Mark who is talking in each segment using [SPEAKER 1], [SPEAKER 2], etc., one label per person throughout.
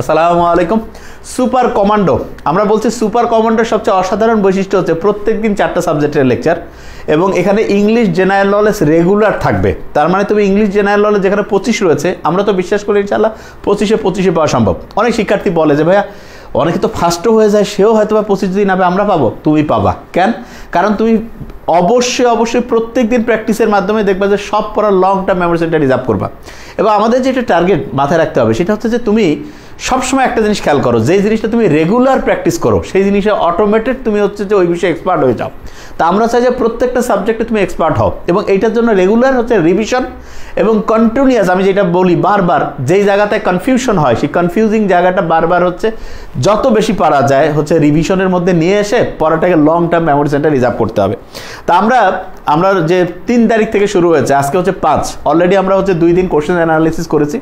[SPEAKER 1] আসসালামু আলাইকুম। Super commando, আমরা বলছি সুপার কমান্ডোর সবচেয়ে অসাধারণ বৈশিষ্ট্য হচ্ছে প্রত্যেকদিন 4টা সাবজেক্টের লেকচার এবং এখানে ইংলিশ জেনারেল নলেজ রেগুলার থাকবে। তার মানে তুমি ইংলিশ জেনারেল নলেজ যেখানে 25 রয়েছে, আমরা তো বিশ্বাস করি ইনশাআল্লাহ 25-এ পাওয়া সম্ভব। অনেক শিক্ষার্থী বলে যে ভাইয়া অনেকে তো ফার্স্টও হয়ে যায়, সেও হয়তো বা 25 যদি না পাবে, আমরা পাবো, তুমি পাবা। কেন? কারণ তুমি অবশ্যই প্রত্যেক দিন প্র্যাকটিসের মাধ্যমে দেখবা যে সব পড়ার long term memory centre reserve করবা। এবং আমাদের যেটা টার্গেট মাথায় রাখতে হবে সেটা হচ্ছে যে তুমি সবসময় একটা জিনিস খেয়াল করো, যেই জিনিসটা তুমি রেগুলার প্র্যাকটিস করো সেই জিনিসে অটোমেটেড তুমি হচ্ছে যে ওই বিষয়ে এক্সপার্ট হয়ে যাও। তা আমরা চাই যে প্রত্যেকটা সাবজেক্টে তুমি এক্সপার্ট হও এবং এইটার জন্য রেগুলার হচ্ছে রিভিশন এবং কন্টিনিউয়াস। আমি যেটা বলি বারবার, যেই জায়গাতে কনফিউশন হয় সেই কনফিউজিং জায়গাটা বারবার হচ্ছে যত বেশি পারা যায় হচ্ছে রিভিশনের মধ্যে নিয়ে এসে পড়াটাকে long term memory centre reserve করতে হবে। তা আমরা যে 3 তারিখ থেকে শুরু হয়েছে, আজকে হচ্ছে 5, অলরেডি আমরা হচ্ছে 2 দিন কোশ্চেন অ্যানালিসিস করেছি।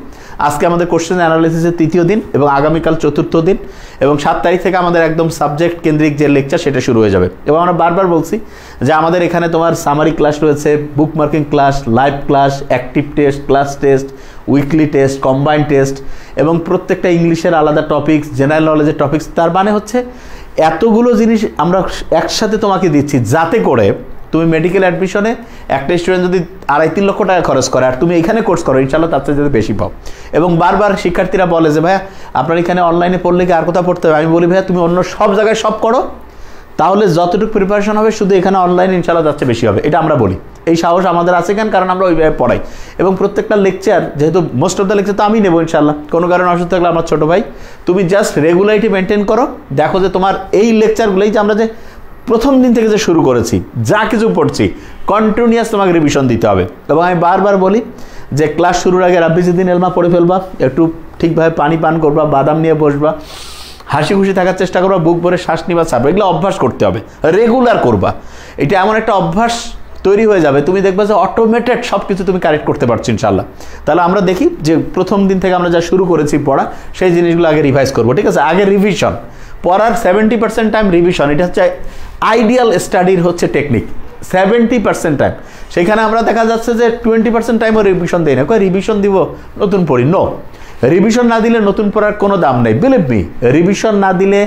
[SPEAKER 1] আজকে আমাদের কোশ্চেন অ্যানালিসিসের 3য় দিন এবং আগামীকাল 4র্থ দিন এবং 7 তারিখ থেকে আমাদের একদম সাবজেক্ট কেন্দ্রিক যে লেকচার সেটা শুরু হয়ে যাবে। এবং আমরা বারবার বলছি যে আমাদের এখানে তোমার সামারি ক্লাস রয়েছে, book marking class, live class, active test, class test, weekly test, combined test এবং প্রত্যেকটা ইংলিশের আলাদা টপিকস, জেনারেল নলেজের টপিকস। তার মানে হচ্ছে এতগুলো জিনিস আমরা একসাথে তোমাকে দিচ্ছি যাতে করে তুমি মেডিকেল অ্যাডমিশনে একটা স্টুডেন্ট যদি 2.5-3 লক্ষ টাকা খরচ করে আর তুমি এখানে কোর্স করো, ইনশাআল্লাহ তার চেয়ে যদি বেশি পাও। এবং বারবার শিক্ষার্থীরা বলে যে ভাইয়া আপনার এখানে অনলাইনে পড়লে কি আর কোথাও পড়তে হবে? আমি বলি ভাইয়া তুমি অন্য সব জায়গায় সব করো, তাহলে যতটুকু প্রিপারেশন হবে শুধু এখানে অনলাইনে ইনশাআল্লাহ তার চেয়ে বেশি হবে। এটা আমরা বলি, এই সাহস আমাদের আছে কেন? কারণ আমরা ওইভাবে পড়াই এবং প্রত্যেকটা লেকচার, যেহেতু মোস্ট অফ দ্য লেকচার তো আমি নেবো ইনশাআল্লাহ, কোনো কারণে অসুস্থ থাকলে আমার ছোটো ভাই, তুমি জাস্ট রেগুলারিটি মেনটেন করো। দেখো যে তোমার এই লেকচারগুলোই যে আমরা যে প্রথম দিন থেকে যে শুরু করেছি, যা কিছু পড়ছি কন্টিনিউয়াস তোমাকে রিভিশন দিতে হবে। এবং আমি বারবার বলি যে ক্লাস শুরুর আগে রাব্বিসিদ্দিন এলমা পড়ে ফেলবা, একটু ঠিকভাবে পানি পান করবা, বাদাম নিয়ে বসবা, হাসি খুশি থাকার চেষ্টা করবা, বুক ভরে শ্বাস নিবা, ছাড়বা, এগুলো অভ্যাস করতে হবে, রেগুলার করবা। এটা এমন একটা অভ্যাস তৈরি হয়ে যাবে, তুমি দেখবা যে অটোমেটেড সব কিছু তুমি কারেক্ট করতে পারছো ইনশাআল্লাহ। তাহলে আমরা দেখি যে প্রথম দিন থেকে আমরা যা শুরু করেছি পড়া, সেই জিনিসগুলো আগে রিভাইজ করবো, ঠিক আছে? আগে রিভিশন, পড়ার 70% টাইম রিভিশন। এটা হচ্ছে আইডিয়াল স্টাডির হচ্ছে টেকনিক, 70% টাইম। সেখানে আমরা দেখা যাচ্ছে যে 20% টাইমও রিভিশন দেয় না। রিভিশন দিব, নতুন পড়ি, নো। রিভিশন না দিলে নতুন পড়ার কোনো দাম নেই, বিলিভ মি, রিভিশন না দিলে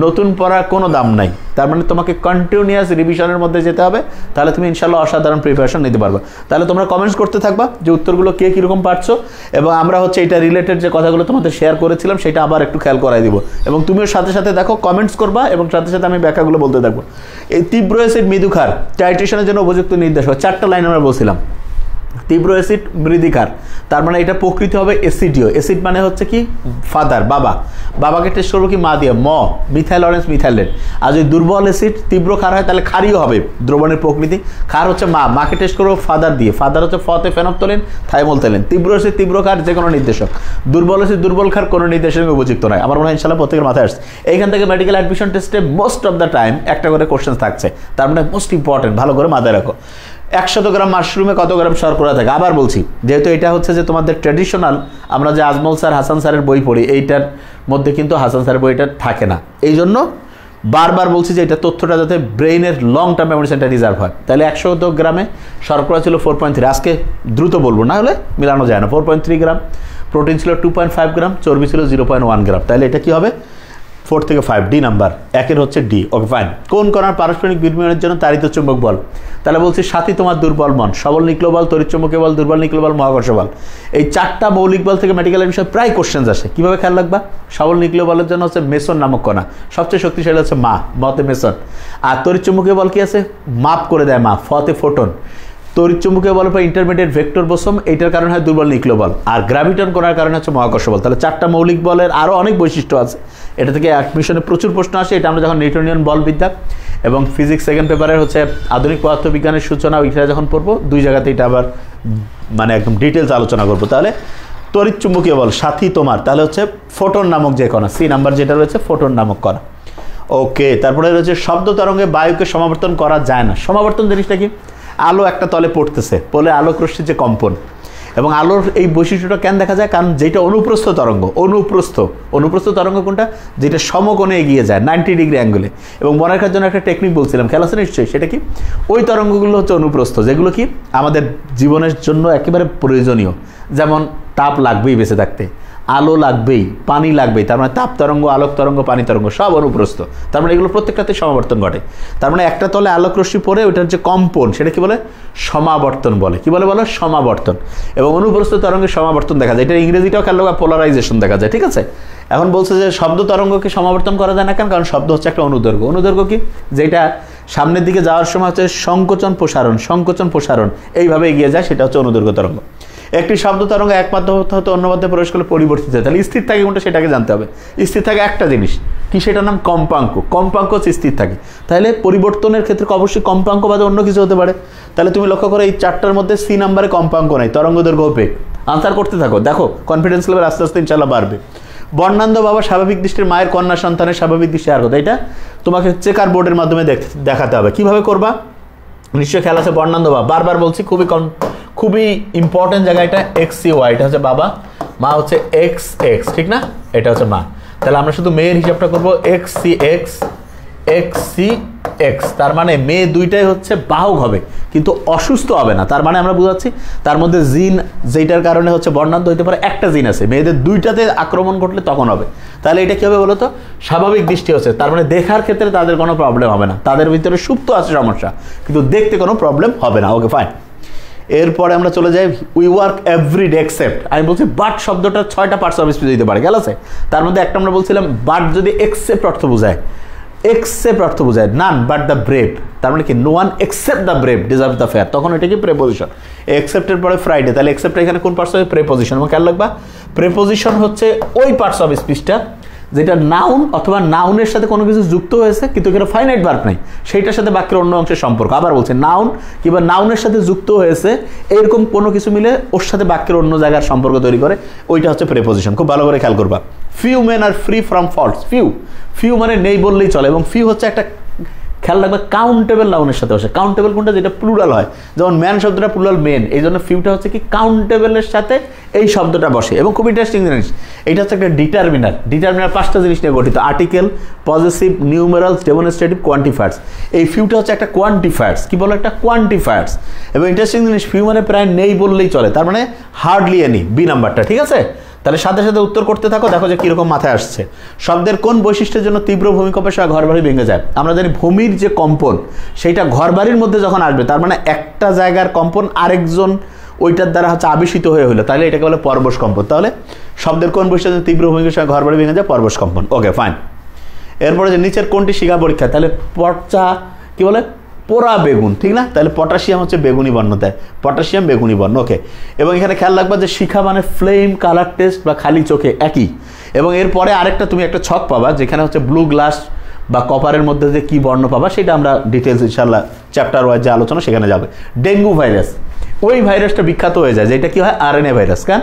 [SPEAKER 1] নতুন পড়ার কোনো দাম নাই। তার মানে তোমাকে কন্টিনিউয়াস রিভিশনের মধ্যে যেতে হবে, তাহলে তুমি ইনশাআল্লাহ অসাধারণ প্রিপারেশন নিতে পারবে। তাহলে তোমরা কমেন্টস করতে থাকবা যে উত্তরগুলো কে কীরকম পারছো এবং আমরা হচ্ছে এটা রিলেটেড যে কথাগুলো তোমাদের শেয়ার করেছিলাম সেটা আবার একটু খেয়াল করাই দিব এবং তুমিও সাথে সাথে দেখো, কমেন্টস করবা এবং সাথে সাথে আমি ব্যাখ্যাগুলো বলতে থাকবো। এই তীব্র অ্যাসিড মৃদুক্ষার টাইট্রেশনের জন্য উপযুক্ত নির্দেশ, 4টা লাইন আমরা বলছিলাম। তীব্র অ্যাসিড মৃদিকার, তার মানে এটা প্রকৃতি হবে অ্যাসিডিও। অ্যাসিড মানে হচ্ছে কি ফাদার, বাবা, বাবাকে টেস্ট করবো কি মা দিয়ে, মিথাইল অরেঞ্জ মিথাইলেট। আর যদি দুর্বল অ্যাসিড তীব্র ক্ষার হয় তাহলে ক্ষারীয় হবে, দ্রবণের প্রকৃতি। ক্ষার হচ্ছে মাকে টেস্ট করবো ফাদার দিয়ে, ফাদার হচ্ছে ফতে ফেনফথলিন থাইমোলথলিন। তীব্র অ্যাসিড তীব্র ক্ষার যে কোনো নির্দেশক, দুর্বল অ্যাসিড দুর্বল ক্ষার কোনো নির্দেশক উপযুক্ত নয়। আমার মনে হয় ইনশাআল্লাহ প্রত্যেকের মাথায় আসছে। এইখান থেকে মেডিকেল অ্যাডমিশন টেস্টে মোস্ট অফ দ্য টাইম একটা করে কোশ্চেন থাকছে, তার মানে মোস্ট ইম্পর্টেন্ট, ভালো করে মাথায় রাখো। 100 গ্রাম মাশরুমে কত গ্রাম শর্করা থাকে? আবার বলছি, যেহেতু এটা হচ্ছে যে তোমাদের ট্র্যাডিশনাল, আমরা যে আজমল স্যার, হাসান স্যারের বই পড়ি, এইটার মধ্যে কিন্তু হাসান স্যারের বইটা থাকে না। এই জন্য বারবার বলছি যে এটা তথ্যটা যাতে ব্রেইনের long term memory centre reserve হয়। তাহলে 100 গ্রামে শর্করা ছিল 4.3, আজকে দ্রুত বলবো না হলে মিলানো যায় না, 4.3 গ্রাম। প্রোটিন ছিল 2.5 গ্রাম, চর্বি ছিল 0.1 গ্রাম। তাহলে এটা কি হবে? 4 থেকে 5, ডি নাম্বার, 1-এর হচ্ছে ডি। Okay fine. কোন কণার পারস্পরিক বিনিময়ের জন্য তাড়িত চুম্বক বল? তাহলে বলছি সাথী তোমার দুর্বল মন, সবল নিউক্লিয় বল, তড়িৎচুম্বকীয় বল, দুর্বল নিউক্লিয় বল, মহাকর্ষ বল। এই 4টা মৌলিক বল থেকে মেডিকেলের বিষয়ে প্রায় কোশ্চেন্স আসে। কীভাবে খেয়াল রাখবা? সবল নিউক্লিয় বলের জন্য হচ্ছে মেসন নামক কণা, সবচেয়ে শক্তিশালী হচ্ছে মতে মেসন। আর তড়িৎচুম্বকীয় বল কি আছে? মাপ করে দেয় ফতে ফোটন। তড়িৎচুম্বকীয় বলের পর ইন্টারমিডিয়েট ভেক্টর বোসম, এইটার কারণে হয় দুর্বল নিউক্লিয় বল। আর গ্র্যাভিটন করার কারণে হচ্ছে মহাকর্ষ বল। তাহলে 4টা মৌলিক বলের আরও অনেক বৈশিষ্ট্য আছে, এটা থেকে অ্যাডমিশনে প্রচুর প্রশ্ন আসে। এটা আমরা যখন নিউটনিয়ান বলবিদ্যা এবং ফিজিক্স সেকেন্ড পেপারের হচ্ছে আধুনিক পদার্থবিজ্ঞানের সূচনা, ওইটা যখন পড়বো 2 জায়গাতে এটা আবার মানে একদম ডিটেলস আলোচনা করবো। তাহলে তড়িৎচুম্বকীয় বল সাথী তোমার, তাহলে হচ্ছে ফোটন নামক যে কণা, সি নাম্বার যেটা রয়েছে, ফোটন নামক কণা। ওকে, তারপরে রয়েছে শব্দ তরঙ্গে বায়ুকে সমাবর্তন করা যায় না। সমাবর্তন জিনিসটা কি? আলো একটা তলে পড়তেছে, বলে আলোক রশ্মির যে কম্পন, এবং আলোর এই বৈশিষ্ট্যটা কেন দেখা যায়? কারণ যেটা অনুপ্রস্থ তরঙ্গ, অনুপ্রস্থ তরঙ্গ কোনটা? যেটা সমকোণে এগিয়ে যায় 90 ডিগ্রি অ্যাঙ্গেলে। এবং মনে রাখার জন্য একটা টেকনিক বলছিলাম, খেয়াল আছে নিশ্চয়ই, সেটা কি? ওই তরঙ্গগুলো হচ্ছে অনুপ্রস্থ, যেগুলো কি আমাদের জীবনের জন্য একেবারে প্রয়োজনীয়। যেমন তাপ লাগবেই বেঁচে থাকতে, আলো লাগবেই, পানি লাগবেই, তার মানে তাপ তরঙ্গ, আলোক তরঙ্গ, পানি তরঙ্গ সব অনুপ্রস্থ, তার মানে এগুলো প্রত্যেকটাতে সমাবর্তন ঘটে। তার মানে একটা তলে আলোক রশ্মি পড়ে ওইটার যে কম্পন সেটা কি বলে? সমাবর্তন বলে। কি বলে বলো? সমাবর্তন। এবং অনুপ্রস্থ তরঙ্গের সমাবর্তন দেখা যায়, এটা ইংরেজিটাও খেয়াল রাখবা, পোলারাইজেশন দেখা যায়, ঠিক আছে। এখন বলছে যে শব্দ তরঙ্গকে সমাবর্তন করা যায় না কেন? কারণ শব্দ হচ্ছে একটা অনুদৈর্ঘ্য। অনুদৈর্ঘ্য কি? যেটা সামনের দিকে যাওয়ার সময় হচ্ছে সংকোচন প্রসারণ, সংকোচন প্রসারণ এইভাবে এগিয়ে যায়, সেটা হচ্ছে অনুদৈর্ঘ্য তরঙ্গ। একটি শব্দ তরঙ্গ এক মাধ্যম হতে অন্য মাধ্যমে প্রবেশ করলে পরিবর্তিত হয়, তাহলে স্থির থাকে কোনটা সেটাকে জানতে হবে। স্থির থাকে একটা জিনিস কি, সেটার নাম কম্পাঙ্ক। কম্পাঙ্ক হচ্ছে স্থির থাকে, তাহলে পরিবর্তনের ক্ষেত্রে অবশ্যই কম্পাঙ্ক বাদে অন্য কিছু হতে পারে। তাহলে তুমি লক্ষ্য করো এই 4টার মধ্যে সি নাম্বারে কম্পাঙ্ক নাই, তরঙ্গ দৈর্ঘ্য পেক। আনসার করতে থাকো, দেখো কনফিডেন্স লেভেল আস্তে আস্তে ইনশাআল্লাহ বাড়বে। বর্ণান্ধ বাবা স্বাভাবিক দৃষ্টির মায়ের কন্যা সন্তানের স্বাভাবিক দৃষ্টি আর কথা, এটা তোমাকে চেকার বোর্ডের মাধ্যমে দেখাতে হবে। কিভাবে করবা নিশ্চয়ই খেয়াল আছে। বর্ণান্ধ বাবা, বারবার বলছি, খুবই ইম্পর্টেন্ট জায়গা এটা। এক্স সি ওয়াই, এটা হচ্ছে বাবা, মা হচ্ছে এক্স এক্স, ঠিক না? এটা হচ্ছে মা। তাহলে আমরা শুধু মেয়ের হিসাবটা করবো, X C X, X C X. তার মানে মেয়ে দুইটাই হচ্ছে বাহক হবে, কিন্তু অসুস্থ হবে না। তার মানে আমরা বুঝাচ্ছি তার মধ্যে জিন যেটার কারণে হচ্ছে বর্ণান্ধ হইতে পারে, একটা জিন আছে, মেয়েদের দুইটাতে আক্রমণ ঘটলে তখন হবে। তাহলে এটা কি হবে বলো তো? স্বাভাবিক দৃষ্টি হচ্ছে, তার মানে দেখার ক্ষেত্রে তাদের কোনো প্রবলেম হবে না, তাদের ভিতরে সুপ্ত আছে সমস্যা, কিন্তু দেখতে কোনো প্রবলেম হবে না। Okay fine. এরপরে আমরা চলে যাই উই ওয়ার্ক এভরিডে এক্সেপ্ট, আমি বলছি বাট শব্দটা 6টা পার্টস অফ স্পিচ দিতে পারে, গেল আছে। তার মধ্যে একটা আমরা বলছিলাম বাট যদি এক্সেপ্ট অর্থ বোঝায়, এক্সেপ্ট অর্থ বোঝায় নান বাট দ্য ব্রেভ, তার মানে কি no one except the brave deserve the fair, তখন এটা কি প্রেপোজিশন। এক্সেপ্টের পরে ফ্রাইডে, তাহলে এক্সেপ্ট এখানে কোন পার্টস হবে? প্রেপোজিশন। এবং খেয়াল রাখবা প্রেপোজিশন হচ্ছে ওই পার্টস অফ স্পিচটা যেটা নাউন অথবা নাউনের সাথে কোনো কিছু যুক্ত হয়েছে কিন্তু এখানে ফাইনাইট ভার্ব নাই, সেইটার সাথে বাক্যের অন্য অংশের সম্পর্ক। আবার বলছে নাউন কিংবা নাউনের সাথে যুক্ত হয়েছে এরকম কোনো কিছু মিলে ওর সাথে বাক্যের অন্য জায়গার সম্পর্ক তৈরি করে, ওইটা হচ্ছে প্রেপোজিশন। খুব ভালো করে খেয়াল করবা। Few men are free from faults, few মানে নেই বললেই চলে, এবং ফিউ হচ্ছে একটা খেয়াল রাখবে কাউন্টেবল নাউনের সাথে বসে। কাউন্টেবল কোনটা? যেটা প্লুরাল হয়, যেমন ম্যান শব্দটা প্লুরাল মেন, এই জন্য ফিউটা হচ্ছে কি কাউন্টেবলের সাথে এই শব্দটা বসে। এবং খুব ইন্টারেস্টিং জিনিস, এটা হচ্ছে একটা ডিটারমিনার। ডিটারমিনার 5টা জিনিস নিয়ে গঠিত, article, possessive, numerals, demonstrative, quantifiers. এই ফিউটা হচ্ছে একটা কোয়ান্টিফায়ার্স। কি বলো? একটা কোয়ান্টিফায়ার্স। এবং ইন্টারেস্টিং জিনিস, ফিউ মানে প্রায় নেই বললেই চলে, তার মানে হার্ডলি এনি, বি নাম্বারটা, ঠিক আছে। তাহলে সাথে সাথে উত্তর করতে থাকো, দেখো যে কিরকম মাথায় আসছে। শব্দের কোন বৈশিষ্ট্যের জন্য তীব্র ভূমিকম্পের সময় ঘরবাড়ি ভেঙে যায়? আমরা জানি ভূমির যে কম্পন সেইটা ঘরবাড়ির মধ্যে যখন আসবে, তার মানে একটা জায়গার কম্পন আরেকজন ওইটার দ্বারা হচ্ছে আবেশিত হয়ে হলো, তাহলে এটাকে বলে পরবশ কম্পন। তাহলে শব্দের কোন বৈশিষ্ট্যের জন্য তীব্র ভূমিকম্পের সময় ঘরবাড়ি ভেঙে যায়? পরবশ কম্পন। Okay fine. এরপরে যে নিচের কোনটি শিখা পরীক্ষা? তাহলে পর্চা কি বলে? পোড়া বেগুন, ঠিক না? তাহলে পটাশিয়াম হচ্ছে বেগুনি বর্ণ দেয়, পটাশিয়াম বেগুনি বর্ণ। ওকে। এবং এখানে খেয়াল রাখবা যে শিখা মানে ফ্লেম, কালার টেস্ট বা খালি চোখে একই। এবং এরপরে আরেকটা তুমি একটা ছক পাবা যেখানে হচ্ছে ব্লু গ্লাস বা কপারের মধ্যে যে কী বর্ণ পাবা সেটা আমরা ডিটেলস ইনশাল্লাহ চ্যাপ্টার ওয়াইজ যে আলোচনা সেখানে যাবে। ডেঙ্গু ভাইরাস, ওই ভাইরাসটা বিখ্যাত হয়ে যায় যেটা কি হয়? RNA virus. কেন?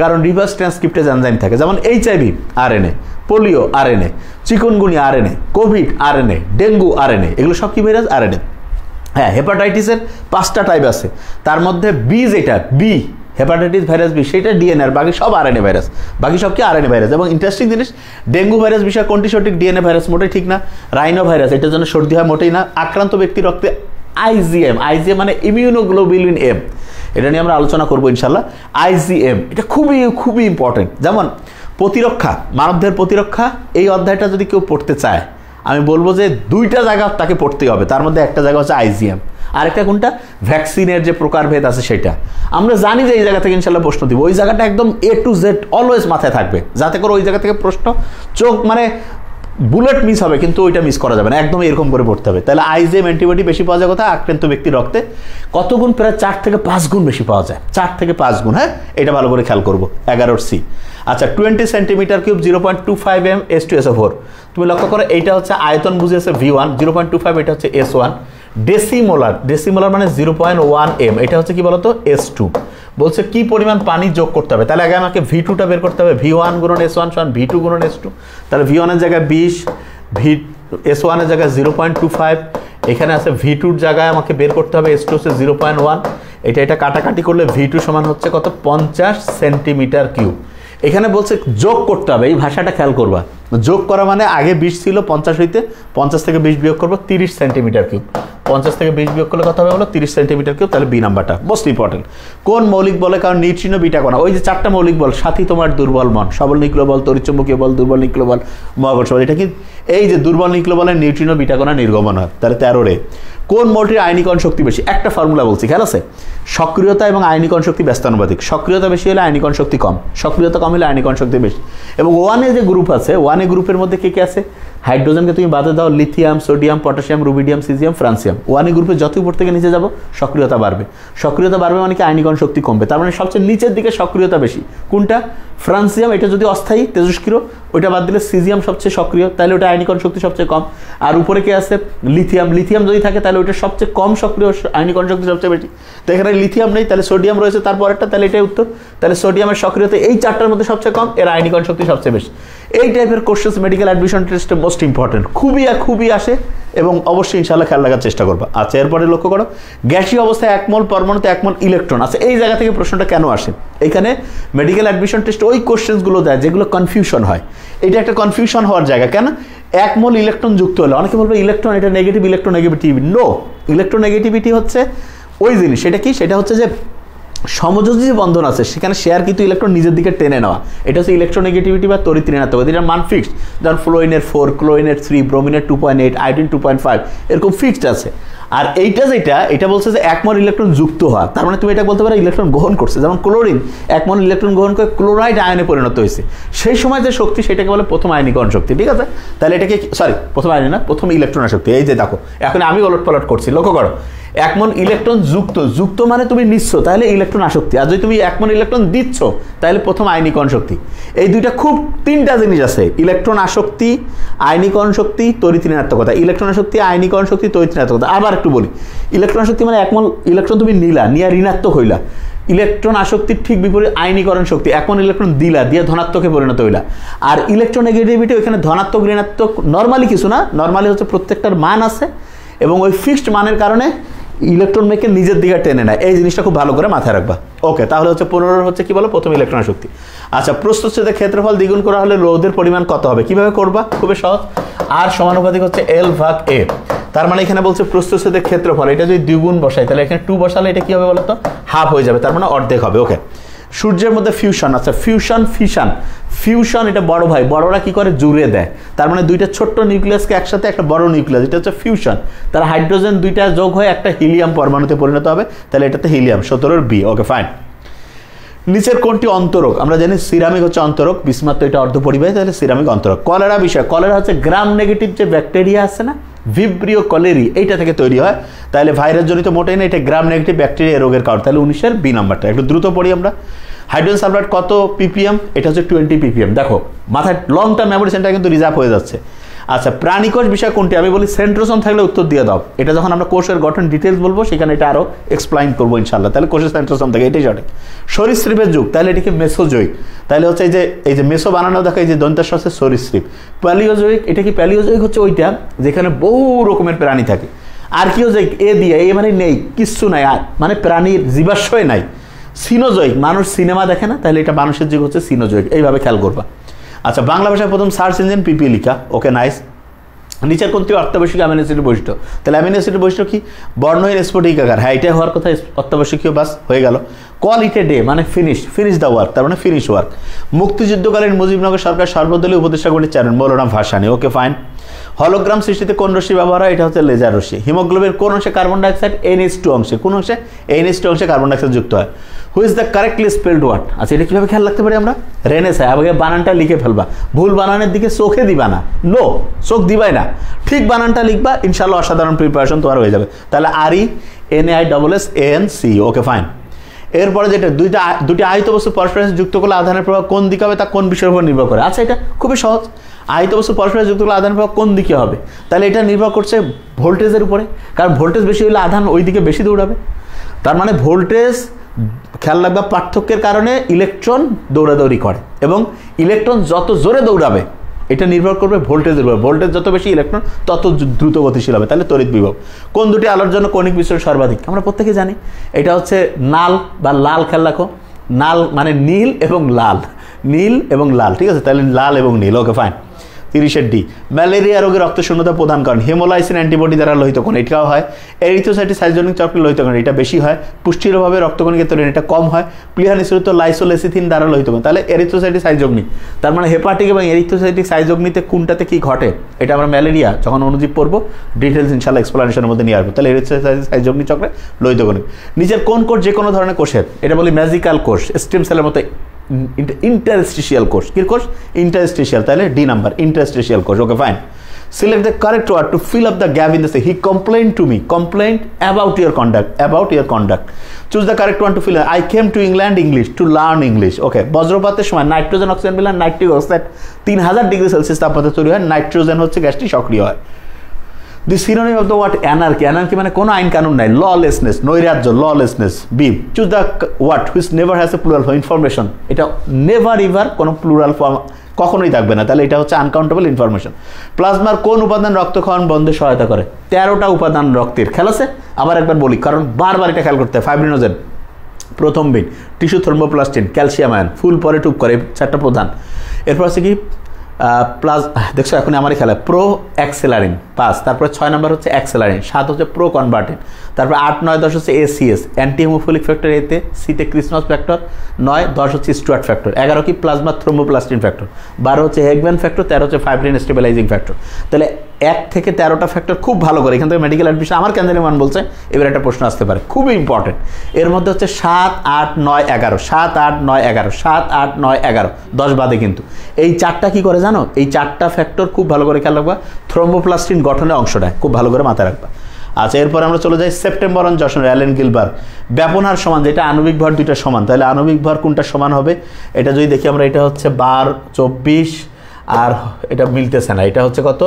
[SPEAKER 1] কারণ রিভার্স ট্রান্সক্রিপ্টেজ এনজাইম থাকে, যেমন HIV RNA, polio RNA, chikungunya RNA, Covid RNA, dengue RNA, এগুলো সব কি ভাইরাস? আরএনএ। হ্যাঁ, হেপাটাইটিসের 5টা টাইপ আছে, তার মধ্যে বি যেটা বি হেপাটাইটিস ভাইরাস বি সেটা ডিএনএ, আর বাকি সব আরএনএ ভাইরাস, বাকি সব কি আরএনএ ভাইরাস। এবং ইন্টারেস্টিং জিনিস, ডেঙ্গু ভাইরাস বিষয় কোনটি সঠিক? ডিএনএ ভাইরাস মোটেই ঠিক না। রাইনো ভাইরাস, এটার জন্য সর্দি হয় মোটেই না। আক্রান্ত ব্যক্তির রক্তে আইজিএম, আইজিএম মানে ইমিউনোগ্লোবিউলিন এম, এটা নিয়ে আমরা আলোচনা করবো ইনশাল্লাহ। আইজিএম এটা খুবই ইম্পর্টেন্ট। যেমন প্রতিরক্ষা, মানবদের প্রতিরক্ষা, এই অধ্যায়টা যদি কেউ পড়তে চায় আমি বলবো যে 2টা জায়গা তাকে পড়তেই হবে, তার মধ্যে একটা জায়গা হচ্ছে আইজিএম, আরেকটা কোনটা? ভ্যাকসিনের যে প্রকারভেদ আছে সেটা। আমরা জানি যে এই জায়গা থেকে ইনশাল্লাহ প্রশ্ন দিব, ওই জায়গাটা একদম A to Z অলওয়েজ মাথায় থাকবে, যাতে করে ওই জায়গা থেকে প্রশ্ন চোখ মানে বুলেট মিস হবে কিন্তু ওইটা মিস করা যাবে না, একদম এরকম করে পড়তে হবে। তাহলে আইজিএম অ্যান্টিবডি বেশি পাওয়া যায় কোথায়? আক্রান্ত ব্যক্তির রক্তে। কত গুণ? প্রায় 4 থেকে 5 গুণ বেশি পাওয়া যায়, 4 থেকে 5 গুণ। হ্যাঁ, এটা ভালো করে খেয়াল করবো। 11C। আচ্ছা, 20 সেন্টিমিটার কিউব 0.25 m H2SO4। তুমি লক্ষ্য করো এইটা হচ্ছে আয়তন বুঝিয়েছে V1, 0.25 এটা হচ্ছে S1। ডেসিমোলার মানে 0.1 m, এটা হচ্ছে কি বলতো? S2। বলছে কি পরিমাণ পানি যোগ করতে হবে, তাহলে আগে আমাকে V2টা বের করতে হবে। V1 গুণন S1 সমান V2 গুণন S2। তাহলে V1 এর জায়গায় 20, S1 এর জায়গায় 0.25, এখানে আছে V2 এর জায়গায় আমাকে বের করতে হবে S2 হচ্ছে 0.1। এটা কাটাকাটি করলে V2 সমান হচ্ছে কত? 50 সেন্টিমিটার কিউব। এখানে বলছে যোগ করতে হবে, এই ভাষাটা খেয়াল করবা। যোগ করা মানে আগে 20 ছিল, 50 হইতে 50 থেকে 20 বিয়োগ করবো, 30 সেন্টিমিটার কিউব। 50 থেকে 20 বিয়োগ করলে কত হবে বলো 30 সেন্টিমিটার কিউব, তাহলে বি নাম্বারটা মোস্ট ইম্পর্টেন্ট। কোন মৌলিক বলে, কারণ নিউট্রিনো বিটা কণা, ওই যে 4টা মৌলিক বল, সাথী তোমার দুর্বল মন, সবল নিউক্লিয় বল, তড়িৎচুম্বকীয় বল, দুর্বল নিউক্লিয় বল, মহাকর্ষ বল, এটা কি এই যে দুর্বল নিউক্লিয় বলের নিউট্রিনো বিটা কণা নির্গমন হয়। তাহলে 13 রে। কোন মৌলটির আয়নীকরণ শক্তি বেশি? একটা ফর্মুলা বলছি, খেয়াল আছে? সক্রিয়তা এবং আয়নীকরণ শক্তি ব্যস্তানুপাতিক। সক্রিয়তা বেশি হলে আয়নীকরণ শক্তি কম, সক্রিয়তা কম হলে আয়নীকরণ শক্তি বেশি। এবং 1A যে গ্রুপ আছে, 1A গ্রুপের মধ্যে কে কে আছে? হাইড্রোজেনকে তুমি বাদে দাও, lithium, sodium, potassium, rubidium, caesium, francium. 1A গ্রুপে যত উপর থেকে নিচে যাবো সক্রিয়তা বাড়বে। সক্রিয়তা বাড়বে মানে কি আয়নীকরণ শক্তি কমবে। তার মানে সবচেয়ে নিচের দিকে সক্রিয়তা বেশি কোনটা? ফ্রান্সিয়াম, এটা যদি অস্থায়ী তেজস্ক্রিয়, ওইটা বাদ দিলে সিজিয়াম সবচেয়ে সক্রিয়, তাহলে ওটা আয়নীকরণ শক্তি সবচেয়ে কম। আর উপরে কে আছে? লিথিয়াম। লিথিয়াম যদি থাকে তাহলে ওইটা সবচেয়ে কম সক্রিয়, আয়নীকরণ শক্তি সবচেয়ে বেশি। তো এখানে লিথিয়াম নেই, তাহলে সোডিয়াম রয়েছে তারপরেরটা, তাহলে এটাই উত্তর। তাহলে সোডিয়ামের সক্রিয়তা এই 4টার মধ্যে সবচেয়ে কম, এর আয়নীকরণ শক্তি সবচেয়ে বেশি। এই টাইপের কোশ্চেন্স মেডিকেল অ্যাডমিশন টেস্টে মোস্ট ইম্পর্টেন্ট, খুবই আসে এবং অবশ্যই ইনশাআল্লাহ খেয়াল রাখার চেষ্টা করবা। আচ্ছা, এরপরে লক্ষ্য করো, গ্যাসীয় অবস্থায় 1 মোল পরমাণুতে 1 মোল ইলেকট্রন আছে। এই জায়গা থেকে প্রশ্নটা কেন আসে? এখানে মেডিকেল অ্যাডমিশন টেস্ট ওই কোশ্চেন্সগুলো দেয় যেগুলো কনফিউশন হয়। এটা একটা কনফিউশন হওয়ার জায়গা। কেন? 1 মোল ইলেকট্রন যুক্ত হলে অনেকে বলবে ইলেকট্রন এটা নেগেটিভ, ইলেকট্রোনেগেটিভিটি। নো, ইলেকট্রোনেগেটিভিটি হচ্ছে ওই জিনিস। সেটা কি? সেটা হচ্ছে যে সমযোজী যে বন্ধন আছে সেখানে শেয়ার কিন্তু ইলেকট্রন নিজের দিকে টেনে নেওয়া, এটা হচ্ছে ইলেকট্রোনেগেটিভিটি বা তড়িৎ ঋণাত্মকতা। এটার মান ফিক্সড, যেমন ফ্লোরিনের 4, ক্লোরিনের 3, ব্রোমিনের 2.8, আয়োডিন 2.5, এরকম ফিক্সড আছে। আর এইটা যেটা, এটা বলছে যে 1 মোল ইলেকট্রন যুক্ত হওয়া, তার মানে তুমি এটা বলতে পারো ইলেকট্রন গ্রহণ করছে। যেমন ক্লোরিন 1 মোল ইলেকট্রন গ্রহণ করে ক্লোরাইড আয়নে পরিণত হয়েছে, সেই সময় যে শক্তি সেটাকে বলে প্রথম আয়নীকরণ শক্তি। ঠিক আছে? তাহলে এটাকে প্রথম আয়নী না, প্রথম ইলেকট্রন শক্তি। এই যে দেখো, এখন আমি ওলট পালট করছি, লক্ষ্য করো। 1 মোল ইলেকট্রন যুক্ত মানে তুমি নিচ্ছ, তাহলে ইলেকট্রন আসক্তি। আর যদি তুমি 1 মোল ইলেকট্রন দিচ্ছ, তাহলে প্রথম আয়নীকরণ শক্তি। এই দুইটা খুব 3টা জিনিস আছে, ইলেকট্রন আসক্তি, আয়নীকরণ শক্তি, তড়িৎ ঋণাত্মকতা। ইলেকট্রন আসক্তি, আয়নীকরণ শক্তি, তড়িৎ ঋণাত্মকতা। আবার একটু বলি, ইলেকট্রন আসক্তি মানে 1 মোল ইলেকট্রন তুমি নিলা, নিয়ে ঋণাত্মক হইলা। ইলেকট্রন আসক্তির ঠিক বিপরীত আয়নীকরণ শক্তি, 1 মোল ইলেকট্রন দিলা, দিয়ে ধনাত্মকে পরিণত হইলা। আর ইলেকট্রোনেগেটিভিটি ওইখানে ধনাত্মক ঋণাত্মক নর্মালি কিছু না, নর্মালি হচ্ছে প্রত্যেকটার মান আছে এবং ওই ফিক্সড মানের কারণে ইলেকট্রন মেকে নিজের দিকে টেনে নেয়। এই জিনিসটা খুব ভালো করে মাথায় রাখবা। ওকে, তাহলে হচ্ছে 15 হচ্ছে কি বলো, প্রথম ইলেকট্রন শক্তি। আচ্ছা, প্রস্থচ্ছেদের ক্ষেত্রফল দ্বিগুণ করা হলে রোধের পরিমাণ কত হবে? কিভাবে করবা? খুবই সহজ। আর সমানুপাতিক হচ্ছে L/A। তার মানে এখানে বলছে প্রস্থচ্ছেদের ক্ষেত্রফল, এটা যদি দ্বিগুণ বসাই তাহলে এখানে 2 বসালে এটা কি হবে বলো তো? হাফ হয়ে যাবে, তার মানে অর্ধেক হবে। ওকে, সূর্যের মধ্যে ফিউশন আছে, ফিউশন এটা বড় ভাই, বড়রা কি করে? জুড়ে দেয়। তার মানে দুইটা ছোট্ট নিউক্লিয়াসকে একসাথে একটা বড় নিউক্লিয়াস, এটা হচ্ছে ফিউশন। তার হাইড্রোজেন দুইটা যোগ হয়ে একটা হিলিয়াম পরমাণুতে পরিণত হবে, তাহলে এটাতে হিলিয়াম। 17 বি। ওকে, ফাইন। নিচের কোনটি অন্তরক? আমরা জানি সিরামিক হচ্ছে অন্তরক, বিসমাত এটা অর্ধপরিবাহী, তাহলে সিরামিক অন্তরক। কলেরা বিষয়, কলেরা হচ্ছে গ্রাম নেগেটিভ যে ব্যাকটেরিয়া আছে না, ভিব্রিও কলেরি, এইটা থেকে তৈরি হয়। তাহলে ভাইরাস জনিত মোটেই না, এটা গ্রাম নেগেটিভ ব্যাকটেরিয়া রোগের কারণ। তাহলে 19 বি নাম্বারটা একটু দ্রুত পড়ি আমরা। হাইড্রোজেন সালফাইড কত ppm? এটা হচ্ছে 20 ppm। দেখো মাথায় লং টার্ম মেমোরি সেন্টার কিন্তু রিজার্ভ হয়ে যাচ্ছে। আচ্ছা, প্রাণীকোষ বিষয় কোনটি? আমি বলি সেন্ট্রোসোম থাকলে উত্তর দিয়ে দাও। এটা যখন আমরা কোষের গঠন ডিটেলস বলবো সেখানে এটা আরো এক্সপ্লেইন করবো ইনশাআল্লাহ। তাহলে কোষের সেন্ট্রোসোম থাকে, এটাই সঠিক। সরীসৃপের যুগ, তাহলে এটাকে মেসোজোইক। তাহলে হচ্ছে এই যে মেসো বানানো দেখো, এই যে দন্তাস আছে সরীসৃপ। প্যালিওজোইক, এটা কি? প্যালিওজোইক হচ্ছে ওইটা যেখানে বহু রকমের প্রাণী থাকে। আর কি হচ্ছে এ দিয়ে, এ মানে নেই, কিচ্ছু নাই, আর মানে প্রাণীর জীবাশ্রয় নাই। সিনোজোইক, মানুষ সিনেমা দেখে না, তাহলে এটা মানুষের যুগ হচ্ছে সিনোজোইক। এইভাবে খেয়াল করবা। আচ্ছা, বাংলা ভাষায় প্রথম সার্চ ইঞ্জিন পিপিলিকা। ওকে, নাইস। নিচের কোনটি অত্যাবশ্যকীয় অ্যামিনো অ্যাসিডের বৈশিষ্ট্য? তাহলে অ্যামিনো অ্যাসিডের বৈশিষ্ট্য কি? বর্ণহীন স্ফটিক আকার। হ্যাঁ, এটা হওয়ার কথা, অত্যাবশ্যকীয়, বাস হয়ে গেল। কল ইট এ ডে মানে ফিনিশ দ্য ওয়ার্ক, তার মানে ফিনিশ ওয়ার্ক। মুক্তিযুদ্ধকালীন মুজিবনগর সরকার সর্বদলীয় উপদেষ্টা কমিটির চেয়ারম্যান মৌলানা ভাসানী। ওকে, ফাইন। হলোগ্রাম সৃষ্টিতে কোন রশ্মি ব্যবহার হয়? এটা হচ্ছে লেজার রশ্মি। হিমোগ্লোবিন কোন অংশে কার্বন ডাইঅক্সাইড? NH2 অংশে। কোন অংশে? NH2 অংশে কার্বন ডাইঅক্সাইড যুক্ত হয়। Who is the correctly spelled word? আচ্ছা, এটা কিভাবে খেয়াল রাখতে পারি আমরা? রেনেসাঁ। আগে বানানটা লিখে ফেলবা, ভুল বানানের দিকে চোখে দিবা না। নো, চোখ দিবাই না, ঠিক বানানটা লিখবা, ইনশাআল্লাহ অসাধারণ প্রিপারেশন তোমার হয়ে যাবে। তাহলে RENAISSANC। ওকে, ফাইন। এরপরে যেটা দুটি আহিত বস্তু পরস্পরের সাথে যুক্ত করলে আধানের প্রভাব কোন দিকে হবে তা কোন বিষয়ের উপর নির্ভর করে? আচ্ছা, এটা খুবই সহজ। আহিত বস্তু পরস্পরের যুক্ত করলে আধানের প্রভাব কোন দিকে হবে? তাহলে এটা নির্ভর করছে ভোল্টেজের উপরে, কারণ ভোল্টেজ বেশি হলে আধান ওই দিকে বেশি দৌড়াবে। তার মানে ভোল্টেজ, খেয়াল রাখবা, পার্থক্যের কারণে ইলেকট্রন দৌড়াদৌড়ি করে এবং ইলেকট্রন যত জোরে দৌড়াবে এটা নির্ভর করবে ভোল্টেজের উপর। ভোল্টেজ যত বেশি ইলেকট্রন তত দ্রুত গতিশীল হবে। তাহলে তড়িৎ বিভব। কোন দুটি আলোর জন্য কৌণিক বিস্ফোরণ সর্বাধিক? আমরা প্রত্যেকে জানি এটা হচ্ছে নাল বা লাল। খেয়াল রাখো, নাল মানে নীল এবং লাল, নীল এবং লাল। ঠিক আছে, তাহলে লাল এবং নীল। ওকে, ফাইন। 30 ডি ম্যালেরিয়া রোগের রক্ত শূন্যতা প্রদান করেন, হেমোলাইসিন অ্যান্টিবডি দ্বারা লোহিতকণ, এটাও হয়। এরিথ্রোসাইটিস সাইটোজেনিক চক্রে লোহিতকণ, এটা বেশি হয়। পুষ্টির অভাবে রক্তকণিকা তৈরি, এটা কম হয়। প্লিহানিসৃত লাইসোলেসিথিন দ্বারা লোহিতকণ, তাহলে এরিথ্রোসাইটিস সাইটোজেনিক, তার মানে হেপাটিক এবং এরিথ্রোসাইটিক সাইটোজেনিতে কোনটাতে কি ঘটে, এটা আমরা ম্যালেরিয়া যখন অনুজীব পড়বো ডিটেলস ইনশাআল্লাহ এক্সপ্লেনেশনের মধ্যে নিয়ে আসবো। তাহলে এরিথ্রোসাইটিস সাইটোজেনিক চক্রে লোহিতকণ। নিচের কোন কোষ যে কোনো ধরনের কোষের, এটা বলি ম্যাজিক্যাল কোষ, স্টেম সেলের মতো ইন্টারস্টিশিয়াল কোষ, কি কোষ ইন্টারস্টিশিয়াল, তাহলে ডি নাম্বার ইন্টারস্টিশিয়াল কোষ। Okay fine, select the correct word to fill up the gap in the he complained to me, complained about your conduct, choose the correct one to fill. I came to England English to learn English. Okay, বজ্রপাতের সময় nitrogen oxygen মিলে nitric oxide 3000 degree Celsius তাপমাত্রা তৈরি হয়, nitrogen হচ্ছে গ্যাসটি সক্রিয় হয়। The synonym of the word anarchy, anarchy মানে কোনো আইন কানুন নাই, lawlessness নৈরাজ্য, lawlessness. B, choose the word which never has a plural form, information, এটা never ever কোনো প্লুরাল ফর্ম কখনোই থাকবে না, তাহলে এটা হচ্ছে আনকাউন্টেবল ইনফরমেশন। প্লাজমার কোন উপাদান রক্তক্ষরণ বন্ধে সহায়তা করে, 13টা উপাদান রক্তের, খেয়াল আছে, আবার একবার বলি কারণ বারবার এটা খেয়াল করতে হয়। ফাইব্রিনোজেন প্রথম বিট, টিস্যু থ্রোম্বোপ্লাস্টিন, ক্যালসিয়াম আয়ন, ফুল পরে টুপ করে, 4টা প্রধান। এরপর আছে কি দেখছো এখন আমারই খেলা, প্রো অ্যাক্সেলারিন 5, তারপরে 6 নম্বর হচ্ছে অ্যাক্সেলারিন, 7 হচ্ছে প্রো কনভার্টিন, তারপর 8, 9, 10 হচ্ছে এসিএস অ্যান্টি হিমোফিলিক ফ্যাক্টর, এতে সিতে ক্রিসনস ফ্যাক্টর, 9, 10 হচ্ছে স্টুয়ার্ট ফ্যাক্টর, 11 কি প্লাজমা থ্রোম্বোপ্লাস্টিন ফ্যাক্টর, 12 হচ্ছে হেগম্যান ফ্যাক্টর, 13 হচ্ছে ফাইব্রিন স্টেবিলাইজিং ফ্যাক্টর। তাহলে 1 থেকে 13টা ফ্যাক্টর খুব ভালো করে, এখান থেকে মেডিকেল অ্যাডমিশন আমার কেন্দ্রের মান বলছে, এবার একটা প্রশ্ন আসতে পারে খুবই ইম্পর্টেন্ট। এর মধ্যে হচ্ছে 7, 8, 9, 11, 7, 8, 9, 11, 7, 8, 9, 11, 10 বাদে কিন্তু এই 4টা কি করে জানো, এই 4টা ফ্যাক্টর খুব ভালো করে খেয়াল রাখবা, থ্রোম্বোপ্লাস্টিন গঠনের অংশটা খুব ভালো করে মাথায় রাখবা। আচ্ছা, এরপর আমরা চলে যাই সেপ্টেম্বরন জশন, অ্যালেন গিলবার্গ, ব্যাপন হার সমান, যেটা আণবিক ভর দুইটা সমান, তাহলে আণবিক ভর কোনটা সমান হবে, এটা যদি দেখি আমরা, এটা হচ্ছে 12, 24, আর এটা মিলতেছে না, এটা হচ্ছে কত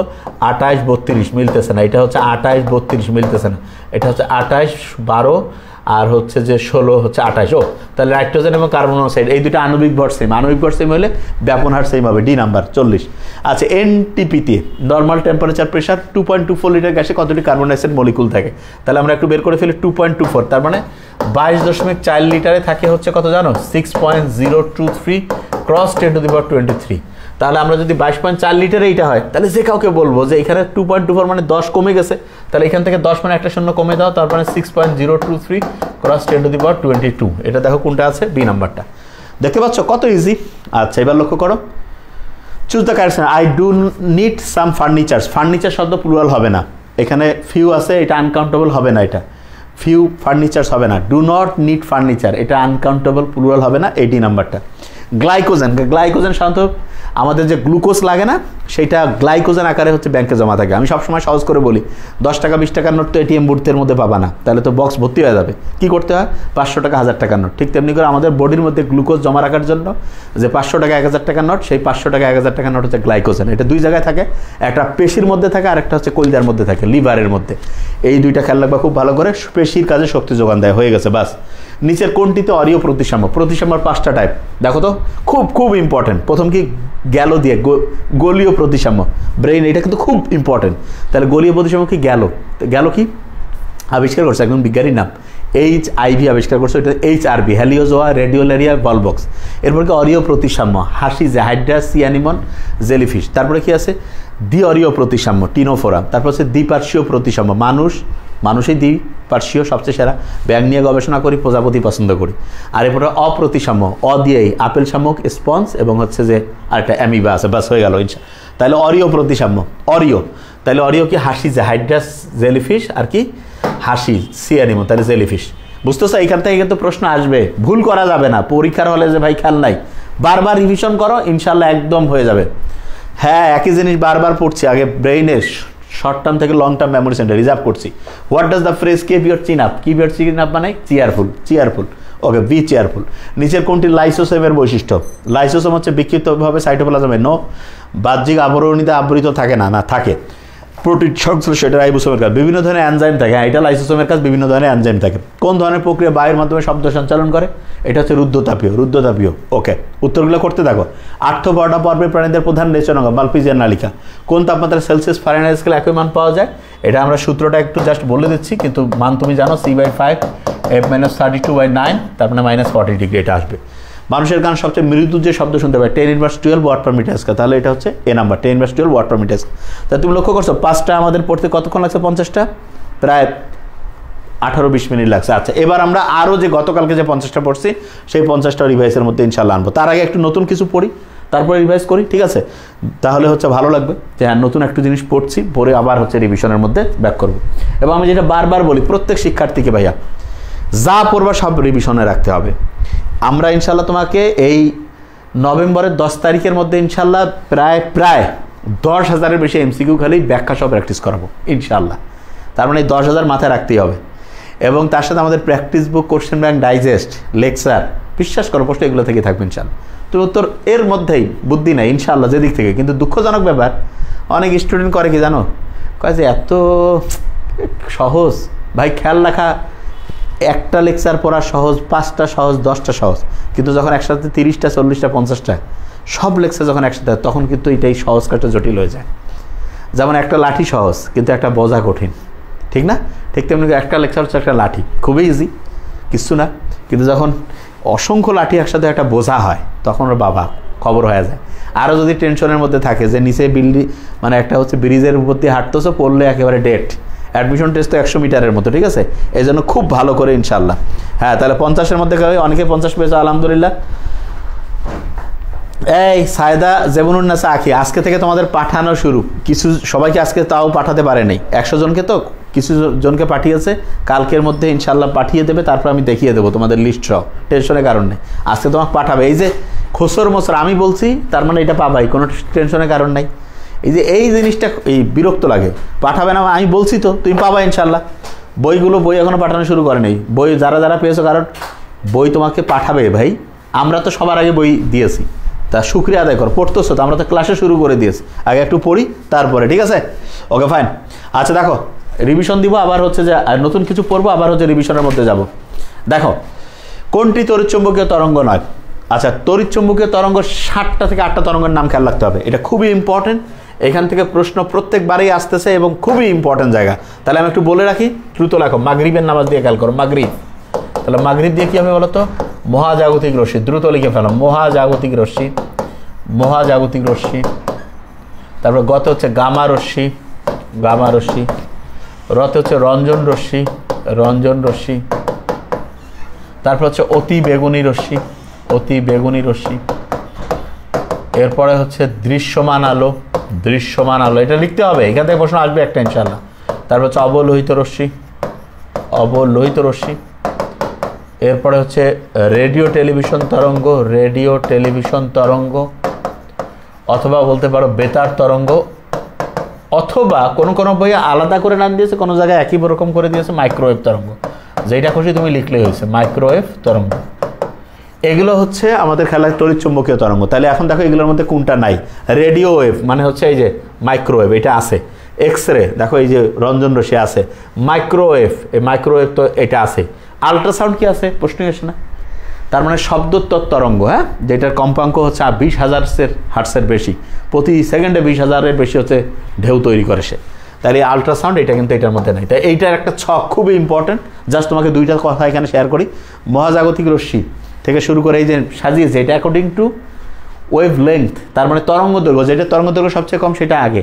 [SPEAKER 1] 28, 32 মিলতেছে না, এটা হচ্ছে 28, 32 মিলতেছে না, এটা হচ্ছে 28, 12 আর হচ্ছে যে 16 হচ্ছে 28। ও তাহলে নাইট্রোজেন এবং কার্বন মনোক্সাইড এই দুটো আণবিক ভর সেম, আণবিক ভর সেম হলে ব্যাপন হার সেম হবে, ডি নাম্বার 40। আচ্ছা, এনটিপিতে নর্মাল টেম্পারেচার প্রেশার 2.24 লিটার গ্যাসে কতটি কার্বন ডাইঅক্সাইড মলিকুল থাকে, তাহলে আমরা একটু বের করে ফেলি, 2.24, তার মানে 22.4 লিটারে থাকে হচ্ছে কত জানো, 6.023 ক্রস 10⁻23। তাহলে আমরা যদি 22.4 লিটারে এইটা হয়, তাহলে যে কাউকে বলবো যে এখানে 2.24 মানে 10 কমে গেছে, তাহলে এখান থেকে 10 মানে একটা শূন্য কমে দাও, তার মানে 6.023 ক্রস 10⁻22। এটা দেখো কোনটা আছে, বি নাম্বারটা, দেখতে পাচ্ছ কত ইজি। আচ্ছা, এবার লক্ষ্য করো, choose the correct. I do need some furnitures, furniture শব্দ প্লুরাল হবে না, এখানে ফিউ আছে, এটা আনকাউন্টেবল হবে না, এটা ফিউ ফার্নিচার্স হবে না। ডু নট নিড ফার্নিচার, এটা আনকাউন্টেবল প্লুরাল হবে না, এই ডি নাম্বারটা। গ্লাইকোজেন, গ্লাইকোজেন সাধারণত আমাদের যে গ্লুকোজ লাগে না, সেটা গ্লাইকোজেন আকারে হচ্ছে ব্যাংকে জমা থাকে। আমি সবসময় সহজ করে বলি, 10 টাকা 20 টাকার নোট তো এটিএম বুথের মধ্যে পাবা না, তাহলে তো বক্স ভর্তি হয়ে যাবে। কি করতে হয়, 500 টাকা 1000 টাকার নোট, ঠিক তেমনি করে আমাদের বডির মধ্যে গ্লুকোজ জমা রাখার জন্য যে 500 টাকা 1000 টাকার নোট, সেই 500 টাকা 1000 টাকার নোট হচ্ছে গ্লাইকোজেন। এটা দুই জায়গায় থাকে, একটা পেশির মধ্যে থাকে আর একটা হচ্ছে কলিজার মধ্যে থাকে, লিভারের মধ্যে। এই দুইটা খেয়াল রাখবা খুব ভালো করে, পেশির কাজে শক্তি যোগান দেয়, হয়ে গেছে বাস। নিচের কোনটিতে অরীয় প্রতিসাম্য, প্রতিসাম্যর 5টা টাইপ দেখো তো, খুব খুব ইম্পর্টেন্ট। প্রথম কি গেলো দিয়ে, গলীয় প্রতিসাম্য, ব্রেইন, এটা কিন্তু খুব ইম্পর্টেন্ট। তাহলে গলীয় প্রতিসাম্য কি, গেলো কি আবিষ্কার করছে একদম বিজ্ঞানীর নাম, HIV আবিষ্কার করছে, এটা HRB, হ্যালিওজোয়া রেডিওলারিয়া বলবক্স। এরপর কি অরীয় প্রতিসাম্য, হাসি যে হাইড্রাস সি অ্যানিমন জেলিফিশ। তারপরে কি আছে দ্বি অরীয় প্রতিসাম্য, টিনোফোরা। তারপর হচ্ছে দ্বিপার্শ্বীয় প্রতিসাম্য, মানুষই দ্বিপার্শ্বীয় সবচেয়ে সেরা, ব্যাঙ নিয়ে গবেষণা করি, প্রজাপতি পছন্দ করি। আর এরপরে অপ্রতিসাম্য, দিয়েই আপেল শামুক, স্পঞ্জ এবং হচ্ছে যে আরেকটা অ্যামিবা আছে, বাস হয়ে গেল। তাহলে অরীয় প্রতিসাম্য, অরীয়, তাহলে অরীয় কি হাসি যে হাইড্রাস জেলিফিশ, আর কি হাসি সি অ্যানিমন, তাহলে জেলিফিশ। বুঝতেছো, এইখান থেকে কিন্তু প্রশ্ন আসবে, ভুল করা যাবে না। পরীক্ষার হলে যে ভাই খেয়াল নাই, বারবার রিভিশন করো, ইনশাল্লাহ একদম হয়ে যাবে। হ্যাঁ, একই জিনিস বারবার পড়ছি, আগে ব্রেইনের শর্ট টার্ম থেকে long term memory centre reserve করছি। What does the phrase keep your chin up, keep your chin up মানে চেয়ারফুল। Okay, be cheerful. নিচের কোনটি লাইসোসোমের বৈশিষ্ট্য, লাইসোসোম হচ্ছে বিক্ষিপ্তভাবে সাইটোপ্লাজমে বাহ্যিক আবরণীতে আবৃত থাকে না, থাকে প্রোটিন সংশ্লেষ, এটা রাইবোসোমের কাজ। বিভিন্ন ধরনের এনজাইম থাকে, এটা লাইসোসোমের কাজ, বিভিন্ন ধরনের এনজাইম থাকে। কোন ধরনের প্রক্রিয়া বায়ুর মাধ্যমে শব্দ সঞ্চালন করে, এটা হচ্ছে রুদ্ধতাপীয়। ওকে, উত্তরগুলো করতে থাকো। আর্থ্রোপডা পর্বের প্রাণীদের প্রধান রেচনাঙ্গ মালপিজিয়ান নালিকা। কোন তাপমাত্রা সেলসিয়াস ফারেনহাইট স্কেলে একই মান পাওয়া যায়, এটা আমরা সূত্রটা একটু জাস্ট বলে দিচ্ছি, কিন্তু মান তুমি জানো, C/5 F - 32/9, তার মানে -40 ডিগ্রি এটা আসবে। মানুষের কান সবচেয়ে মৃদু যে শব্দ শুনতে পায় 10^12 ওয়াট পার মিটার স্কয়ার, তাহলে এটা হচ্ছে এ number 10^12 watt per metre square. তা তুমি লক্ষ্য করছো 5টা আমাদের পড়তে কতক্ষণ লাগছে? 50টা, প্রায় 18-20 মিনিট লাগছে। আচ্ছা, এবার আমরা আরও যে গতকালকে যে 50টা পড়ছি সেই 50টা রিভাইসের মধ্যে ইনশাল্লাহ আনবো। তার আগে একটু নতুন কিছু পড়ি, তারপরে রিভাইজ করি, ঠিক আছে? তাহলে হচ্ছে ভালো লাগবে যে হ্যাঁ নতুন একটু জিনিস পড়ছি, পড়ে আবার হচ্ছে রিভিশনের মধ্যে ব্যাক করব। এবং আমি যেটা বারবার বলি প্রত্যেক শিক্ষার্থীকে, ভাইয়া যা পড়বা সব রিভিশনে রাখতে হবে। আমরা ইনশাল্লাহ তোমাকে এই নভেম্বরের 10 তারিখের মধ্যে ইনশাল্লাহ প্রায় 10,000-এর বেশি এমসিকিউ খালি ব্যাখ্যা সব প্র্যাকটিস করাবো ইনশাল্লাহ। তার মানে এই 10,000 মাথায় রাখতেই হবে। এবং তার সাথে আমাদের প্র্যাকটিস বুক, কোশ্চেন ব্যাংক, ডাইজেস্ট, লেকচার, বিশ্বাস করো প্রশ্ন এগুলো থেকে থাকবে ইনশাল্লাহ। তো উত্তর এর মধ্যেই, বুদ্ধি নেই ইনশাল্লাহ যেদিক থেকে। কিন্তু দুঃখজনক ব্যাপার, অনেক স্টুডেন্ট করে কি জানো, কয় যে এত সহজ। ভাই খেয়াল রাখা, একটা লেকচার পড়া সহজ, 5টা সহজ, 10টা সহজ, কিন্তু যখন একসাথে 30টা, 40টা, 50টা সব লেকচার যখন একসাথে, তখন কিন্তু এটাই সহজ কাজটা জটিল হয়ে যায়। যেমন একটা লাঠি সহজ, কিন্তু একটা বোঝা কঠিন, ঠিক না? ঠিক তেমনি একটা লেকচার হচ্ছে একটা লাঠি, খুবই ইজি, কিছু না। কিন্তু যখন অসংখ্য লাঠি একসাথে একটা বোঝা হয়, তখন ওর বাবা খবর হয়ে যায়। আরও যদি টেনশনের মধ্যে থাকে যে নিচে বিল্ডিং, মানে একটা হচ্ছে ব্রিজের উপর দিয়ে হাঁটতেছো, পড়লে একেবারে ডেট, অ্যাডমিশন টেস্ট তো 100 মিটারের মতো, ঠিক আছে? এই জন্য খুব ভালো করে ইনশাল্লাহ। হ্যাঁ, তাহলে 50-এর মধ্যে অনেকে 50 পেয়েছে, আলহামদুলিল্লাহ। এই সায়দা জেবনুন্নাসা আখি, আজকে থেকে তোমাদের পাঠানো শুরু। কিছু সবাইকে আজকে তাও পাঠাতে পারে নাই, 100 জনকে তো কিছু জনকে পাঠিয়েছে, কালকের মধ্যে ইনশাল্লাহ পাঠিয়ে দেবে। তারপর আমি দেখিয়ে দেবো তোমাদের লিস্ট সহ, টেনশনের কারণ নেই। আজকে তোমাকে পাঠাবে, এই যে খোসর মোসর আমি বলছি, তার মানে এটা পাবাই, কোনো টেনশনের কারণ নাই। এই যে এই জিনিসটা এই বিরক্ত লাগে, পাঠাবে না, আমি বলছি তো, তুমি পাবা ইনশাল্লাহ। বই এখনও পাঠানো শুরু করে নেই, বই যারা পেয়েছো, কারণ বই তোমাকে পাঠাবে ভাই। আমরা তো সবার আগে বই দিয়েছি, তা শুক্রিয়া আদায় করো। পড়তেছো তো, আমরা তো ক্লাসে শুরু করে দিয়েছি, আগে একটু পড়ি তারপরে, ঠিক আছে? Okay fine. আচ্ছা দেখো, রিভিশন দিব, আবার হচ্ছে যে নতুন কিছু পড়বো, আবার হচ্ছে রিভিশনের মধ্যে যাব। দেখো, কোনটি তড়িৎচুম্বকীয় তরঙ্গ নয়? আচ্ছা, তড়িৎচুম্বকীয় তরঙ্গ 7টা থেকে 8টা তরঙ্গের নাম খেয়াল রাখতে হবে, এটা খুবই ইম্পর্টেন্ট। এখান থেকে প্রশ্ন প্রত্যেকবারেই আসতেছে এবং খুবই ইম্পর্টেন্ট জায়গা। তাহলে আমি একটু বলে রাখি, দ্রুত লেখো। মাগরিবের নামাজ দিয়ে খেয়াল করো, মাগরিব। তাহলে মাগরিব দিয়ে কী হবে বলো তো? মহাজাগতিক রশ্মি, দ্রুত লিখে ফেলো, মহাজাগতিক রশ্মি, মহাজাগতিক রশ্মি। তারপর গত হচ্ছে গামা রশ্মি, গামা রশ্মি। রতে হচ্ছে রঞ্জন রশ্মি, রঞ্জন রশ্মি। তারপর হচ্ছে অতি বেগুনি রশ্মি, অতি বেগুনি রশ্মি। এরপরে হচ্ছে দৃশ্যমান আলো, দৃশ্যমান আলো, এটা লিখতে হবে, এখান থেকে প্রশ্ন আসবে একটা ইনশাল্লাহ। তারপর হচ্ছে অবলোহিত রশ্মি, অবলোহিত রশ্মি। এরপরে হচ্ছে রেডিও টেলিভিশন তরঙ্গ, রেডিও টেলিভিশন তরঙ্গ, অথবা বলতে পারো বেতার তরঙ্গ, অথবা কোনো বইয়ে আলাদা করে নাম দিয়েছে, কোনো জায়গায় একই রকম করে দিয়েছে মাইক্রোওয়েভ তরঙ্গ। যেটা খুশি তুমি লিখলেই হয়েছে, মাইক্রোওয়েভ তরঙ্গ। এগুলো হচ্ছে আমাদের খেলায় তড়িৎচুম্বকীয় তরঙ্গ। তাহলে এখন দেখো এগুলোর মধ্যে কোনটা নাই? রেডিও ওয়েভ মানে হচ্ছে এই যে মাইক্রোওয়েভ, এটা আছে। এক্স রে দেখো, এই যে রঞ্জন রশ্মি আছে। মাইক্রোওয়েভ, এই মাইক্রোওয়েভ তো এটা আছে। আল্ট্রাসাউন্ড কি আছে? প্রশ্নই আসে না। তার মানে শব্দোত্তর তরঙ্গ, হ্যাঁ, যেটার কম্পাঙ্ক হচ্ছে 20,000 হার্টসের বেশি, প্রতি সেকেন্ডে 20,000-এর বেশি হচ্ছে ঢেউ তৈরি করে সে। তাহলে আল্ট্রাসাউন্ড এটা কিন্তু এটার মধ্যে নাই। তাই এইটার একটা ছক খুবই ইম্পর্টেন্ট। জাস্ট তোমাকে 2টা কথা এখানে শেয়ার করি। মহাজাগতিক রশ্মি থেকে শুরু করে এই যে সাজিয়েছে, এটা অ্যাকর্ডিং টু ওয়েভ লেংথ, তার মানে তরঙ্গ দৈর্ঘ্য। যেটা তরঙ্গ দৈর্ঘ্য সবচেয়ে কম সেটা আগে,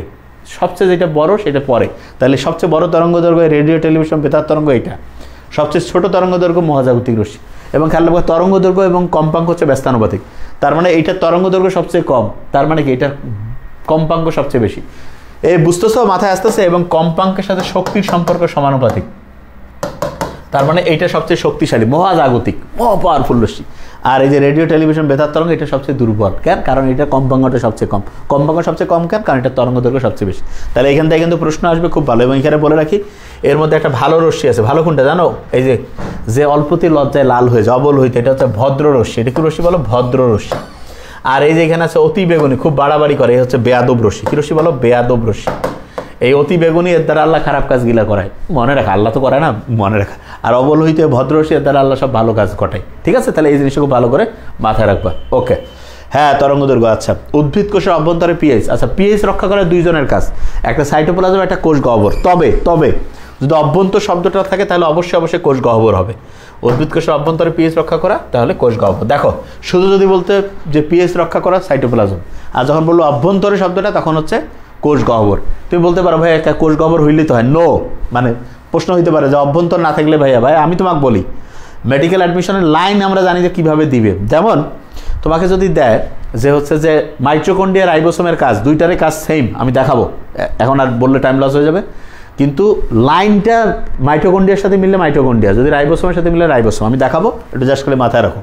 [SPEAKER 1] সবচেয়ে যেটা বড় সেটা পরে। তাহলে সবচেয়ে বড় তরঙ্গ দৈর্ঘ্য রেডিও টেলিভিশন বেতার তরঙ্গ, এটা। সবচেয়ে ছোট তরঙ্গ দৈর্ঘ্য মহাজাগতিক রশ্মি। এবং খেয়াল রাখবে তরঙ্গ দৈর্ঘ্য এবং কম্পাঙ্ক হচ্ছে ব্যস্তানুপাতিক। তার মানে এইটার তরঙ্গ দৈর্ঘ্য সবচেয়ে কম, তার মানে কি এটার কম্পাঙ্ক সবচেয়ে বেশি। এই বুঝতেছো, মাথায় আসতেছে? এবং কম্পাঙ্কের সাথে শক্তির সম্পর্ক সমানুপাতিক, তার মানে এইটা সবচেয়ে শক্তিশালী, মহাজাগতিক, পাওয়ারফুল রশ্মি। আর এই যে রেডিও টেলিভিশন বেতার তরঙ্গ, এটা সবচেয়ে দুর্বল। কেন? কারণ এটা কম্পাঙ্কটা সবচেয়ে কম। কম্পাঙ্ক সবচেয়ে কম কেন? কারণ এটা তরঙ্গ দৈর্ঘ্য সবচেয়ে বেশি। তাহলে এখান থেকে কিন্তু প্রশ্ন আসবে খুব ভালো। এবং এখানে বলে রাখি, এর মধ্যে একটা ভালো রশ্মি আছে। ভালো কোনটা জানো? এই যে অল্পতি লজ্জায় লাল হয়ে যায়, অবল হইতে, এটা হচ্ছে ভদ্র রশ্মি। এটা কি রশ্মি বলো? ভদ্র রশ্মি। আর এই যে এখানে আছে অতি বেগুনি, খুব বাড়াবাড়ি করে, এই হচ্ছে বেয়াদব রশ্মি। কি রশ্মি বলো? বেয়াদব রশ্মি। এই অতি বেগুনি, এর দ্বারা আল্লাহ খারাপ কাজগুলা করায়, মনে রাখা। আল্লাহ তো করে না, মনে রাখা। আর অবল হইতে ভদ্র রশ্মি, এর দ্বারা আল্লাহ সব ভালো কাজ ঘটায়। ঠিক আছে? তাহলে এই জিনিসটা খুব ভালো করে মাথায় রাখবা। ওকে, হ্যাঁ, তরঙ্গ দৈর্ঘ্য। আচ্ছা, উদ্ভিদ কোষের অভ্যন্তরে পিএইচ। আচ্ছা, পিএইচ রক্ষা করে 2 জনের কাজ, একটা সাইটোপ্লাজম, একটা কোষ গহ্বর। তবে যদি অভ্যন্তর শব্দটা থাকে তাহলে অবশ্যই কোষ গহ্বর হবে। উদ্ভিদ কোষের অভ্যন্তরে পিএইচ রক্ষা করা তাহলে কোষ গহ্বর। দেখো শুধু যদি বলতে যে পিএইচ রক্ষা করা সাইটোপ্লাজম, আর যখন বললো অভ্যন্তরে শব্দটা তখন হচ্ছে কোষ গহ্বর। তুমি বলতে পারো ভাই একটা কোষ গহ্বর হইলেই তো হয়, নো, মানে প্রশ্ন হইতে পারে যে অভ্যন্তর না থাকলে ভাই আমি তোমাকে বলি মেডিকেল অ্যাডমিশনের লাইন আমরা জানি যে কীভাবে দিবে। যেমন তোমাকে যদি দেয় যে হচ্ছে যে মাইটোকন্ড্রিয়া রাইবোসোমের কাজ, দুইটারই কাজ সেম, আমি দেখাবো, এখন আর বললে টাইম লস হয়ে যাবে, কিন্তু লাইনটা মাইটোকন্ড্রিয়ার সাথে মিললে মাইটোকন্ড্রিয়া, যদি রাইবোসোমের সাথে মিললে রাইবোসোম, আমি দেখাবো, একটু জাস্ট করে মাথায় রাখো।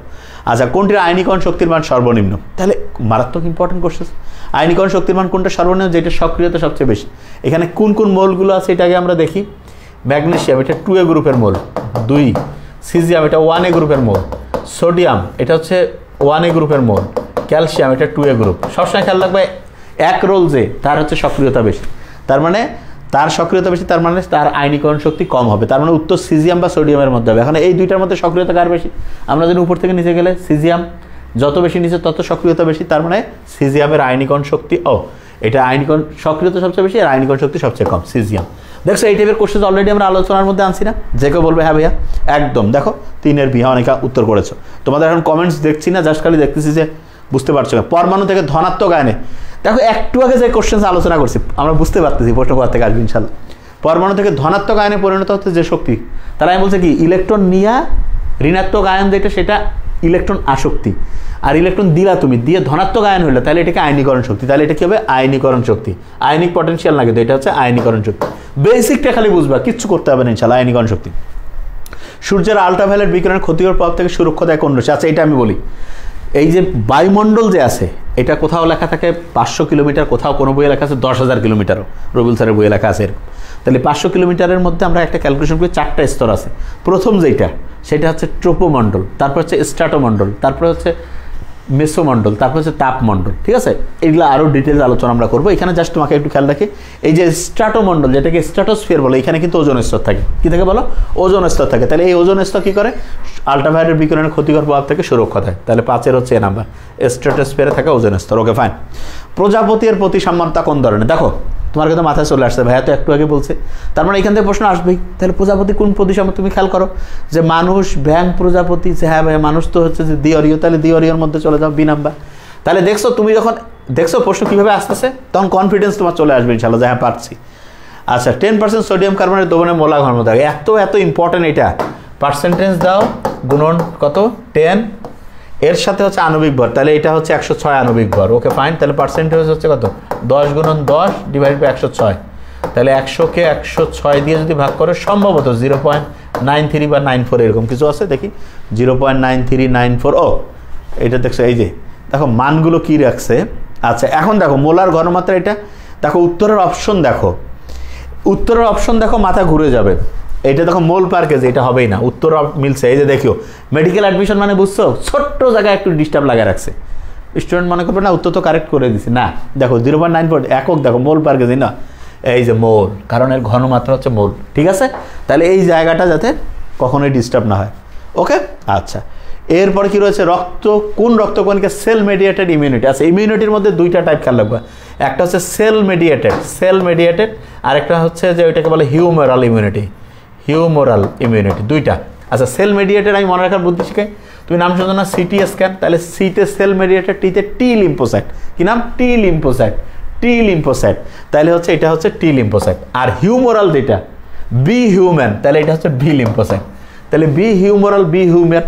[SPEAKER 1] আচ্ছা, কোনটির আয়নীকরণ শক্তির মান সর্বনিম্ন? তাহলে মারাত্মক ইম্পর্টেন্ট কোশ্চেন। আয়নীকরণ শক্তির মান কোনটা সর্বনিম্ন? যেটা সক্রিয়তা সবচেয়ে বেশি। এখানে কোন কোন মোলগুলো আছে এটা আগে আমরা দেখি। ম্যাগনেসিয়াম এটা 2A গ্রুপের মোল 2, সিজিয়াম এটা 1A গ্রুপের মোল, সোডিয়াম এটা হচ্ছে 1A গ্রুপের মোল, ক্যালসিয়াম এটা 2A গ্রুপ। সবসময় খেয়াল রাখবে এক রোল যে তার হচ্ছে সক্রিয়তা বেশি, তার মানে তার সক্রিয়তা বেশি, তার মানে তার আয়নীকরণ শক্তি কম হবে, তার মানে উত্তর সিজিয়াম বা সোডিয়ামের মধ্যে হবে। এখন এই দুইটার মধ্যে সক্রিয়তা কার বেশি? আমরা যদি উপর থেকে নিচে গেলে সিজিয়াম, যত বেশি নিচে তত সক্রিয়তা বেশি, তার মানে সিজিয়ামের আয়নীকরণ শক্তি, এটা আয়নীকরণ সক্রিয়তা সবচেয়ে বেশি আর আয়নীকরণ শক্তি সবচেয়ে কম সিজিয়াম। দেখছো এই টাইপের কোশ্চেন অলরেডি আমরা আলোচনার মধ্যে আনছি না? যে কেউ বলবে হ্যাঁ ভাইয়া একদম, দেখো 3-এর বি, অনেকে উত্তর করেছো। তোমাদের এখন কমেন্টস দেখছি না, জাস্ট খালি দেখতেছি যে বুঝতে পারছো না। পরমাণু থেকে ধনাত্মক আয়নে, দেখো একটু আগে যে কোশ্চেন আলোচনা করছি আমরা বুঝতে পারতেছি প্রশ্ন কোথা থেকে আসবে ইনশাল্লাহ। পরমাণু থেকে ধনাত্মক আয়নে পরিণত হচ্ছে যে শক্তি, তারা আমি বলছে কি ইলেকট্রন নিয়া ঋণাত্মক আয়ন যেটা সেটা ইলেকট্রন আসক্তি, আর ইলেকট্রন দিলা তুমি দিয়ে ধনাত্মক আয়ন হইলো তাহলে এটাকে আয়নীকরণ শক্তি। তাহলে এটা কি হবে? আয়নীকরণ শক্তি। আয়নিক পটেনশিয়াল না, কিন্তু এটা হচ্ছে আয়নীকরণ শক্তি। বেসিকটা খালি বুঝবা, কিচ্ছু করতে হবে না ইনশাল্লাহ। আয়নীকরণ শক্তি সূর্যের আল্ট্রাভায়োলেট বিকিরণের ক্ষতিকর প্রভাব থেকে সুরক্ষা দেয় কোন রশ্মি? আচ্ছা, এটা আমি বলি, এই যে বায়ুমণ্ডল যে আছে এটা কোথাও লেখা থাকে 500 কিলোমিটার, কোথাও কোনো বইয়ে লেখা আছে 10,000 কিলোমিটারও, রবিউল স্যারের বইয়ে লেখা আছে এরকম। তাহলে 500 কিলোমিটারের মধ্যে আমরা একটা ক্যালকুলেশন করি, 4টা স্তর আছে। প্রথম যেটা সেটা হচ্ছে ট্রোপোমণ্ডল, তারপর হচ্ছে স্ট্র্যাটোমণ্ডল, তারপর হচ্ছে মেসোমণ্ডল, তারপর হচ্ছে তাপমণ্ডল। ঠিক আছে, এগুলো আরও ডিটেলস আলোচনা আমরা করবো। এখানে জাস্ট তোমাকে একটু খেয়াল রাখি, এই যে স্ট্র্যাটোমণ্ডল যেটাকে স্ট্র্যাটোস্ফিয়ার বলে, এখানে কিন্তু ওজোন স্তর থাকে। কী থাকে বলো? ওজোন স্তর থাকে। তাহলে এই ওজোন স্তর কী করে? আল্ট্রাভায়োলেট বিকিরণের ক্ষতিকর প্রভাব থেকে সুরক্ষা দেয়। তাহলে 5-এর হচ্ছে এ নাম্বার, স্ট্র্যাটোস্ফিয়ারে থাকে ওজোন স্তর। Okay fine. প্রজাপতির প্রতিসাম্যতা কোন ধরনের? দেখো তোমার কিন্তু মাথায় চলে আসছে, ভাইয়া তো একটু আগে বলছে, তার মানে এখান থেকে প্রশ্ন আসবেই। তাহলে প্রজাপতি কোন প্রতিসাম্য? তুমি খেয়াল করো যে মানুষ, ব্যাঙ, প্রজাপতি, যে হ্যাঁ ভাইয়া মানুষ তো হচ্ছে যে দ্বিঅরীয়, তাহলে দ্বিঅরীয়র মধ্যে চলে যাও, বি নাম্বার। তাহলে দেখছো তুমি যখন দেখছো প্রশ্ন কীভাবে আসতেছে, তখন কনফিডেন্স তোমার চলে আসবে ইনশাল্লাহ যে হ্যাঁ পারছি। আচ্ছা, 10% সোডিয়াম কার্বনেট দ্রবণের মোলার ঘনত্ব, এত ইম্পর্টেন্ট এটা। পার্সেন্টেজ দাও, গুণন কত? 10, এর সাথে হচ্ছে আণবিক ভর, তাহলে এটা হচ্ছে 106 আণবিক ভর। Okay fine. তাহলে পার্সেন্টেজ হচ্ছে কত? 10 গুণন 10 ডিভাইড বাই 106। তাহলে 100কে 106 দিয়ে যদি ভাগ করে সম্ভবত 0.93 বা 94 এরকম কিছু আছে, দেখি 0.9394। এটা দেখছো, এই যে দেখো মানগুলো কি রাখছে। আচ্ছা, এখন দেখো মোলার ঘনমাত্রা, এটা দেখো উত্তরের অপশন, দেখো মাথা ঘুরে যাবে। এটা দেখো মোল পার কেজি, এটা হবেই না, উত্তর মিলছে। এই যে দেখিও মেডিকেল অ্যাডমিশন মানে বুঝছো, ছোট্ট জায়গায় একটু ডিস্টার্ব লাগিয়ে রাখছে। স্টুডেন্ট মনে করবে না উত্তর তো কারেক্ট করে দিছি, না দেখো 0.94 একক, দেখো মোল পার কেজি না, এই যে মোল, কারণ এর ঘনমাত্রা হচ্ছে মোল। ঠিক আছে, তাহলে এই জায়গাটা যাতে কখনোই ডিস্টার্ব না হয়। ওকে, আচ্ছা, এরপরে কি রয়েছে? কোন রক্তকণিকা সেল মেডিয়েটেড ইমিউনিটি? আচ্ছা, ইমিউনিটির মধ্যে দুইটা টাইপ খেয়াল রাখবা, একটা হচ্ছে সেল মেডিয়েটেড, আর একটা হচ্ছে যে ওইটাকে বলে হিউমেরাল ইমিউনিটি, দুইটা। আচ্ছা, সেল মেডিয়েটেড আমি মনে রাখার বুদ্ধি শিখাই, তুমি নাম শুনছো না সিটি স্ক্যান, তাহলে সিতে সেল মেডিয়েটেড, টিতে টি লিম্ফোসাইট। কি নাম? টি লিম্ফোসাইট, তাহলে হচ্ছে এটা হচ্ছে টি লিম্ফোসাইট। আর হিউমেরাল যেটা বি হিউম্যান, তাহলে এটা হচ্ছে বি লিম্ফোসাইট। তাহলে বি হিউমেরাল, বি হিউম্যান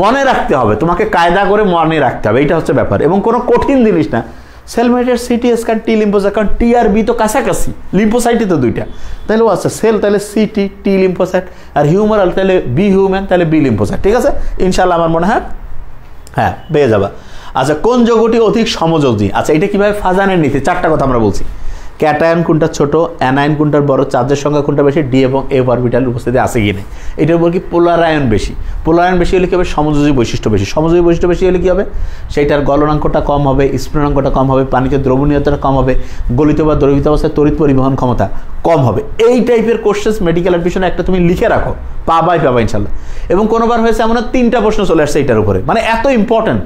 [SPEAKER 1] মনে রাখতে হবে, তোমাকে কায়দা করে মনে রাখতে হবে, এইটা হচ্ছে ব্যাপার, এবং কোনো কঠিন জিনিস না। Cell mediated CT scan, T lymphocyte, কারণ টি আর বি তো কাছাকাছি, লিম্ফোসাইটই তো দুইটা। তাহলে আচ্ছা, সেল তাহলে সিটি, টি লিম্ফোসাইট, আর হিউমেরাল তাহলে বি হিউম্যান, তাহলে বি লিম্ফোসাইট। ঠিক আছে, ইনশাল্লাহ আমার মনে হয় হ্যাঁ পেয়ে যাবা। আচ্ছা, কোন যৌগটি অধিক সমযোজী? আচ্ছা, এটা কীভাবে ফাজানের নীতি, 4টা কথা আমরা বলছি। ক্যাটায়ন কোনটা ছোট, অ্যানায়ন কোনটার বড়, চার্জের সংখ্যা কোনটা বেশি, ডি এবং এফ অরবিটাল উপস্থিতি আছে কি নেই। এটার উপর কি পোলারায়ন বেশি হলে কী হবে? সমযোজী বৈশিষ্ট্য বেশি হলে কী হবে? সেইটার গলনাঙ্কটা কম হবে, স্ফুটনাঙ্কটা কম হবে, পানিতে দ্রবণীয়তাটা কম হবে, গলিত বা দ্রবীভূত অবস্থায় তড়িৎ পরিবহন ক্ষমতা কম হবে। এই টাইপের কোশ্চেন মেডিকেল অ্যাডমিশনে একটা তুমি লিখে রাখো, পাবা ইনশাল্লাহ। এবং কোনোবার হয়েছে এমন 3টা প্রশ্ন চলে আসছে এইটার উপরে, মানে এত ইম্পর্টেন্ট।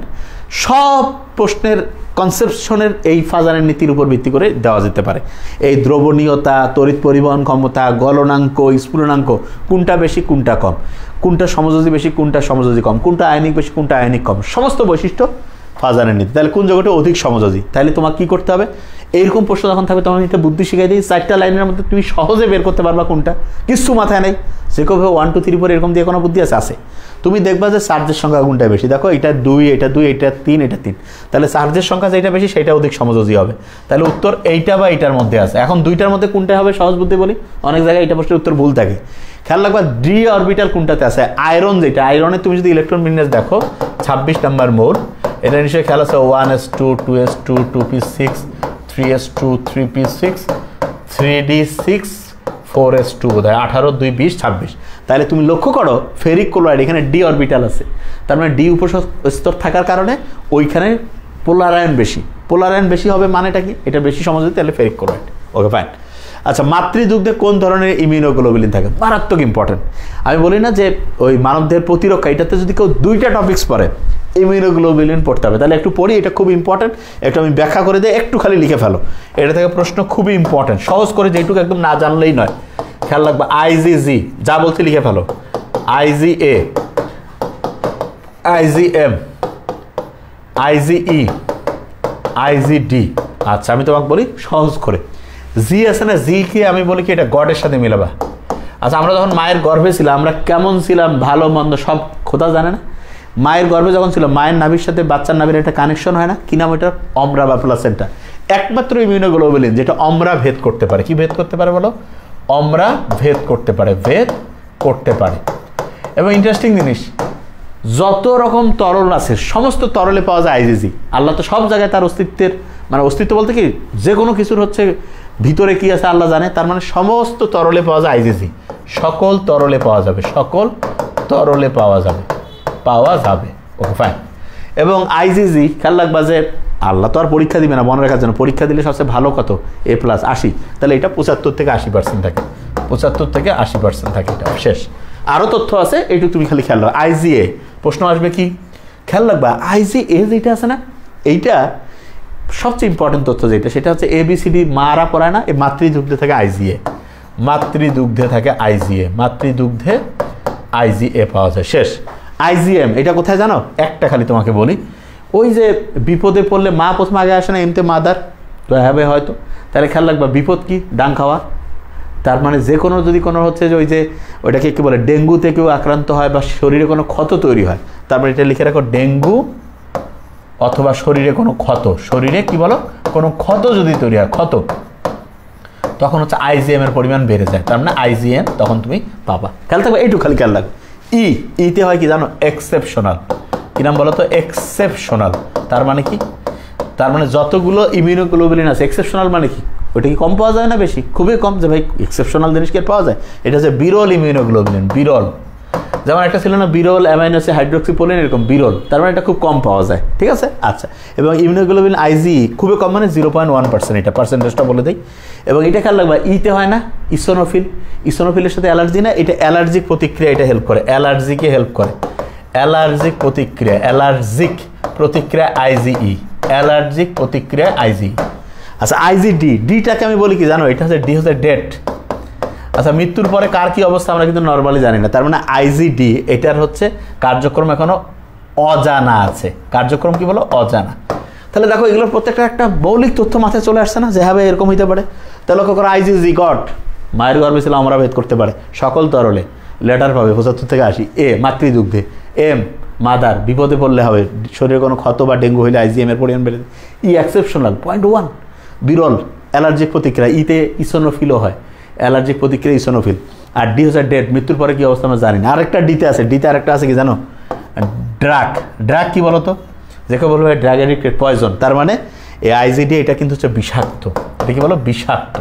[SPEAKER 1] সব প্রশ্নের কনসেপশনের এই ফাজানের নীতির উপর ভিত্তি করে দেওয়া যেতে পারে। এই দ্রবণীয়তা, তড়িৎ পরিবহন ক্ষমতা, গলনাঙ্ক, স্ফুটনাঙ্ক, কোনটা বেশি কোনটা কম, কোনটা সমযোজী বেশি কোনটা সমযোজী কম, কোনটা আয়নিক বেশি কোনটা আয়নিক কম, সমস্ত বৈশিষ্ট্য ফাজানের নীতি। তাহলে কোন জগতে অধিক সমযোজী, তাহলে তোমাকে কী করতে হবে, এইরকম প্রশ্ন যখন থাকবে তখন একটা বুদ্ধি শিখাই দিই, 4টা লাইনের মধ্যে তুমি সহজে বের করতে পারবা কোনটা, কিছু মাথায় নেই, যে কেউ 1 2 3 4 এরকম দিয়ে কোনো বুদ্ধি আছে, তুমি দেখবা যে চার্জের সংখ্যা কোনটা বেশি, দেখো এটা 2 এটা 2 এটা 3 এটা 3, তাহলে চার্জের সংখ্যা যেটা বেশি সেটা অধিক সমযোজী হবে। তাহলে উত্তর এইটা বা এইটার মধ্যে আছে। এখন দুইটার মধ্যে কোনটা হবে সহজ বুদ্ধি বলি, অনেক জায়গায় এটা প্রশ্নের উত্তর ভুল থাকে। খেয়াল রাখবা ডি অরবিটাল কোনটাতে আছে, আয়রন যেটা, আয়রনে তুমি যদি ইলেকট্রন বিন্যাস দেখো 26 নম্বর মোল, এটা নিশ্চয়ই খেয়াল আছে 1s2 2s2 2p6 3s2 3p6 3d6 4s2 বোধহয় 18 2 20 26। তাহলে তুমি লক্ষ্য করো ফেরিক ক্লোরাইড এখানে ডি অরবিটাল আছে, তার মানে ডি উপস্তর থাকার কারণে ওইখানে পোলারায়ন বেশি, পোলারায়ন বেশি হবে মানেটা কি, এটা বেশি সমযোজী, তাহলে ফেরিক ক্লোরাইড। Okay fine. আচ্ছা, মাতৃদুগ্ধে কোন ধরনের ইমিউনোগ্লোবুলিন থাকে, মারাত্মক ইম্পর্টেন্ট। আমি বলি না যে ওই মানবদেহের প্রতিরক্ষা, এটাতে যদি কেউ 2টা টপিকস পড়ে ইমিউনোগ্লোবুলিন পড়তে হবে, তাহলে একটু পড়ি, এটা খুব ইম্পর্টেন্ট, একটু আমি ব্যাখ্যা করে দিই, একটু খালি লিখে ফেলো, এটা থেকে প্রশ্ন খুবই ইম্পর্টেন্ট, সহজ করে, যেটুকু একদম না জানলেই নয়। খেয়াল রাখবে আইজিজি, যা বলতে লিখে ফেলো, আইজিএ, আইজিএম, আইজিই, আইজিডি। আচ্ছা, আমি তোমাকে বলি সহজ করে, জি আছে না, জি কে আমি বলি কি এটা গডের সাথে মিলাবা। আচ্ছা, আমরা যখন মায়ের গর্ভে ছিলাম আমরা কেমন ছিলাম, ভালো মন্দ সব খোদা জানে না। মায়ের গর্ভে যখন ছিল মায়ের নাভির সাথে বাচ্চার নাভির একটা কানেকশন হয় না, কি নাম ওইটা, অমরা বা প্লাসেন্টা। একমাত্র ইমিউনোগ্লোবুলিন যেটা অমরা ভেদ করতে পারে, কি ভেদ করতে পারে বলো, অমরা ভেদ করতে পারে, ভেদ করতে পারে। এবং ইন্টারেস্টিং জিনিস, যত রকম তরল আছে সমস্ত তরলে পাওয়া যায় আইজিজি। আল্লাহ তো সব জায়গায় তার অস্তিত্বের, মানে অস্তিত্ব বলতে কি যে কোনো কিছুর হচ্ছে ভিতরে কি আছে আল্লাহ জানে, তার মানে সমস্ত তরলে পাওয়া যায় আইজিজি, সকল তরলে পাওয়া যাবে, সকল তরলে পাওয়া যাবে, পাওয়া যাবে। Okay fine. এবং আইজিজি খেয়াল রাখবা যে আল্লাহ তো আর পরীক্ষা দিবে না, মনে রাখার জন্য পরীক্ষা দিলে সবচেয়ে ভালো কত, A+80, তাহলে এটা 75 থেকে 80% থাকে, 75 থেকে 80% থাকে, এটা শেষ। আরও তথ্য আছে, এইটুকু তুমি খালি খেয়াল রাখো। আইজিএ প্রশ্ন আসবে কি, খেয়াল রাখবা আইজিএ যেটা আছে না, এইটা সবচেয়ে ইম্পর্টেন্ট তথ্য যেটা, সেটা হচ্ছে ABCD মারা পড়ায় না, এই মাতৃদুগ্ধে থাকে আইজিএ, মাতৃদুগ্ধে থাকে আইজিএ, মাতৃদুগ্ধে আইজিএ পাওয়া যায়, শেষ। আইজিএম এটা কোথায় জানো, একটা খালি তোমাকে বলি, ওই যে বিপদে পড়লে মা প্রথম আগে আসে না, এমতে মাদার তো হবে হয়তো, তাহলে খেয়াল রাখবা বিপদ কি, ডাং খাওয়া, তার মানে যে কোনো যদি কোনো হচ্ছে যে ওই যে ওইটাকে কী বলে, ডেঙ্গুতে কেউ আক্রান্ত হয় বা শরীরে কোনো ক্ষত তৈরি হয়, তারপরে এটা লিখে রাখো ডেঙ্গু অথবা শরীরে কোনো ক্ষত, শরীরে কি বলো কোনো ক্ষত যদি তৈরি হয়, ক্ষত, তখন হচ্ছে আইজিএম এর পরিমাণ বেড়ে যায়, তার মানে আইজিএম তখন তুমি পাবা। খেয়াল থাকবে এইটুকু খালি খেয়াল রাখবে। ইতে হয় কি জানো, এক্সেপশনাল, কি নাম বলো তো, এক্সেপশনাল, তার মানে কি, তার মানে যতগুলো ইমিউনোগ্লোবুলিন আছে, এক্সেপশনাল মানে কি, ওইটা কি কম পাওয়া যায় না বেশি, খুবই কম, যে ভাই এক্সেপশনাল জিনিস কি পাওয়া যায়, এটা হচ্ছে বিরল ইমিউনোগ্লোবুলিন, বিরল, যেমন একটা ছিল না বিরল অ্যামাইনো অ্যাসিড হাইড্রোক্সিপোলিন, এরকম বিরল, তার মানে এটা খুব কম পাওয়া যায়, ঠিক আছে। আচ্ছা, এবং ইমিউনোগ্লোবুলিন আইজি খুবই কম, মানে 0.1%, এটা পার্সেন্টেজটা বলে দিই। এবং এটা খেয়াল রাখবা ইতে হয় না ইসোনোফিল, ইসোনোফিলের সাথে অ্যালার্জি না, এটা অ্যালার্জিক প্রতিক্রিয়া, এটা হেল্প করে, অ্যালার্জিকে হেল্প করে, অ্যালার্জিক প্রতিক্রিয়া, অ্যালার্জিক প্রতিক্রিয়া আইজিই, অ্যালার্জিক প্রতিক্রিয়া আইজি। আচ্ছা, আইজিডি, ডিটাকে আমি বলি কি জানো, এটা হচ্ছে ডি হচ্ছে ডেট। আচ্ছা, মৃত্যুর পরে কার কি অবস্থা আমরা কিন্তু নর্মালি জানি না, তার মানে আইজিডি এটার হচ্ছে কার্যক্রম এখনো অজানা আছে, কার্যক্রম কি বলো, অজানা। তাহলে দেখো এগুলোর প্রত্যেকটা একটা মৌলিক তথ্য মাথায় চলে আসছে না, যে হবে এরকম হইতে পারে। তাহলে লক্ষ্য করো আইজিজি গড, মায়ের গর্ভে ছিল আমরা ভেদ করতে পারে, সকল তরলে, লেটার পাবে 75 থেকে 80, এ মাতৃদুগ্ধে, এম মাদার বিপদে পড়লে হবে, শরীরে কোনো ক্ষত বা ডেঙ্গু হইলে আইজিএম এর পরিমাণ বেড়ে, ই এক্সেপশনাল 0.1, বিরল, অ্যালার্জিক প্রতিক্রিয়া, ইতে ইসোনোফিলও হয়, অ্যালার্জিক প্রতিক্রিয়া ইসোনোফিল। আর ডি হচ্ছে ডেট, মৃত্যুর পরে কি অবস্থা আমরা জানি না। আরেকটা ডিতে আছে, ডিতে আরেকটা আছে কি জানো, ড্রাগ, ড্রাগ কি বলো তো, যেকে বলবো ড্রাগ এডিক্টেড পয়জন, তার মানে এই আইজিডি এটা কিন্তু হচ্ছে বিষাক্ত, এটা কি বলো, বিষাক্ত।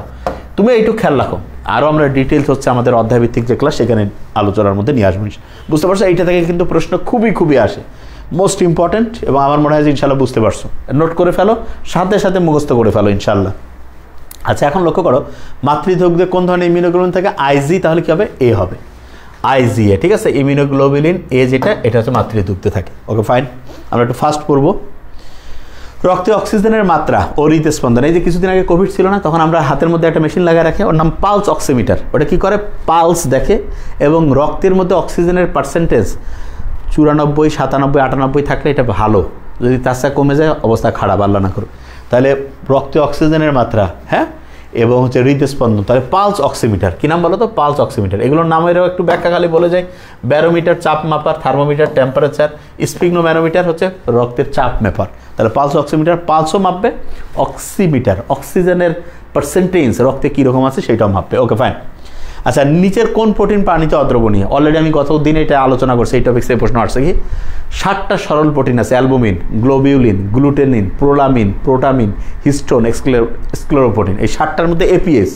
[SPEAKER 1] তুমি এইটুকু খেয়াল রাখো, আরও আমরা ডিটেলস হচ্ছে আমাদের অধ্যায়ভিত্তিক যে ক্লাস সেখানে আলোচনার মধ্যে নিয়ে আসবো, বুঝতে পারছো। এইটা থেকে কিন্তু প্রশ্ন খুবই খুবই আসে, মোস্ট ইম্পর্টেন্ট, এবং আমার মনে হয় যে ইনশাল্লাহ বুঝতে পারছো, নোট করে ফেলো, সাথে সাথে মুখস্থ করে ফেলো ইনশাল্লাহ। আচ্ছা, এখন লক্ষ্য করো মাতৃদুগ্ধে কোন ধরনের ইমিউনোগ্লোবুলিন থাকে, আইজি, তাহলে কি হবে, এ হবে, আইজিএ, ঠিক আছে। ইমিউনোগ্লোবুলিন এ যেটা, এটা হচ্ছে মাতৃদুগ্ধে থাকে। ওকে ফাইন, আমরা একটু ফাস্ট পড়বো। রক্তে অক্সিজেনের মাত্রা ও হৃদস্পন্দন, এই যে কিছুদিন আগে কোভিড ছিল না, তখন আমরা হাতের মধ্যে একটা মেশিন লাগিয়ে রাখি, ওর নাম পালস অক্সিমিটার। ওটা কি করে, পালস দেখে এবং রক্তের মধ্যে অক্সিজেনের পার্সেন্টেজ 94, 97, 98 থাকলে এটা ভালো, যদি তার সাথে কমে যায় অবস্থা খারাপ, আল্লাহ না করুক। তাহলে রক্তে অক্সিজেনের মাত্রা, হ্যাঁ, এবং হচ্ছে হৃদস্পন্দন, তাহলে পালস অক্সিমিটার। কী নাম বলো তো, পালস অক্সিমিটার। এগুলোর নামেরও একটু ব্যাখ্যা খালি বলে যায়, ব্যারোমিটার চাপ মাপার, থার্মোমিটার টেম্পারেচার, স্পিগনোম্যানোমিটার হচ্ছে রক্তের চাপ মাপার। তাহলে পালস অক্সিমিটার পালসও মাপবে, অক্সিমিটার অক্সিজেনের পার্সেন্টেজ রক্তে কীরকম আছে সেটাও মাপবে। Okay fine. আচ্ছা, নিচের কোন প্রোটিন পানিতে অদ্রবণীয়? অলরেডি আমি গত দিন এটা আলোচনা করছি, এই টপিক্সে প্রশ্ন আসছে কি 7টা সরল প্রোটিন আছে, albumin, globulin, glutenin, prolamin, protamine, histone, scleroprotein. এই 7টার মধ্যে এপিএস,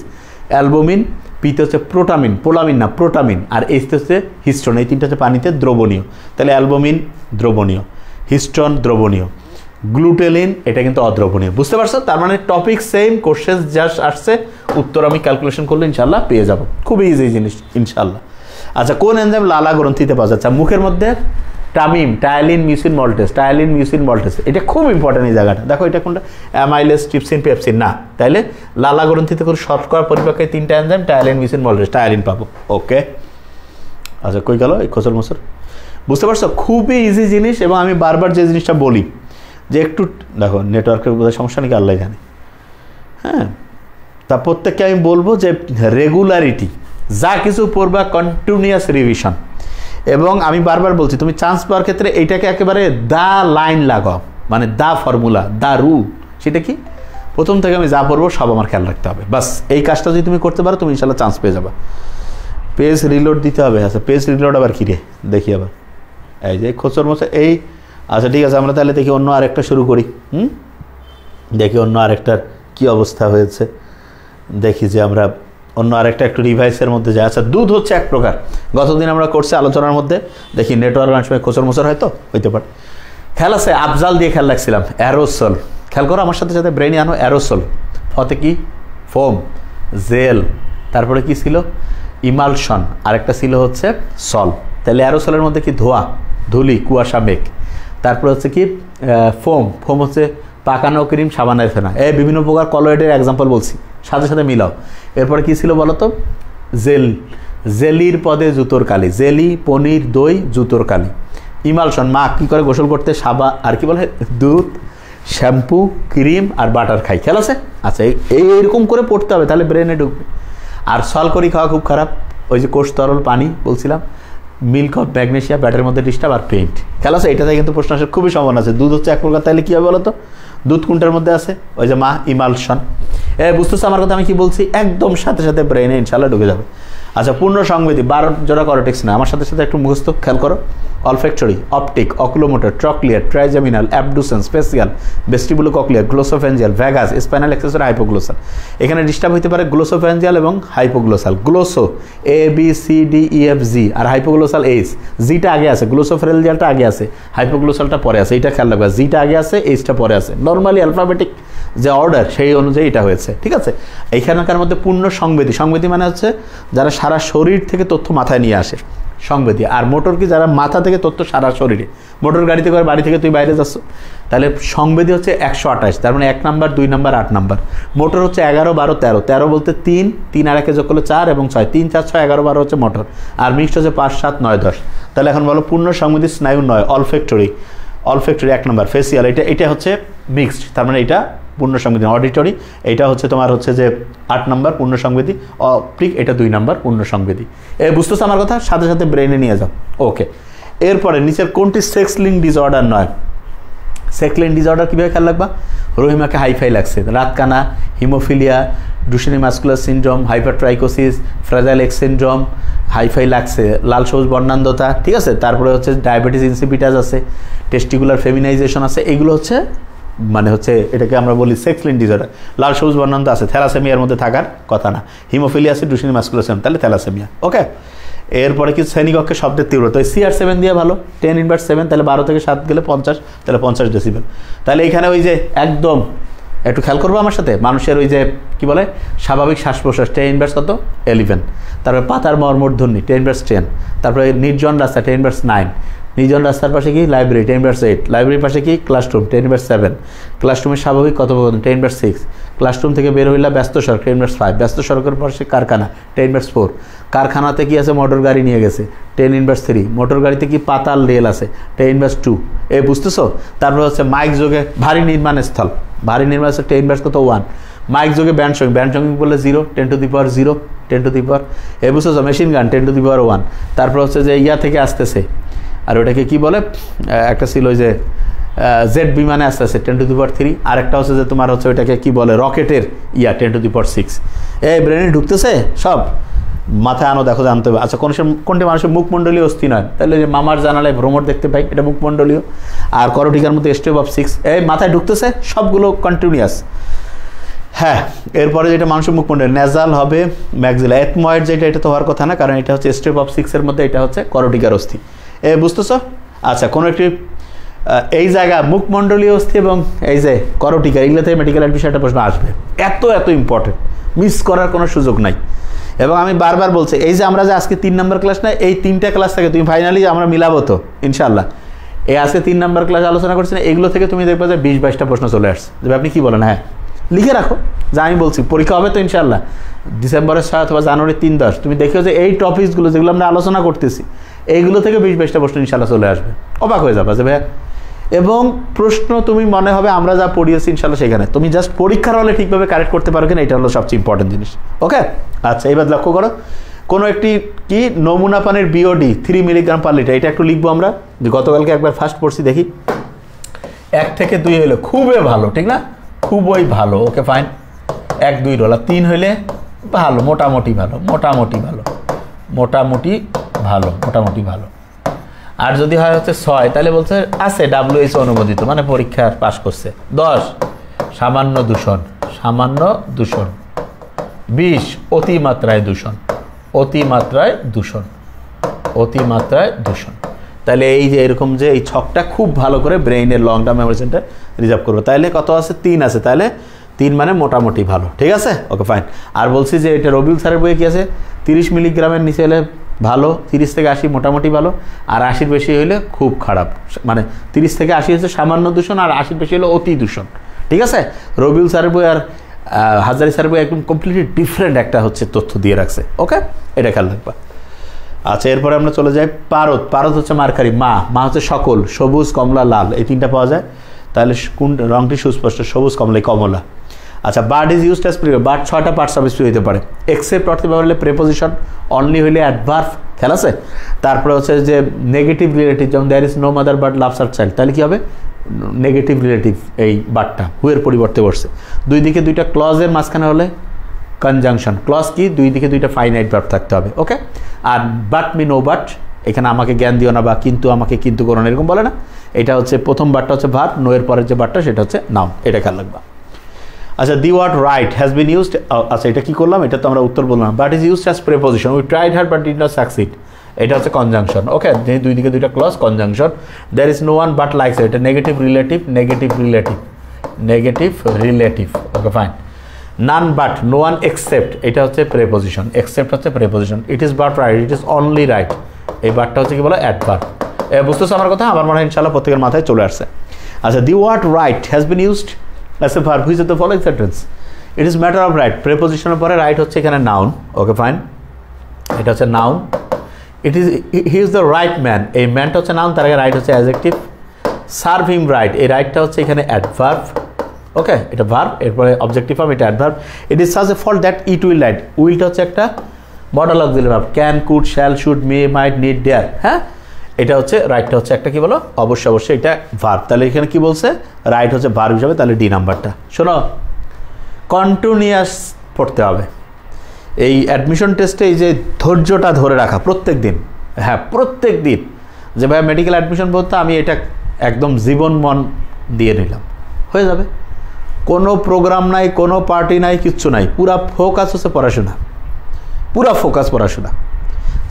[SPEAKER 1] অ্যালবুমিন, পিতে হচ্ছে প্রোটামিন, পোলামিন না প্রোটামিন, আর এইতে হচ্ছে হিস্টোন। এই 3টা হচ্ছে পানিতে দ্রবণীয়। তাহলে অ্যালবুমিন দ্রবণীয়, হিস্টোন দ্রবণীয়, গ্লুটেলিন এটা কিন্তু অদ্রবণীয়। বুঝতে পারছো? তার মানে টপিক সেম, কোশ্চেন জাস্ট আসছে, উত্তর আমি ক্যালকুলেশন করলে ইনশাল্লাহ পেয়ে যাব। খুবই ইজি জিনিস ইনশাল্লাহ। আচ্ছা, কোন এনজাইম লালা গ্রন্থিতে পাওয়া যাচ্ছে? মুখের মধ্যে টামিম, ptyalin mucin maltase, ptyalin mucin maltase, এটা খুব ইম্পর্টেন্ট এই জায়গাটা। দেখো এটা কোনটা, অ্যামাইলেস, ট্রিপসিন, পেপসিন না। তাইলে লালা গ্রন্থিতে করে শর্করা পরিপাকে 3টা enzyme, ptyalin mucin maltase, ptyalin পাবো। ওকে, আচ্ছা কই গেল এই খোসর মোসর? বুঝতে পারছো? খুবই ইজি জিনিস। এবং আমি বারবার যে জিনিসটা বলি যে একটু দেখো নেটওয়ার্কের বোধহয় সমস্যা নাকি আল্লাহ জানে, হ্যাঁ, তা প্রত্যেককে আমি বলবো যে রেগুলারিটি, যা কিছু পড়বা কন্টিনিউয়াস রিভিশন। এবং আমি বারবার বলছি তুমি চান্স পাওয়ার ক্ষেত্রে এইটাকে একেবারে দা লাইন লাগাও, মানে দা ফর্মুলা, দা রুল। সেটা কি, প্রথম থেকে আমি যা পড়বো সব আমার খেয়াল রাখতে হবে, বাস। এই কাজটা যদি তুমি করতে পারো তুমি ইনশাল্লাহ চান্স পেয়ে যাবে। পেজ রিলোড দিতে হবে। আচ্ছা, পেজ রিলোড আবার কী রে দেখি আবার, এই যে খোঁচর মোচর এই। আচ্ছা ঠিক আছে, আমরা তাহলে দেখি অন্য আরেকটা শুরু করি। দেখি অন্য আরেকটার কী অবস্থা হয়েছে, দেখি যে আমরা অন্য আরেকটা একটু রিভাইসের মধ্যে যাই। আচ্ছা, দুধ হচ্ছে এক প্রকার, গতদিন আমরা করছি আলোচনার মধ্যে, দেখি নেটওয়ার্ক অনেক সময় খোঁচর মোচর হয়তো হইতে পারে। খেয়াল আছে, আফজাল দিয়ে খেয়াল রাখছিলাম, অ্যারোসল। খেয়াল করো আমার সাথে সাথে ব্রেনে আনো, অ্যারোসল। ফতে কি, ফোম, জেল, তারপরে কি ছিল, ইমালশন, আরেকটা ছিল হচ্ছে সল। তাহলে অ্যারোসলের মধ্যে কি, ধোয়া, ধুলি, কুয়াশা, মেঘ। তারপরে হচ্ছে কি, ফোম, ফোম হচ্ছে পাকানো ক্রিম, সাবানের ফেনা। এই বিভিন্ন প্রকার কলয়েডের এক্সাম্পল বলছি, সাথে সাথে মিলাও। এরপরে কী ছিল বলো তো, জেল, জেলির পদে জুতোর কালি, জেলি, পনির, দই, জুতোর কালি। ইমালশন, মা কী করে গোসল করতে, সাবা, আর কি বলে, দুধ, শ্যাম্পু, ক্রিম আর বাটার খাই। খেয়াল আছে? আচ্ছা, এইরকম করে পড়তে হবে, তাহলে ব্রেনে ঢুকবে। আর সল করি খাওয়া খুব খারাপ, ওই যে কোষ তরল পানি বলছিলাম, মিল্ক অফ ম্যাগনেশিয়া, ব্যাটের মধ্যে ডিস্টার্ব, আর পেইন্ট। খেয়াল আছে? এটাতে কিন্তু প্রশ্ন আসার খুবই সম্ভাবনা আছে। দুধ হচ্ছে এক প্রকার, তাহলে কী হবে বলো তো, দুধ কোনটার মধ্যে আছে, ওই যে মা, ইমালশন। বুঝতেছো আমার কথা আমি কি বলছি? একদম সাথে সাথে ব্রেনে ইনশাল্লাহ ঢুকে যাবে। আচ্ছা, পূর্ণ সংবেদী 12 জোড়া করটেক্স না, আমার সাথে সাথে একটু মুখস্থ খেয়াল করো। Olfactory, optic, oculomotor, trochlear, trigeminal, abducens, special, vestibulo cochlear, glossopharyngeal, vagus, spinal accessory, hypoglossal. এখানে ডিস্টার্ব হতে পারে গ্লোসোফেঞ্জিয়াল এবং hypoglossal. Glosso A B C D E F G, আর হাইপোগ্লোসাল এইচ। জিটা আগে আছে, গ্লোসোফেরেঞ্জিয়ালটা আগে আছে, হাইপোগ্লোসালটা পরে আছে। এটা খেয়াল রাখবে, জিটা আগে আছে, এইচটা পরে আছে। নর্মালি অ্যালফাবেটিক যে অর্ডার সেই অনুযায়ী এটা হয়েছে, ঠিক আছে? এইখানকার মধ্যে পূর্ণ সংবেদী, সংবেদী মানে হচ্ছে যারা সারা শরীর থেকে তথ্য মাথায় নিয়ে আসে, সংবেদী। আর মোটর কি, যারা মাথা থেকে তথ্য সারা শরীরে। মোটর গাড়িতে করে বাড়ি থেকে তুই বাইরে যাচ্ছ, তাহলে সংবেদী হচ্ছে 128, তার মানে 1 নাম্বার, 2 নাম্বার, 8 নাম্বার। মোটর হচ্ছে 11, 12, 13। 13 বলতে 3, 3 আর 1 যোগ করলে 4 এবং 6, 3, 4, 6, 11, 12 হচ্ছে মোটর। আর মিক্সড হচ্ছে 5, 7, 9, 10। তাহলে এখন বলো পূর্ণ সংবেদী স্নায়ু 9। Olfactory, olfactory 1 number. ফেসিয়াল, এটা হচ্ছে মিক্সড, তার মানে এটা পূর্ণ সংবেদী। অডিটরি, এইটা হচ্ছে তোমার হচ্ছে যে 8 নাম্বার পূর্ণ সংবেদী। অপটিক, এটা 2 নাম্বার পূর্ণ সংবেদী। বুঝতেছো আমার কথা? সাথে সাথে ব্রেনে নিয়ে যাও। ওকে, এরপরে নিচের কোনটি সেক্স লিঙ্ক ডিসঅর্ডার নয়? সেক্স লিঙ্ক ডিসঅর্ডার কীভাবে খেয়াল রাখবা? রহিমাকে হাইফাই লাগছে, রাতকানা, haemophilia, Duchenne muscular syndrome, hypertrichosis, fragile X syndrome, hifi লাগছে, লাল সবুজ বর্ণান্ধতা, ঠিক আছে? তারপরে হচ্ছে ডায়াবেটিস ইনসিপিটাস আছে, টেস্টিকুলার ফেমিনাইজেশন আছে। এগুলো হচ্ছে মানে হচ্ছে এটাকে আমরা বলি সেক্স লিঙ্ক ডিসঅর্ডার। লাল সবুজ বর্ণান্ধ আছে, থ্যালাসেমিয়ার মধ্যে থাকার কথা না। হিমোফিলিয়া আছে, ডুশেনি মাস্কুলার সিনড্রোম, তাহলে থ্যালাসেমিয়া। ওকে, এরপরে কি শ্রেণীকক্ষে শব্দের তীব্রতা, CR7 দিয়ে ভালো, 10⁻7, তাহলে 12 থেকে 7 গেলে 50, তাহলে 50 ডেসিবেল। তাহলে এইখানে ওই যে একদম একটু খেয়াল করবো আমার সাথে, মানুষের ওই যে কি বলে স্বাভাবিক শ্বাস প্রশ্বাস 10⁻ কত, 11। তারপরে পাতার মর্মধ্বনি 10⁻10। তারপরে নির্জন রাস্তা 10⁻9। নিজন রাস্তার পাশে কি লাইব্রেরি 10/8, লাইব্রেরির পাশে কি ক্লাসরুম 10/7, ক্লাসরুমের স্বাভাবিক কথোপকথন 10/6, ক্লাসরুম থেকে বের হইলা ব্যস্ত সড়ক 10/5, ব্যস্ত সড়কের পাশে কারখানা 10/4, কারখানাতে কি আছে মোটর গাড়ি নিয়ে গেছে 10/3, মোটর গাড়িতে কি পাতাল রেল আছে 10/2, এই বুঝতেছো? তারপর হচ্ছে মাইক যোগে ভারী নির্মাণ স্থল, ভারী নির্মাণ স্থল 10/1, মাইক যোগে ব্যান্ড সঙ্গীত বললে 0, 10⁻0, 10⁻, এই বুঝতেছো? মেশিন গান 10⁻1, তারপর হচ্ছে যে ইয়া থেকে আসতেছে আর ওটাকে কি বলে একটা ছিল যে জেড বিমানে আসতে আসে 10⁻3, আর একটা হচ্ছে যে তোমার হচ্ছে ওইটাকে কি বলে রকেটের 10⁻6। এই ব্রেনে ঢুকতেছে সব, মাথায় আনো, দেখো জানতে হবে। আচ্ছা কোনটি মানুষের মুখমণ্ডলীয় অস্থি নয়? তাহলে যে মামার জানালায় ভ্রমর দেখতে পাই, এটা মুখমণ্ডলীয়। আর করটিকার মধ্যে স্টেপ অফ 6, এই মাথায় ঢুকতেছে সবগুলো কন্টিনিউয়াস। হ্যাঁ, এরপরে যেটা মানুষের মুখমণ্ডল নেজাল হবে ম্যাক্সিলা, এথময়েড যেটা, এটা তো হওয়ার কথা না, কারণ এটা হচ্ছে স্টেপ অফ 6-এর মধ্যে, এটা হচ্ছে করটিকার অস্থি। বুঝতেছো? আচ্ছা, কোনো একটি এই জায়গা মুখমণ্ডলীয় অস্থি এবং এই যে করটিকা, এগুলো থেকে মেডিকেল অ্যাডমিশন একটা প্রশ্ন আসবে। এত ইম্পর্টেন্ট, মিস করার কোনো সুযোগ নাই। এবং আমি বারবার বলছি, এই যে আমরা যে আজকে 3 নম্বর ক্লাস না, এই 3টা ক্লাস থেকে তুমি ফাইনালি আমরা মিলাবো তো ইনশাল্লাহ। এই আজকে 3 নম্বর ক্লাস আলোচনা করছি না, এগুলো থেকে তুমি দেখবে যে 20-22টা প্রশ্ন চলে আসছে। যে আপনি কি বলেন? হ্যাঁ, লিখে রাখো, যা আমি বলছি। পরীক্ষা হবে তো ইনশাল্লাহ ডিসেম্বরের 6 অথবা জানুয়ারি 3-10। তুমি দেখো যে এই টপিকসগুলো যেগুলো আমরা আলোচনা করতেছি, এইগুলো থেকে 20-22টা প্রশ্ন ইনশাল্লাহ চলে আসবে। অবাক হয়ে যাবে যে ভাইয়া, এবং প্রশ্ন তুমি মনে হবে আমরা যা পড়িয়েছি ইনশাল্লাহ সেখানে, তুমি জাস্ট পরীক্ষার হলে ঠিকভাবে কারেক্ট করতে পারো কিনা, এটা হলো সবচেয়ে ইম্পর্টেন্ট জিনিস। ওকে, আচ্ছা, এবার লক্ষ্য করো, কোনো একটি কি নমুনা পানির বিওডি 3 mg/L, এটা একটু লিখবো আমরা। গতকালকে একবার ফার্স্ট পড়ছি, দেখি 1 থেকে 2 হইলে খুবই ভালো, ঠিক না? খুবই ভালো, ওকে ফাইন। 1, 2 রোলা, 3 হইলে ভালো, মোটামুটি ভালো, মোটামুটি ভালো, মোটামুটি ভালো, মোটামুটি ভালো। আর যদি হয় হচ্ছে 6, তাহলে বলছে আছে WHO অনুমোদিত, মানে পরীক্ষার পাস করছে। 10 সামান্য দূষণ, সামান্য দূষণ। 20 অতিমাত্রায় দূষণ, অতিমাত্রায় দূষণ, অতিমাত্রায় দূষণ। তাহলে এই যে এরকম যে এই ছকটা খুব ভালো করে ব্রেইনের long term memory centre reserve করবো। তাহলে কত আছে? 3 আছে, তাহলে 3 মানে মোটামুটি ভালো, ঠিক আছে? Okay fine. আর বলছি যে এটা রবিউল স্যারের বইয়ে কি আছে? 30 মিলিগ্রামের নিচে হলে ভালো, 30 থেকে 80 মোটামুটি ভালো, আর 80-র বেশি হলে খুব খারাপ। মানে 30 থেকে 80 হচ্ছে সামান্য দূষণ, আর 80-র বেশি হলে অতি দূষণ, ঠিক আছে? রবিউল স্যারের বই আর হাজারি স্যারের বই একদম কমপ্লিটলি ডিফারেন্ট একটা হচ্ছে তথ্য দিয়ে রাখছে। ওকে, এটা খেয়াল রাখবা। আচ্ছা, এরপরে আমরা চলে যাই পারদ। পারদ হচ্ছে মার্কারি, মা হচ্ছে সকল, সবুজ, কমলা, লাল, এই 3টা পাওয়া যায়। তাহলে কোন রংটি সুস্পষ্ট? সবুজ, কমলা। আচ্ছা, but is used as preposition, but 6টা পার্ট সাবজেক্ট হতে পারে। এক্সেপ্ট অর্থে ব্যবহার হলে প্রেপোজিশন, অনলি হইলে অ্যাডভার্ব, খেয়াল আছে? তারপরে হচ্ছে যে নেগেটিভ রিলেটিভ, যেমন there is no mother but loves her child, তাহলে কি হবে? নেগেটিভ রিলেটিভ, এই বার্ডটা হুয়ের পরিবর্তে বসছে। 2 দিকে 2টা ক্লজের মাঝখানে হলে কনজাংশন। ক্লজ কি? 2 দিকে 2টা ফাইনাইট ভার্ব থাকতে হবে। ওকে, আর বাট মি নো বাট, এখানে আমাকে জ্ঞান দিও না, বা কিন্তু আমাকে কিন্তু করো না, এরকম বলে না। এটা হচ্ছে প্রথম বারটা হচ্ছে ভার্ব, নো এর পরের যে বারটা সেটা হচ্ছে নাউন, এটা খেয়াল রাখবা। আচ্ছা, the word right has been used, আচ্ছা এটা কি করলাম? এটা তো আমরা উত্তর বললাম। But is used as preposition, we tried hard but did not succeed, এটা হচ্ছে কনজাংশন। ওকে, 2 দিকে 2টা clause, conjunction. There is no one but likes, এটা negative relative, negative relative, negative relative. Okay fine. None but, no one except, এটা হচ্ছে preposition, except হচ্ছে preposition. It is but right, it is only right, এই বাটটা হচ্ছে কি বলো? Adverb. বুঝতেছো আমার কথা? আমার মনে হয় ইনশাআল্লাহ প্রত্যেকের মাথায় চলে আসছে। আচ্ছা, the word right has been used as a verb which is the following sentence? It is matter of right, প্রেপোজিশনের পরে রাইট হচ্ছে এখানে নাউন। ওকে ফাইন, এটা হচ্ছে noun. It is he is the right man, এই ম্যানটা হচ্ছে noun, তার আগে রাইট হচ্ছে অ্যাডজেক্টিভ। সার্ভ হিম রাইট, এই রাইটটা হচ্ছে এখানে অ্যাডভার্ব। ওকে, এটা ভার্ব, এরপরে অবজেক্টিভ ফর্ম, এটা adverb. It is such a fault that it will right, উইলটা হচ্ছে একটা modal auxiliary verb. Can, could, shall, should, may, might, need, dare. হ্যাঁ, এটা হচ্ছে রাইটটা হচ্ছে একটা কি বলো? অবশ্যই এটা ভার্ব। তাহলে এখানে কি বলছে? রাইট হচ্ছে ভার্ব হিসাবে, তাহলে ডি নাম্বারটা। শোনো, কন্টিনিউয়াস পড়তে হবে এই অ্যাডমিশন টেস্টে, এই যে ধৈর্যটা ধরে রাখা প্রত্যেক দিন। হ্যাঁ, প্রত্যেক দিন যে ভাই মেডিকেল অ্যাডমিশন বলতে আমি এটা একদম জীবন মন দিয়ে নিলাম, হয়ে যাবে। কোনো প্রোগ্রাম নাই, কোনো পার্টি নাই, কিচ্ছু নাই, পুরা ফোকাস হচ্ছে পড়াশোনা, পুরা ফোকাস পড়াশোনা।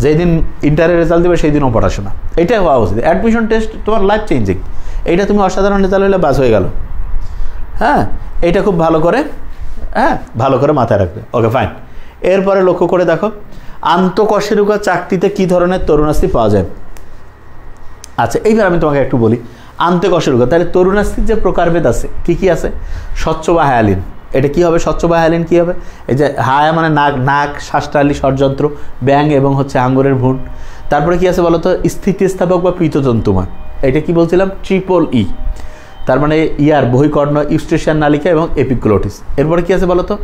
[SPEAKER 1] যেই দিন ইন্টারের রেজাল্ট দেবে সেই দিনও পড়াশোনা, এটাই হওয়া উচিত। অ্যাডমিশন টেস্ট তোমার লাইফ চেঞ্জিং, এইটা তুমি অসাধারণ রেজাল্ট হলে বাস হয়ে গেল। হ্যাঁ, এইটা খুব ভালো করে, হ্যাঁ ভালো করে মাথায় রাখবে। Okay fine. এরপরে লক্ষ্য করে দেখো, আন্তঃকশেরুকা চাকতিতে কী ধরনের তরুণাস্থি পাওয়া যায়? আচ্ছা, এইবার আমি তোমাকে একটু বলি আন্তঃকশেরুকা। তাহলে তরুণাস্থির যে প্রকারভেদ আছে কি আছে? স্বচ্ছ বা হায়ালিন। এটা কি হবে? স্বচ্ছ বা হায়ালিন কি হবে? এই যে হায়া মানে নাক, শ্বাসনালী, ষড়যন্ত্র, ব্যাং এবং হচ্ছে আঙ্গুরের ভ্রূণ। তারপরে কি আছে বলো তো? স্থিতিস্থাপক বা পৃততন্তুমা। এটা কি বলছিলাম? ট্রিপল ই। তার মানে ইয়ার বহিকর্ণ, ইউস্টেশিয়ান নালিকা এবং এপিগ্লোটিস। এরপরে কি আছে বলো তো?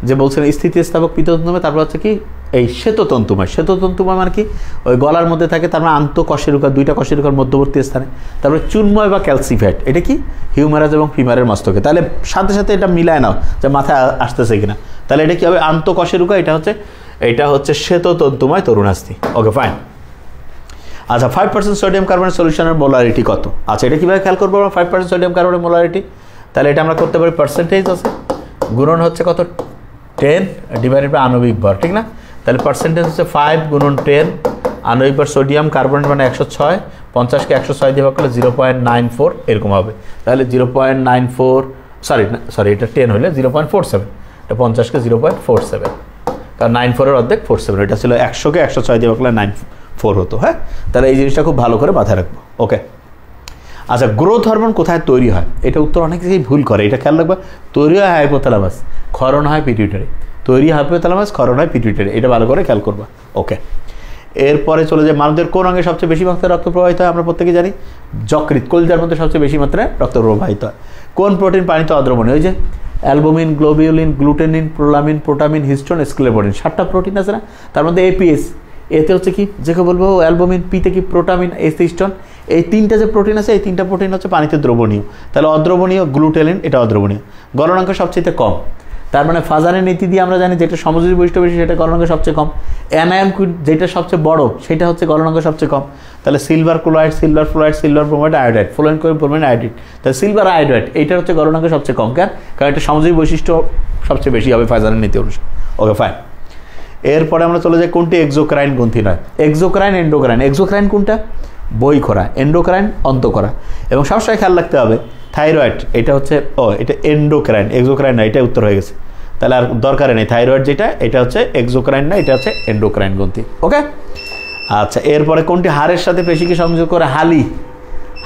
[SPEAKER 1] যে বলছিলাম স্থিতিস্থাপক পৃততন্তুমা। তারপর হচ্ছে কি এই শ্বেততন্তুমা। শ্বেততন্তুমা মানে কি? ওই গলার মধ্যে থাকে, তার মানে আন্তঃকশেরুকা, দুইটা কশেরুকার মধ্যবর্তী স্থানে। তারপরে চুন্ময় বা ক্যালসিফাইড। এটা কি? হিউম্যারাস এবং ফিমারের মস্তকে। তাহলে সাথে সাথে এটা মিলায় নাও যে মাথায় আসতেছে কিনা। তাহলে এটা কি হবে? আন্তঃকশেরুকা। এটা হচ্ছে শ্বেততন্তুময় তরুণাস্থি। ওকে, ফাইন। আচ্ছা, 5% সোডিয়াম কার্বনেট সলিউশনের মোলারিটি কত? আচ্ছা, এটা কীভাবে খেয়াল করবো আমরা 5% সোডিয়াম কার্বনেট মোলারিটি? তাহলে এটা আমরা করতে পারি পার্সেন্টেজ আছে, গুণন হচ্ছে কত? 10 ডিভাইডেড বাই আণবিক ভর, ঠিক না? তাহলে পার্সেন্টেজ হচ্ছে 5 গুণন 10, আণবিক ভর সোডিয়াম কার্বনেট মানে 106, 50কে 106 দিয়ে ভাগ করলে 0.94 এরকম হবে। তাহলে 0.94, সরি এটা 10 হলে 0.47, এটা 50কে 0.47, কারণ 94-এর অর্ধেক 47, এটা ছিল 100কে 106 দিয়ে ভাগ করলে 94 হতো। হ্যাঁ, তাহলে এই জিনিসটা খুব ভালো করে মাথায় রাখবো। ওকে, আচ্ছা, গ্রোথ হরমোন কোথায় তৈরি হয়? এটা উত্তর অনেকেই ভুল করে, এটা খেয়াল রাখবা। তৈরি হয় হাইপোথ্যালামাস, ক্ষরণ হয় পিটুইটারি। তৈরি হাইপোথ্যালামাস, ক্ষরণ হয় পিটুইটারি, এটা ভালো করে খেয়াল করবা। ওকে, এরপরে চলে যায় মানবদের কোন অঙ্গে সবচেয়ে বেশি মাত্রায় রক্ত প্রবাহিত হয়? আমরা প্রত্যেকে জানি যকৃৎ, কলিজার মধ্যে সবচেয়ে বেশি মাত্রায় রক্ত প্রবাহিত হয়। কোন প্রোটিন পানিতে অদ্রবণীয়? ওই যে albumin, globulin, glutenin, prolamin, protamine, histone, স্ক্লেবোডিন, 7টা প্রোটিন আছে না? তার মধ্যে এপিএস, এতে হচ্ছে কি যেকে বলবো অ্যালবুমিন, পিতে কি প্রোটামিন, এসে হিস্টোন। এই 3টা যে প্রোটিন আছে, এই 3টা প্রোটিন হচ্ছে পানিতে দ্রবণীয়। তাহলে অদ্রবণীয় গ্লুটেলিন, এটা অদ্রবণীয়। গলনাঙ্ক সবচেয়ে কম, তার মানে ফাজারের নীতি দিয়ে আমরা জানি যেটা সমযোজী বৈশিষ্ট্য বেশি সেটা গলনাঙ্ক সবচেয়ে কম। অ্যানায়ন যেটা সবচেয়ে বড় সেটা হচ্ছে গলনাঙ্ক সবচেয়ে কম। তাহলে silver chloride, silver fluoride, silver bromide, iodide, fluorine chlorine bromide, iodine. তাহলে সিলভার আয়োডাইড এইটার হচ্ছে গলনাঙ্ক সবচেয়ে কম। কেন? কারণ এটা সমযোজী বৈশিষ্ট্য সবচেয়ে বেশি হবে ফাজারের নীতি অনুসারে। ওকে, ফাইন। এরপরে আমরা চলে যাই কোনটি এক্সোক্রাইন গ্রন্থি নয়? Exocrine, endocrine. এক্সোক্রাইন কোনটা? বহিঃখরা। এন্ডোক্রাইন অন্তঃখরা। এবং সবসময় খেয়াল রাখতে হবে থাইরয়েড, এটা হচ্ছে এটা এন্ডোক্রাইন, এক্সোক্রাইন না, এটা উত্তর হয়ে গেছে। তাহলে আর দরকার নেই থাইরয়েড যেটা, এটা হচ্ছে এক্সোক্রাইন না, এটা হচ্ছে এন্ডোক্রাইন গ্রন্থি। ওকে, আচ্ছা, এরপরে কোনটি হাড়ের সাথে পেশিকে সংযুক্ত করে?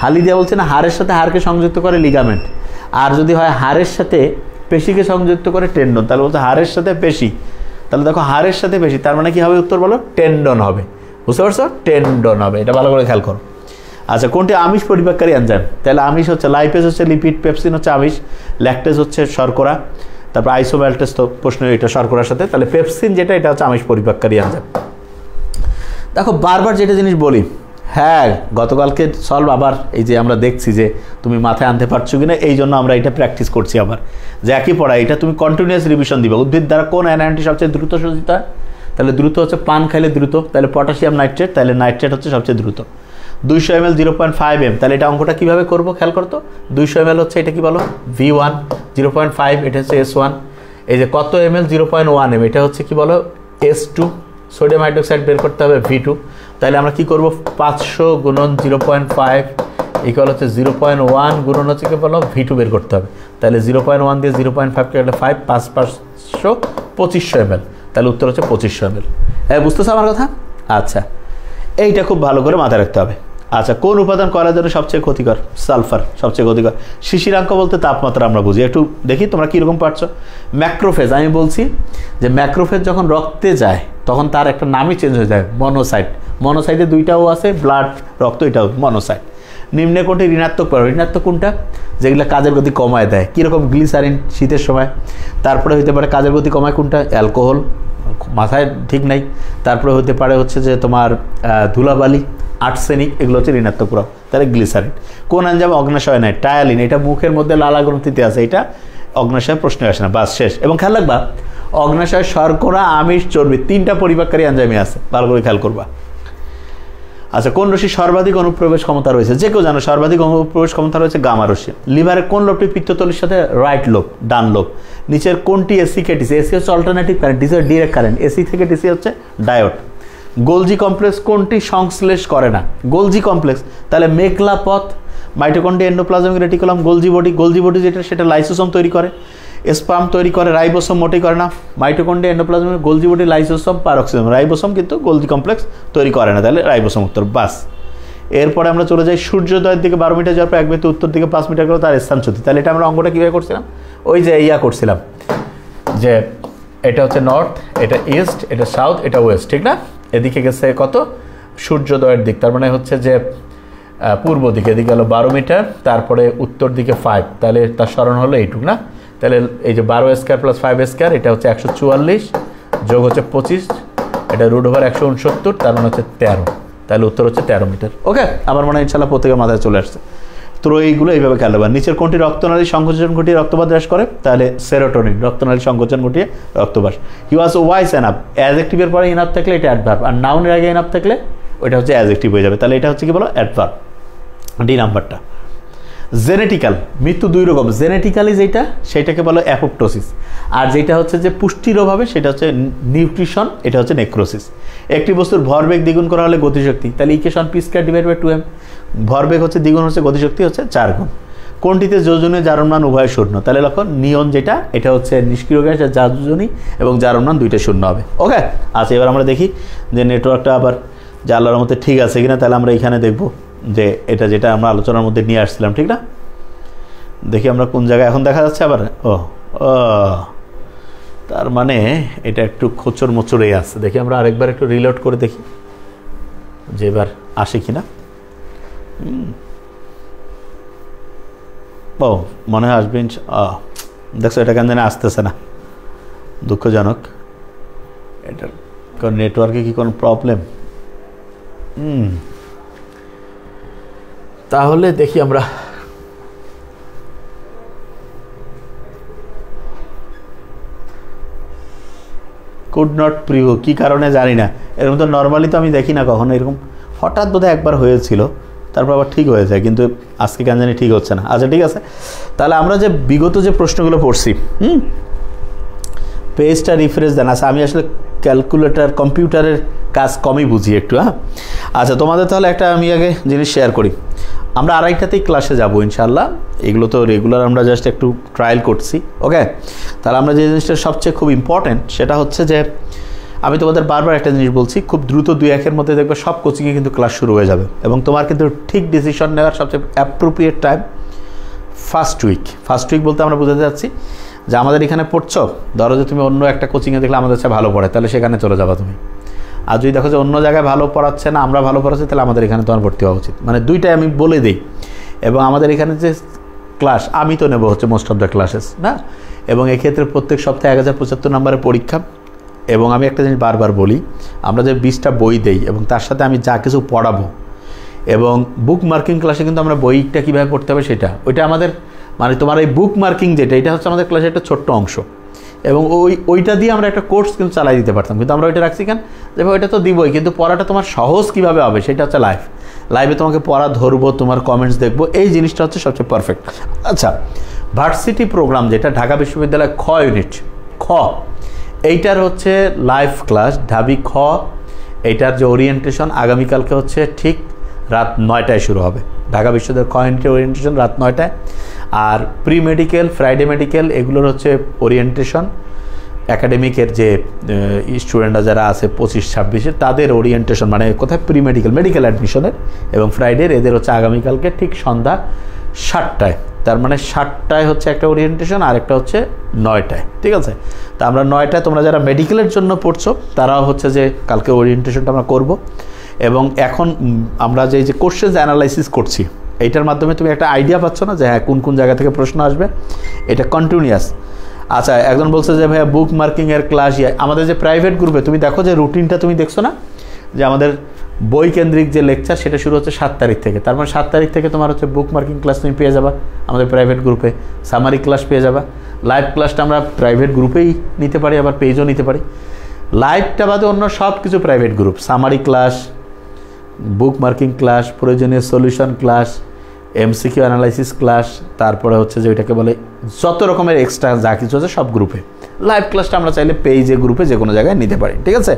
[SPEAKER 1] হালি দেওয়া বলছে না, হাড়ের সাথে হাড়কে সংযুক্ত করে লিগামেন্ট। আর যদি হয় হাড়ের সাথে পেশিকে সংযুক্ত করে টেন্ডন, তাহলে বলছে হাড়ের সাথে পেশি। তাহলে দেখো হাড়ের সাথে পেশি, তার মানে কি হবে উত্তর বলো? টেন্ডন হবে। বুঝতে পারছো? টেন্ডন হবে, এটা ভালো করে খেয়াল করো। আচ্ছা, কোনটি আমিষ পরিপাককারী এনজাইম? তাহলে আমিষ হচ্ছে লাইপেজ হচ্ছে লিপিড, পেপসিন হচ্ছে আমিষ, ল্যাকটেজ হচ্ছে শর্করা, তারপর আইসোম্যালটেজ তো প্রশ্ন এটা শর্করার সাথে। তাহলে পেপসিন যেটা, এটা হচ্ছে আমিষ পরিপাককারী এনজাইম। দেখো বারবার যেটা জিনিস বলি, হ্যাঁ গতকালকে সলভ আবার এই যে আমরা দেখছি যে তুমি মাথায় আনতে পারছো কিনা, এই জন্য আমরা এটা প্র্যাকটিস করছি আবার, যে একই পড়া এটা তুমি কন্টিনিউয়াস রিভিশন দিবে। উদ্ভিদ দ্বারা কোন অ্যানায়নটি সবচেয়ে দ্রুত শোষিত হয়? তাহলে দ্রুত হচ্ছে পান খাইলে দ্রুত, তাহলে পটাশিয়াম নাইট্রেট, তাহলে নাইট্রেট হচ্ছে সবচেয়ে দ্রুত। 200 ml 0.5 m, তাহলে এটা অঙ্কটা কীভাবে করবো খেয়াল করতো? 200 ml হচ্ছে এটা কি বলো? V1, 0.5 এটা হচ্ছে S1, এই যে কত ml 0.1 m, এটা হচ্ছে কি বলো? S2, সোডিয়াম হাইড্রোক্সাইড বের করতে হবে V2। তাহলে আমরা কি করব? 500 গুণন 0.5 ইকুয়াল হচ্ছে 0.1 গুণন হচ্ছে কি বলো? V2 বের করতে হবে। তাহলে 0.1 দিয়ে 0.5 কাটলে 5, 500 2500 ml, তাহলে উত্তর হচ্ছে 2500 ml। হ্যাঁ, বুঝতেছো আমার কথা? আচ্ছা, এইটা খুব ভালো করে মাথায় রাখতে হবে। আচ্ছা, কোন উপাদান করার জন্য সবচেয়ে ক্ষতিকর? সালফার সবচেয়ে ক্ষতিকর। শিশিরাঙ্ক বলতে তাপমাত্রা আমরা বুঝি, একটু দেখি তোমরা কীরকম পারছো। ম্যাক্রোফেজ, আমি বলছি যে ম্যাক্রোফেজ যখন রক্তে যায় তখন তার একটা নামই চেঞ্জ হয়ে যায়, মনোসাইট। মনোসাইটে দুইটাও আছে, ব্লাড, রক্ত, এটাও মনোসাইট। নিম্নে কোনটি ঋণাত্মক প্রভাব? ঋণাত্মক কোনটা? যেগুলো কাজের গতি কমায় দেয়, কীরকম? গ্লিসারিন শীতের সময়। তারপরে হতে পারে কাজের গতি কমায় কোনটা? অ্যালকোহল, মাথায় ঠিক নাই। তারপরে হতে পারে হচ্ছে যে তোমার ধুলাবালি, আর্সেনিক, এগুলো হচ্ছে ঋণাত্মক প্রভাব। তাহলে গ্লিসারিন। কোন এনজাইম অগ্নাশয় নেয়? টায়ালিন, এটা মুখের মধ্যে লালা গ্রন্থিতে আছে, এটা অগ্নাশয় প্রশ্ন আসে না, বাস শেষ। এবং খেয়াল রাখবা অগ্নাশয় শর্করা, আমিষ, চর্বি, 3টা পরিপাককারী এনজাইমই আছে, ভালো করে খেয়াল করবা। আচ্ছা, কোন রশ্মি সর্বাধিক অনুপ্রবেশ ক্ষমতা রয়েছে? যে কেউ জানো সর্বাধিক অনুপ্রবেশ ক্ষমতা রয়েছে গামা রশ্মি। লিভারের কোন লোবটি পিত্তথলির সাথে? রাইট লোব, ডান লোব। নিচের কোনটি এসি কে ডিসি? এসি হচ্ছে অল্টারনেটিভ কারেন্ট, ডিসি হচ্ছে ডিরেক্ট কারেন্ট, এসি থেকে ডিসি হচ্ছে ডায়োড। গোলজি কমপ্লেক্স কোনটি সংশ্লেষ করে না? গোলজি কমপ্লেক্স, তাহলে মেঘলা পথ, mitochondria, endoplasmic reticulum, Golgi body. Golgi body যেটা সেটা লাইসোসোম তৈরি করে, স্পার্ম তৈরি করে, রাইবোসোম মোটেই করে না। Mitochondria, endoplasmic, Golgi body, lysosome, peroxisome. Ribosome কিন্তু গোলজি কমপ্লেক্স তৈরি করে না, তাহলে রাইবোসোম উত্তর, বাস। এরপরে আমরা চলে যাই সূর্যোদয়ের দিকে 12 মিটার যাওয়ার পর 1 ব্যক্তি উত্তর দিকে 5 মিটার করে তার স্থানচ্যুতি। তাহলে এটা আমরা অঙ্কটা কীভাবে করছিলাম, ওই যে করছিলাম যে এটা হচ্ছে নর্থ, এটা ইস্ট, এটা সাউথ, এটা ওয়েস্ট, ঠিক না? এদিকে গেছে কত, সূর্যোদয়ের দিক, তার মানে হচ্ছে যে পূর্ব দিকে, এদিকে হলো 12 মিটার, তারপরে উত্তর দিকে 5, তাহলে তার স্মরণ হলো এইটুক না? তাহলে এই যে 12 স্কোয়ার প্লাস 5 স্কোয়ার, এটা হচ্ছে 144 যোগ হচ্ছে 25, এটা √ ওভার 169, তার মানে হচ্ছে 13, তাহলে উত্তর হচ্ছে 13 মিটার। ওকে, আমার মনে হয় ইনশাল্লাহ প্রত্যেকের মাথায় চলে আসছে। তো এইগুলো এইভাবে খেয়াল রাখবেন। নিচের কোনটি রক্তনালী সংকোচন ঘটিয়ে রক্তপাত হ্রাস করে? তাহলে সেরোটোনিন, রক্তনালী সংকোচন ঘটিয়ে রক্তপাত। হি ওয়াজ ওয়াইস এনাফ, অ্যাডজেক্টিভের পরে ইনাফ থাকলে এটা অ্যাডভার্ব, আর নাউনের আগে ইনাফ থাকলে ওইটা হচ্ছে অ্যাডজেক্টিভ হয়ে যাবে। তাহলে এটা হচ্ছে কি বলো, অ্যাডভার্ব, ডি নাম্বারটা। জেনেটিক্যাল, মৃত্যু দুই রকম, জেনেটিক্যালি যেটা সেটাকে বলো অ্যাপোপ্টোসিস, আর যেটা হচ্ছে যে পুষ্টির অভাবে সেটা হচ্ছে নিউট্রিশন, এটা হচ্ছে নেক্রোসিস। একটি বস্তুর ভরবেগ দ্বিগুণ করা হলে গতিশক্তি, তাহলে equation P square divide by 2m, ভরবেগ হচ্ছে দ্বিগুণ হচ্ছে গতিশক্তি হচ্ছে 4 গুণ। কোনটিতে যোজনীয় জারণমান উভয় শূন্য? তাহলে লক্ষ্য নিয়ন যেটা, এটা হচ্ছে নিষ্ক্রিয় গ্যাস, আর যোজনী এবং জারণমান দুইটা শূন্য হবে। ওকে, আচ্ছা এবার আমরা দেখি যে নেটওয়ার্কটা আবার যে আল্লাহর মধ্যে ঠিক আছে কিনা। তাহলে আমরা এখানে দেখব যে এটা যেটা আমরা আলোচনার মধ্যে নিয়ে আসছিলাম, ঠিক না? দেখি আমরা কোন জায়গায় এখন দেখা যাচ্ছে আবার, ও তার মানে এটা একটু খোঁচর মোচড়েই আছে। দেখি আমরা আরেকবার একটু রিলোড করে দেখি যে এবার আসে কিনা। ও মনে হয় আসবে, দেখছো এটা কেন জানি আসতেছে না, দুঃখজনক। এটার নেটওয়ার্কে কি কোনো প্রবলেম? তাহলে দেখি আমরা কুড নট প্রিভিউ, কী কারণে জানি না। এরকম তো নর্মালি তো আমি দেখি না কখনো, এরকম হঠাৎ বোধহয় একবার হয়েছিল, তারপর আবার ঠিক হয়ে যায়, কিন্তু আজকে কেন জানি ঠিক হচ্ছে না। আচ্ছা ঠিক আছে, তাহলে আমরা যে বিগত যে প্রশ্নগুলো পড়ছি, পেজটা রিফ্রেশ দেন। আচ্ছা আমি আসলে ক্যালকুলেটার কম্পিউটারের কাজ কমই বুঝি একটু, হ্যাঁ। আচ্ছা তোমাদের তাহলে একটা আমি আগে জিনিস শেয়ার করি, আমরা আড়াইটাতেই ক্লাসে যাব ইনশাল্লাহ। এগুলো তো রেগুলার আমরা জাস্ট একটু ট্রায়াল করছি। ওকে, তাহলে আমরা যে জিনিসটা সবচেয়ে খুব ইম্পর্ট্যান্ট সেটা হচ্ছে যে আমি তোমাদের বারবার একটা জিনিস বলছি, খুব দ্রুত 2-1 মধ্যে দেখবে সব কোচিংয়ে কিন্তু ক্লাস শুরু হয়ে যাবে, এবং তোমার কিন্তু ঠিক ডিসিশন নেওয়ার সবচেয়ে অ্যাপ্রোপ্রিয়েট টাইম ফার্স্ট উইক বলতে আমরা বোঝাতে যাচ্ছি যে আমাদের এখানে পড়ছো, ধরো যে তুমি অন্য একটা কোচিংয়ে দেখলে আমাদের চেয়ে ভালো পড়ে, তাহলে সেখানে চলে যাবা তুমি। আর যদি দেখো যে অন্য জায়গায় ভালো পড়াচ্ছে না, আমরা ভালো পড়াচ্ছি, তাহলে আমাদের এখানে তোমার ভর্তি হওয়া উচিত। মানে দুইটাই আমি বলে দিই। এবং আমাদের এখানে যে ক্লাস আমি তো নেব হচ্ছে মোস্ট অফ দ্য ক্লাসেস না, এবং এক্ষেত্রে প্রত্যেক সপ্তাহে 1075 নম্বরের পরীক্ষা। এবং আমি একটা জিনিস বারবার বলি, আমরা যে 20টা বই দেই এবং তার সাথে আমি যা কিছু পড়াবো, এবং বুক মার্কিং ক্লাসে কিন্তু আমরা বইটা কীভাবে পড়তে হবে সেটা, ওইটা আমাদের মানে তোমার এই বুক মার্কিং যেটা, এটা হচ্ছে আমাদের ক্লাসের একটা ছোট্ট অংশ, এবং ওইটা দিয়ে আমরা একটা কোর্স কিন্তু চালাই দিতে পারতাম, কিন্তু আমরা ওইটা রাখছি কেন, যে ওইটা তো দিবই, কিন্তু পড়াটা তোমার সহজ কীভাবে হবে সেটা হচ্ছে লাইভে তোমাকে পড়া ধরবো, তোমার কমেন্টস দেখবো, এই জিনিসটা হচ্ছে সবচেয়ে পারফেক্ট। আচ্ছা, ভার্সিটি প্রোগ্রাম যেটা ঢাকা বিশ্ববিদ্যালয় খ ইউনিট, এইটার হচ্ছে লাইভ ক্লাস ঢাবি খ, এইটার যে ওরিয়েন্টেশন আগামীকালকে হচ্ছে ঠিক রাত 9টায় শুরু হবে। ঢাকা বিশ্ববিদ্যালয় খ ইউনিটের ওরিয়েন্টেশন রাত 9টায়, আর প্রি মেডিকেল, ফ্রাইডে মেডিকেল এগুলোর হচ্ছে ওরিয়েন্টেশন একাডেমিকের যে স্টুডেন্টরা যারা আছে 25-26 তাদের ওরিয়েন্টেশন, মানে কোথায় প্রি মেডিকেল অ্যাডমিশনের, এবং ফ্রাইডের এদের হচ্ছে আগামীকালকে ঠিক সন্ধ্যা 7টায়। তার মানে 7টায় হচ্ছে একটা ওরিয়েন্টেশন, আর একটা হচ্ছে 9টায়, ঠিক আছে? তা আমরা 9টায়, তোমরা যারা মেডিকেলের জন্য পড়ছো তারাও হচ্ছে যে কালকে ওরিয়েন্টেশনটা আমরা করব। এবং এখন আমরা যে কোশ্চেন অ্যানালাইসিস করছি, এইটার মাধ্যমে তুমি একটা আইডিয়া পাচ্ছ না যে হ্যাঁ কোন কোন জায়গা থেকে প্রশ্ন আসবে, এটা কন্টিনিউয়াস। আচ্ছা, একজন বলছে যে ভাইয়া বুক মার্কিংয়ের ক্লাস, আমাদের যে প্রাইভেট গ্রুপে তুমি দেখো যে রুটিনটা তুমি দেখছো না, যে আমাদের বই কেন্দ্রিক যে লেকচার সেটা শুরু হচ্ছে 7 তারিখ থেকে। তার মানে 7 তারিখ থেকে তোমার হচ্ছে বুক মার্কিং ক্লাস তুমি পেয়ে যাবা আমাদের প্রাইভেট গ্রুপে, সামারি ক্লাস পেয়ে যাবা। লাইভ ক্লাসটা আমরা প্রাইভেট গ্রুপেই নিতে পারি, আবার পেজও নিতে পারি। লাইভটা বাদে অন্য সব কিছু প্রাইভেট গ্রুপ, সামারি ক্লাস, বুক মার্কিং ক্লাস, প্রয়োজনীয় solution class, MCQ analysis class, তারপরে হচ্ছে যে ওইটাকে বলে যত রকমের এক্সট্রা যা কিছু আছে সব গ্রুপে। লাইভ ক্লাসটা আমরা চাইলে পেজে, গ্রুপে যে কোনো জায়গায় নিতে পারি, ঠিক আছে?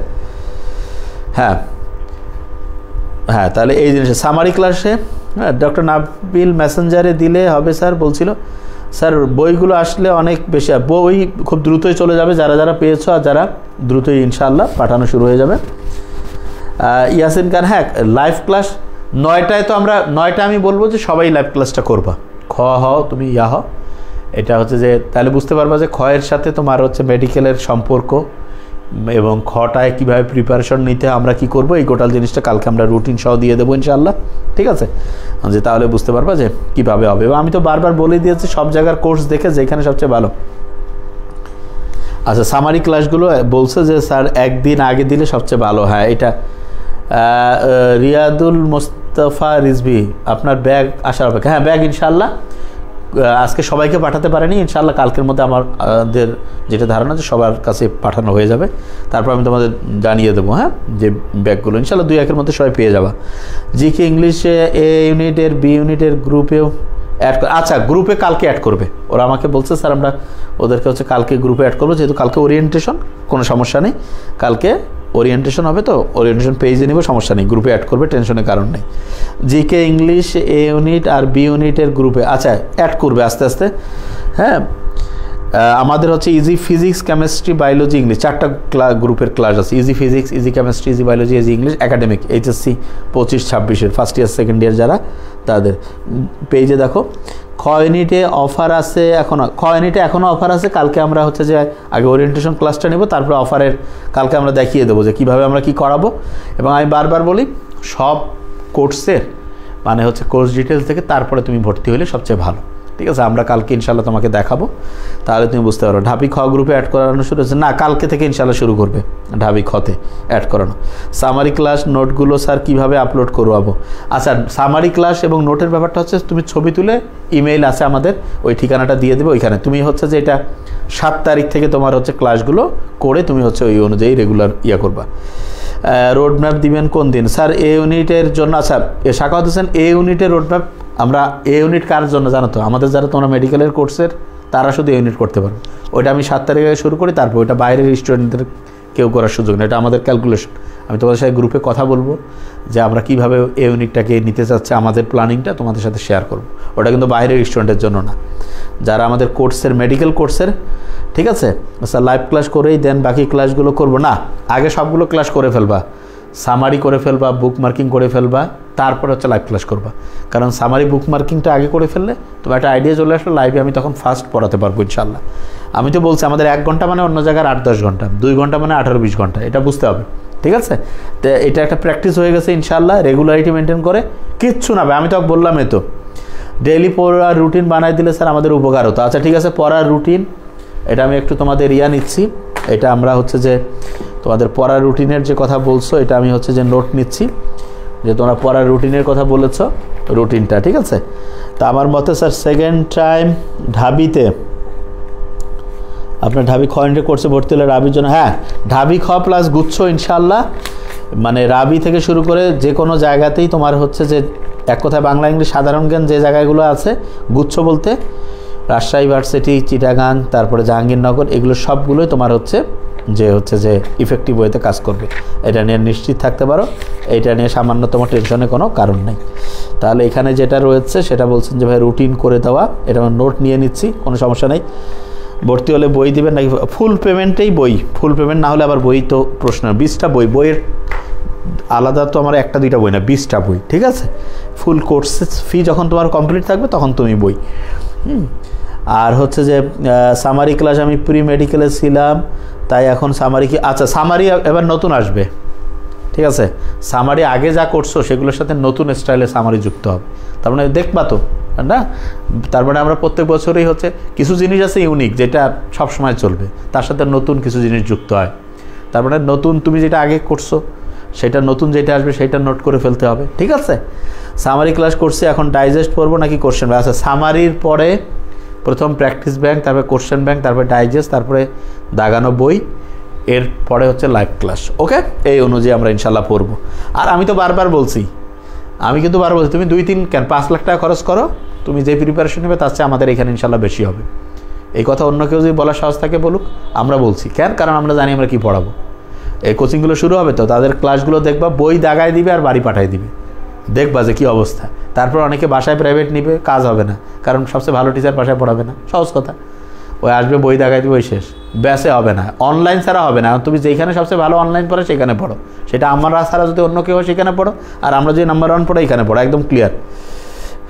[SPEAKER 1] হ্যাঁ, তাহলে এই জিনিসটা সামারি ক্লাসে ডক্টর নাবিল মেসেঞ্জারে দিলে হবে স্যার বলছিল। স্যার বইগুলো আসলে অনেক বেশি, বই খুব দ্রুতই চলে যাবে, যারা যারা পেয়েছো, আর যারা দ্রুতই ইনশাআল্লাহ পাঠানো শুরু হয়ে যাবে। ইয়াসিন খান, হ্যাঁ লাইভ ক্লাস 9টায় তো আমরা 9টা আমি বলবো যে সবাই লাইভ ক্লাসটা করবা, খ হও তুমি ইয়া হও, এটা হচ্ছে যে তাহলে বুঝতে পারবা যে খয়ের সাথে তোমার হচ্ছে মেডিকেলের সম্পর্ক এবং খটায় কীভাবে প্রিপারেশন নিতে আমরা কি করব, এই গোটাল জিনিসটা কালকে আমরা রুটিন সহ দিয়ে দেবো ইনশাআল্লাহ, ঠিক আছে? যে তাহলে বুঝতে পারবা যে কীভাবে হবে। এবং আমি তো বারবার বলে দিয়েছি সব জায়গার কোর্স দেখে যেখানে সবচেয়ে ভালো। আচ্ছা, সামারি ক্লাসগুলো বলছে যে স্যার একদিন আগে দিলে সবচেয়ে ভালো। হ্যাঁ, এটা রিয়াদুল মোস্তফা রিজভি, আপনার ব্যাগ আসার অপেক্ষা। হ্যাঁ, ব্যাগ ইনশাআল্লাহ আজকে সবাইকে পাঠাতে পারেনি, ইনশাআল্লাহ কালকের মধ্যে আমাদের যেটা ধারণা যে সবার কাছে পাঠানো হয়ে যাবে, তারপর আমি তোমাদের জানিয়ে দেবো। হ্যাঁ, যে ব্যাগগুলো ইনশাআল্লাহ 2-1-এর মধ্যে সবাই পেয়ে যাবা। জিকে ইংলিশে এ ইউনিটের বি ইউনিটের গ্রুপেও অ্যাড, আচ্ছা গ্রুপে কালকে অ্যাড করবে ওরা, আমাকে বলছে স্যার আমরা ওদেরকে হচ্ছে কালকে গ্রুপে অ্যাড করবো, যেহেতু কালকে ওরিয়েন্টেশন, কোনো সমস্যা নেই, কালকে ওরিয়েন্টেশন হবে তো ওরিয়েন্টেশন পেজে নিব, সমস্যা নেই, গ্রুপে অ্যাড করবে, টেনশনের কারণ নেই। জিকে ইংলিশ এ ইউনিট আর বি ইউনিটের গ্রুপে আচ্ছা অ্যাড করবে আস্তে আস্তে। হ্যাঁ, আমাদের হচ্ছে easy physics chemistry biology English 4টা গ্রুপের ক্লাস আছে, easy physics, easy chemistry, easy biology, easy English, academic HSC 25-26-এর ফার্স্ট ইয়ার সেকেন্ড ইয়ার যারা, তাদের পেজে দেখো। খ ইউনিটে অফার আছে এখনও, খ ইউনিটে এখনও অফার আছে। কালকে আমরা হচ্ছে যে আগে ওরিয়েন্টেশন ক্লাসটা নেব, তারপরে অফারের কালকে আমরা দেখিয়ে দেবো যে কীভাবে আমরা কি করাবো। এবং আমি বারবার বলি সব কোর্সের মানে হচ্ছে কোর্স ডিটেলস থেকে তারপরে তুমি ভর্তি হলে সবচেয়ে ভালো, ঠিক আছে? আমরা কালকে ইনশাআল্লাহ তোমাকে দেখাবো, তাহলে তুমি বুঝতে পারো। ঢাবি খ গ্রুপে অ্যাড করানো শুরু হচ্ছে না, কালকে থেকে ইনশাআল্লাহ শুরু করবে ঢাবি খতে অ্যাড করানো। সামারি ক্লাস নোটগুলো স্যার কীভাবে আপলোড করবো? আচ্ছা, সামারি ক্লাস এবং নোটের ব্যাপারটা হচ্ছে তুমি ছবি তুলে ইমেইল আছে আমাদের, ওই ঠিকানাটা দিয়ে দেবে, ওইখানে তুমি হচ্ছে যে এটা 7 তারিখ থেকে তোমার হচ্ছে ক্লাসগুলো করে তুমি হচ্ছে ওই অনুযায়ী রেগুলার ইয়া করবা। রোড ম্যাপ দিবেন কোন দিন স্যার? এ ইউনিটের জন্য। আচ্ছা, শাখাওয়াত হোসেন, এ ইউনিটের রোড ম্যাপ আমরা এ ইউনিট কার জন্য জানো তো? আমাদের যারা তোমরা মেডিকেলের কোর্সের তারা শুধু এ ইউনিট করতে পারো, ওইটা আমি 7 তারিখে শুরু করি, তারপর ওইটা বাইরের স্টুডেন্টদের কেউ করার সুযোগ নেই, এটা আমাদের ক্যালকুলেশন। আমি তোমাদের সাথে গ্রুপে কথা বলবো যে আমরা কীভাবে এই ইউনিটটাকে নিতে চাচ্ছি, আমাদের প্ল্যানিংটা তোমাদের সাথে শেয়ার করব। ওটা কিন্তু বাইরের স্টুডেন্টের জন্য না, যারা আমাদের কোর্সের মেডিকেল কোর্সের, ঠিক আছে? স্যার লাইভ ক্লাস করেই দেন বাকি ক্লাসগুলো করব না, আগে সবগুলো ক্লাস করে ফেলবা, সামারি করে ফেলবা, বুক মার্কিং করে ফেলবা, তারপরে হচ্ছে লাইভ ক্লাস করবা। কারণ সামারি বুক মার্কিংটা আগে করে ফেললে তোমার একটা আইডিয়া চলে আসলে লাইভে আমি তখন ফার্স্ট পড়াতে পারবো ইনশাআল্লাহ। আমি তো বলছি আমাদের 1 ঘন্টা মানে অন্য জায়গার 8-10 ঘন্টা, 2 ঘন্টা মানে 18-20 ঘন্টা, এটা বুঝতে হবে, ঠিক আছে? তো এটা একটা প্র্যাকটিস হয়ে গেছে ইনশাআল্লাহ, রেগুলারিটি মেনটেন করে কিচ্ছু না। আমি তো বললামই তো, ডেইলি পড়ার রুটিন বানাই দিলে স্যার আমাদের উপকার হতো। আচ্ছা ঠিক আছে, পড়ার রুটিন এটা আমি একটু তোমাদের নিচ্ছি, এটা আমরা হচ্ছে যে তোমাদের পড়ার রুটিনের যে কথা বলছো এটা আমি হচ্ছে যে নোট নিচ্ছি, যে তোমরা পড়ার রুটিনের কথা বলেছো, রুটিনটা, ঠিক আছে? তা আমার মতে স্যার সেকেন্ড টাইম ঢাবিতে আপনার ঢাবি খ ইউনিটের কোর্সে ভর্তি হলে রাবির জন্য, হ্যাঁ ঢাবি খ প্লাস গুচ্ছ ইনশাআল্লাহ, মানে রাবি থেকে শুরু করে যে কোনো জায়গাতেই তোমার হচ্ছে যে এক কথায় বাংলা ইংলিশ সাধারণ জ্ঞান যে জায়গাগুলো আছে, গুচ্ছ বলতে রাজশাহী ইউনিভার্সিটি, চিটাগাং, তারপরে জাহাঙ্গীরনগর, এগুলো সবগুলোই তোমার হচ্ছে যে ইফেক্টিভ ওয়েতে কাজ করবে, এটা নিয়ে নিশ্চিত থাকতে পারো, এটা নিয়ে সামান্যতম টেনশনে কোনো কারণ নেই। তাহলে এখানে যেটা রয়েছে সেটা বলছেন যে ভাই রুটিন করে দেওয়া, এটা আমার নোট নিয়ে নিচ্ছি, কোনো সমস্যা নেই। ভর্তি হলে বই দিবেন নাকি? ফুল পেমেন্টেই বই, ফুল পেমেন্ট না হলে আবার বই তো প্রশ্ন, 20টা বই, বইয়ের আলাদা তো আমার 1-2টা বই না, 20টা বই, ঠিক আছে? ফুল কোর্স ফি যখন তোমার কমপ্লিট থাকবে তখন তুমি বই। আর হচ্ছে যে সামারি ক্লাস আমি প্রি মেডিকেলে ছিলাম, তাই এখন সামারি কি? আচ্ছা সামারি এবার নতুন আসবে, ঠিক আছে? সামারি আগে যা করছো সেগুলোর সাথে নতুন স্টাইলে সামারি যুক্ত হবে, তার মানে দেখবা তো না? তার মানে আমরা প্রত্যেক বছরই হচ্ছে কিছু জিনিস আছে ইউনিক যেটা সব সময় চলবে, তার সাথে নতুন কিছু জিনিস যুক্ত হয়, তার মানে নতুন তুমি যেটা আগে করছো সেটা নতুন যেটা আসবে সেটা নোট করে ফেলতে হবে, ঠিক আছে? সামারি ক্লাস করছি, এখন ডাইজেস্ট পড়বো নাকি কোশ্চেন ব্যাংক? আচ্ছা সামারির পরে প্রথম প্র্যাকটিস ব্যাংক, তারপরে কোশ্চেন ব্যাংক, তারপরে ডাইজেস্ট, তারপরে দাগানো বই, এর পরে হচ্ছে লাইভ ক্লাস, ওকে? এই অনুযায়ী আমরা ইনশাল্লাহ পড়বো। আর আমি তো বারবার বলছি, আমি কিন্তু বারবার বলছি তুমি 2-3 কেন 5 লাখ টাকা খরচ করো, তুমি যে প্রিপারেশন নেবে তার চেয়ে আমাদের এখানে ইনশাল্লাহ বেশি হবে। এই কথা অন্য কেউ যদি বলার সাহস থাকে বলুক, আমরা বলছি কেন? কারণ আমরা জানি আমরা কি পড়াবো। এই কোচিংগুলো শুরু হবে তো তাদের ক্লাসগুলো দেখবা, বই দাগায় দিবে আর বাড়ি পাঠায় দিবে, দেখবা যে কী অবস্থা। তারপর অনেকে বাসায় প্রাইভেট নিবে, কাজ হবে না, কারণ সবচেয়ে ভালো টিচার বাসায় পড়াবে না, সহজ কথা। ওই আসবে বই দেখাই দিব ওই শেষ, ব্যাসে হবে না, অনলাইন ছাড়া হবে না। তুমি যেখানে সবচেয়ে ভালো অনলাইন পড়ো সেখানে পড়ো, সেটা আমরা ছাড়া যদি অন্য কেউ সেখানে পড়ো, আর আমরা যে নাম্বার 1 পড়ো এখানে পড়ো, একদম ক্লিয়ার।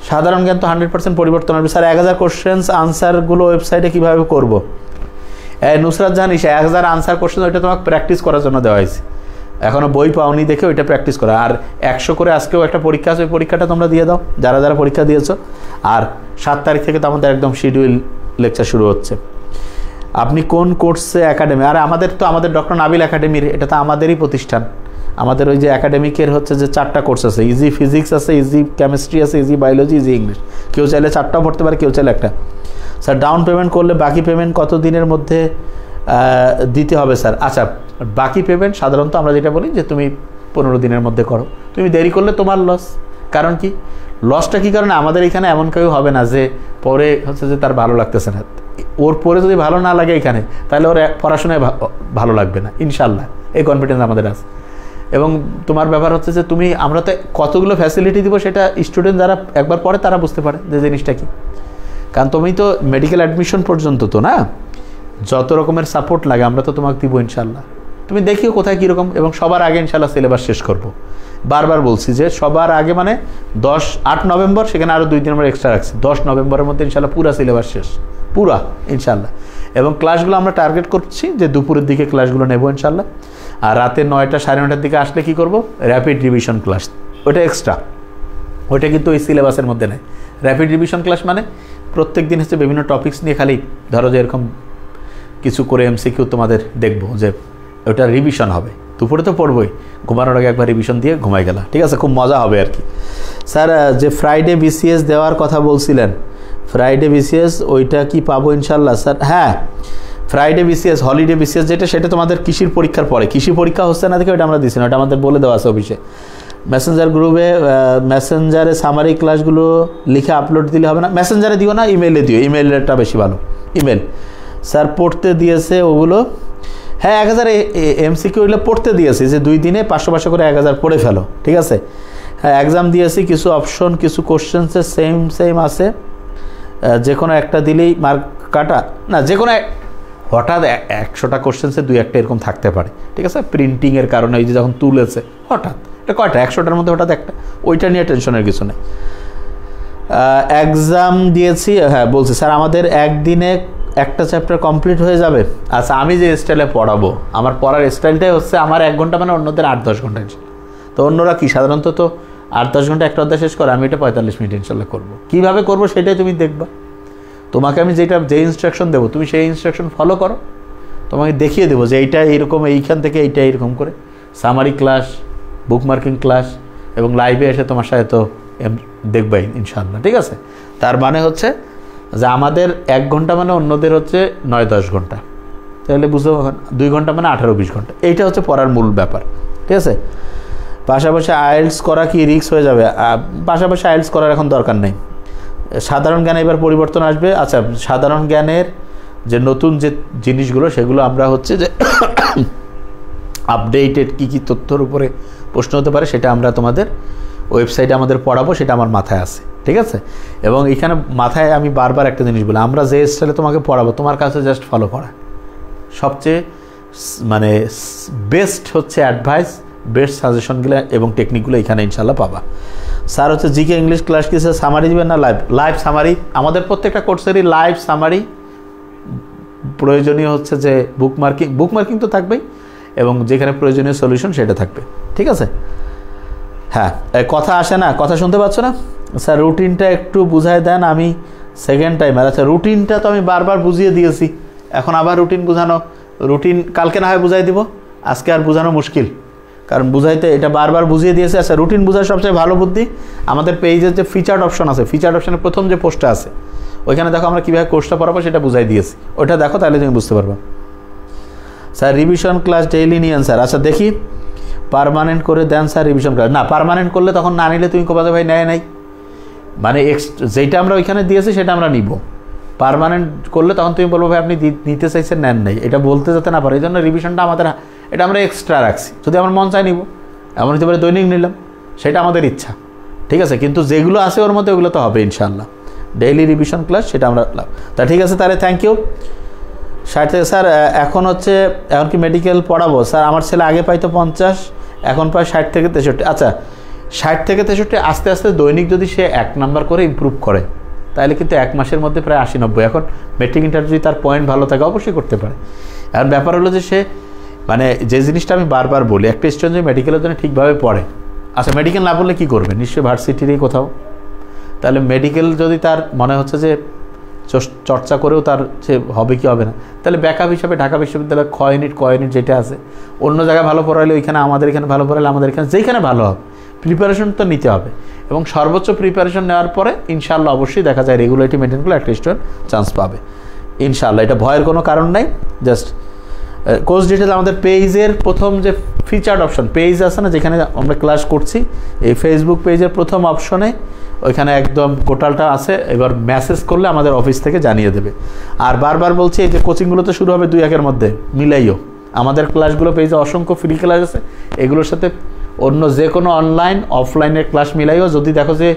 [SPEAKER 1] সাধারণ জ্ঞান তো 100% পরিবর্তন হবে স্যার। 1000 কোশ্চেন্স আনসারগুলো ওয়েবসাইটে কীভাবে করবো? নুসরাত জানিস 1000 আনসার কোশ্চেন ওইটা তোমাকে প্র্যাকটিস করার জন্য দেওয়া হয়েছে, এখনও বই পাওনি দেখে ওইটা প্র্যাকটিস করা। আর 100 করে আজকেও একটা পরীক্ষা আছে, ওই পরীক্ষাটা তোমরা দিয়ে দাও যারা যারা পরীক্ষা দিয়েছো। আর 7 তারিখ থেকে তো আমাদের একদম শিডিউল লেকচার শুরু হচ্ছে। আপনি কোন কোর্সে একাডেমি? আর আমাদের ডক্টর নাবিল একাডেমির, এটা তো আমাদেরই প্রতিষ্ঠান। আমাদের ওই যে একাডেমিকের হচ্ছে যে 4টা কোর্স আছে, ইজি ফিজিক্স আছে, ইজি কেমিস্ট্রি আছে, ইজি বায়োলজি, ইজি ইংলিশ। কেউ চাইলে 4টাও পড়তে পারে, কেউ চাইলে একটা। স্যার ডাউন পেমেন্ট করলে বাকি পেমেন্ট কত দিনের মধ্যে দিতে হবে স্যার? আচ্ছা, বাকি পেমেন্ট সাধারণত আমরা যেটা বলি যে তুমি 15 দিনের মধ্যে করো। তুমি দেরি করলে তোমার লস। কারণ কি লসটা কী কারণে? আমাদের এখানে এমন কেউ হবে না যে পরে হচ্ছে যে তার ভালো লাগতেছে না, ওর পরে যদি ভালো না লাগে এখানে, তাহলে ওর পড়াশোনায় ভালো লাগবে না ইনশাল্লাহ, এই কনফিডেন্স আমাদের আছে। এবং তোমার ব্যাপার হচ্ছে যে আমরা তো কতগুলো ফ্যাসিলিটি দিব সেটা স্টুডেন্ট যারা একবার পড়ে তারা বুঝতে পারে যে জিনিসটা কী। কারণ তুমি তো মেডিকেল অ্যাডমিশন পর্যন্ত তো না, যত রকমের সাপোর্ট লাগে আমরা তো তোমাকে দিব ইনশাল্লাহ। তুমি দেখিও কোথায় কীরকম, এবং সবার আগে ইনশাল্লাহ সিলেবাস শেষ করব। বারবার বলছি যে সবার আগে মানে 8 নভেম্বর, সেখানে আরও 2 দিন আমরা এক্সট্রা রাখছি। 10 নভেম্বরের মধ্যে ইনশাল্লাহ পুরা সিলেবাস শেষ, পুরা ইনশাল্লাহ। এবং ক্লাসগুলো আমরা টার্গেট করছি যে দুপুরের দিকে ক্লাসগুলো নেব ইনশাল্লাহ। আর রাতে 9টা সাড়ে 9টার দিকে আসলে কী করব? র্যাপিড রিভিশন ক্লাস, ওটা এক্সট্রা, ওইটা কিন্তু ওই সিলেবাসের মধ্যে নেই। র্যাপিড রিভিশন ক্লাস মানে প্রত্যেক দিন হচ্ছে বিভিন্ন টপিকস নিয়ে খালি ধরো যে এরকম কিছু করে এমসিকিউ তোমাদের দেখবো, যে ওটা রিভিশন হবে। দুপুরে তো পড়বই, ঘুমানোর আগে একবার রিভিশন দিয়ে ঘুমাই গেলা, ঠিক আছে? খুব মজা হবে আর কি। স্যার যে ফ্রাইডে বিসিএস দেওয়ার কথা বলছিলেন, ফ্রাইডে বিসিএস ওইটা কি পাবো ইনশাল্লাহ? স্যার হ্যাঁ, ফ্রাইডে বিসিএস, হলিডে বিসিএস যেটা, সেটা তোমাদের কৃষির পরীক্ষার পরে। কৃষি পরীক্ষা হচ্ছে না দেখে ওটা আমরা দিচ্ছি না, ওটা আমাদের বলে দেওয়া আছে অফিসে। মেসেঞ্জার গ্রুপে মেসেঞ্জারে সামারি ক্লাসগুলো লিখে আপলোড দিলে হবে না? মেসেঞ্জারে দিও না, ইমেইলে দিও, ইমেইলটা বেশি ভালো। ইমেল স্যার পড়তে দিয়েছে ওগুলো? হ্যাঁ, 1000 এমসিকিউ ওগুলো পড়তে দিয়েছি, যে 2 দিনে 500 করে 1000 পড়ে ফেলো, ঠিক আছে? হ্যাঁ, এক্সাম দিয়েছি, কিছু অপশন কিছু কোশ্চেন্সের সেম আছে, যে কোনো একটা দিলেই মার্ক কাটা না, যে কোনো হঠাৎ 100টা কোশ্চেন্সে 2-1টা এরকম থাকতে পারে, ঠিক আছে? প্রিন্টিংয়ের কারণে ওই যে যখন তুলেছে হঠাৎ, এটা কয়টা 100টার মধ্যে হঠাৎ একটা, ওইটা নিয়ে টেনশনের কিছু নেই। এক্সাম দিয়েছি, হ্যাঁ বলছি স্যার আমাদের একদিনে একটা চ্যাপ্টার কমপ্লিট হয়ে যাবে? আচ্ছা, আমি যে স্টাইলে পড়াবো, আমার পড়ার স্টাইলটাই হচ্ছে আমার 1 ঘন্টা মানে অন্যদের 8-10 ঘন্টা ইনশাল্লাহ। তো অন্যরা কি সাধারণত তো 8-10 ঘন্টা একটা অধ্যায় শেষ করে, আমি এটা 45 মিনিট ইনশাল্লাহ করবো। কীভাবে করবো সেটাই তুমি দেখবা। তোমাকে আমি যে ইনস্ট্রাকশন দেবো তুমি সেই ইনস্ট্রাকশন ফলো করো, তোমাকে দেখিয়ে দেবো যে এইটা এইরকম, এইখান থেকে এইটা এইরকম করে। সামারি ক্লাস, বুকমার্কিং ক্লাস এবং লাইভে এসে তোমার সাথে তো দেখবাই ইনশাল্লাহ, ঠিক আছে? তার মানে হচ্ছে যে আমাদের 1 ঘন্টা মানে অন্যদের হচ্ছে 9-10 ঘন্টা, তাহলে বুঝতে পারবেন 2 ঘন্টা মানে 18-20 ঘন্টা। এইটা হচ্ছে পড়ার মূল ব্যাপার, ঠিক আছে? পাশাপাশি আইএলটিএস করা কি রিস্ক হয়ে যাবে? পাশাপাশি আইএলটিএস করার এখন দরকার নেই। সাধারণ জ্ঞানে এবার পরিবর্তন আসবে। আচ্ছা, সাধারণ জ্ঞানের যে নতুন যে জিনিসগুলো সেগুলো আমরা হচ্ছে যে আপডেটেড কী তথ্যর উপরে প্রশ্ন হতে পারে সেটা আমরা তোমাদের ওয়েবসাইটে আমাদের পড়াবো, সেটা আমার মাথায় আছে, ঠিক আছে? এবং এখানে মাথায় আমি বারবার একটা জিনিস বলি, আমরা যে স্টাইলে তোমাকে পড়াবো তোমার কাছে জাস্ট ফলো করা। সবচেয়ে মানে বেস্ট হচ্ছে অ্যাডভাইস, বেস্ট সাজেশনগুলো এবং টেকনিকগুলো এখানে ইনশাল্লাহ পাবা। স্যার হচ্ছে জিকে ইংলিশ ক্লাস কি স্যার সামারি দেবেন না লাইভ সামারি? আমাদের প্রত্যেকটা কোর্সেরই লাইভ সামারি প্রয়োজনীয় হচ্ছে যে বুকমার্কিং তো থাকবেই, এবং যেখানে প্রয়োজনীয় সলিউশন সেটা থাকবে, ঠিক আছে? হ্যাঁ, কথা আসে না, কথা শুনতে পাচ্ছ না? স্যার রুটিনটা একটু বুঝায় দেন, আমি সেকেন্ড টাইম। আচ্ছা, রুটিনটা তো আমি বারবার বুঝিয়ে দিয়েছি, এখন আবার রুটিন কালকে না হয় বুঝাই দিব, আজকে আর বোঝানো মুশকিল, কারণ বুঝাইতে এটা বারবার বুঝিয়ে দিয়েছে। আচ্ছা, রুটিন বোঝার সবচেয়ে ভালো বুদ্ধি আমাদের পেজের যে ফিচার্ড অপশন আছে, ফিচার্ড অপশনের প্রথম যে পোস্টটা আছে ওইখানে দেখো আমরা কীভাবে কোর্সটা পড়াবো সেটা বুঝাই দিয়েছি, ওইটা দেখো তাহলে তুমি বুঝতে পারবে। স্যার রিভিশন ক্লাস ডেইলি নিয়েন স্যার? আচ্ছা দেখি, পার্মানেন্ট করে দেন স্যার রিভিশন ক্লাস। না, পার্মানেন্ট করলে তখন না নিলে তুমি কোথাও ভাই নেয় নাই, মানে যেটা আমরা ওইখানে দিয়েছি সেটা আমরা নিব। পার্মানেন্ট করলে তখন তুমি বলবো ভাই আপনি নিতে চাইছেন, নেন নাই, এটা বলতে যেতে না পারে। এই জন্য রিভিশনটা আমাদের এটা আমরা এক্সট্রা রাখছি, যদি আমার মন চাই নিব, এমন হতে পারে দৈনিক নিলাম, সেটা আমাদের ইচ্ছা, ঠিক আছে? কিন্তু যেগুলো আছে ওর মধ্যে ওগুলো তো হবে ইনশাল্লাহ। ডেইলি রিভিশন ক্লাস, সেটা আমরা তা ঠিক আছে। তাহলে থ্যাংক ইউ। 60 থেকে স্যার এখন কি মেডিকেল পড়াবো? স্যার আমার ছেলে আগে পাইতো 50, এখন পায় 60 থেকে 63। আচ্ছা 60 থেকে 63 আস্তে আস্তে দৈনিক যদি সে 1 নাম্বার করে ইমপ্রুভ করে তাহলে কিন্তু 1 মাসের মধ্যে প্রায় 80-90। এখন মেট্রিক ইন্টার যদি তার পয়েন্ট ভালো থাকে অবশ্যই করতে পারে। এখন ব্যাপার হলো যে সে মানে যে জিনিসটা আমি বারবার বলি, একটা স্টুডেন্ট যদি মেডিকেলের জন্য ঠিকভাবে পড়ে, আচ্ছা মেডিকেল না পড়লে কী করবে? নিশ্চয়ই ভার্সিটিরই কোথাও। তাহলে মেডিকেল যদি তার মনে হচ্ছে যে চর্চা করেও তার সে হবে কি হবে না, তাহলে ব্যাকআপ হিসাবে ঢাকা বিশ্ববিদ্যালয় ক ইউনিট যেটা আছে, অন্য জায়গায় ভালো পড়াইলে ওইখানে আমাদের এখানে ভালো পড়াইলে আমাদের এখানে যেখানে ভালো হবে প্রিপারেশন তো নিতে হবে, এবং সর্বোচ্চ প্রিপারেশন নেওয়ার পরে ইনশাআল্লাহ অবশ্যই দেখা যায় রেগুলারিটি মেনটেন করলে একটা স্টুডেন্ট চান্স পাবে ইনশাআল্লাহ। এটা ভয়ের কোনো কারণ নাই। জাস্ট কোর্স ডিটেলস আমাদের পেজের প্রথম যে ফিচার্ড অপশন পেজ আছে না, যেখানে আমরা ক্লাস করছি, এই ফেসবুক পেজের প্রথম অপশনে ওইখানে একদম টোটালটা আছে। এবার মেসেজ করলে আমাদের অফিস থেকে জানিয়ে দেবে। আর বারবার বলছি এই যে কোচিংগুলো তো শুরু হবে 2-1-এর মধ্যে, মিলাইও আমাদের ক্লাসগুলো পেজে অসংখ্য ফ্রি ক্লাস আছে, এগুলোর সাথে অন্য যে কোনো অনলাইন অফলাইনের ক্লাস মিলাইও। যদি দেখো যে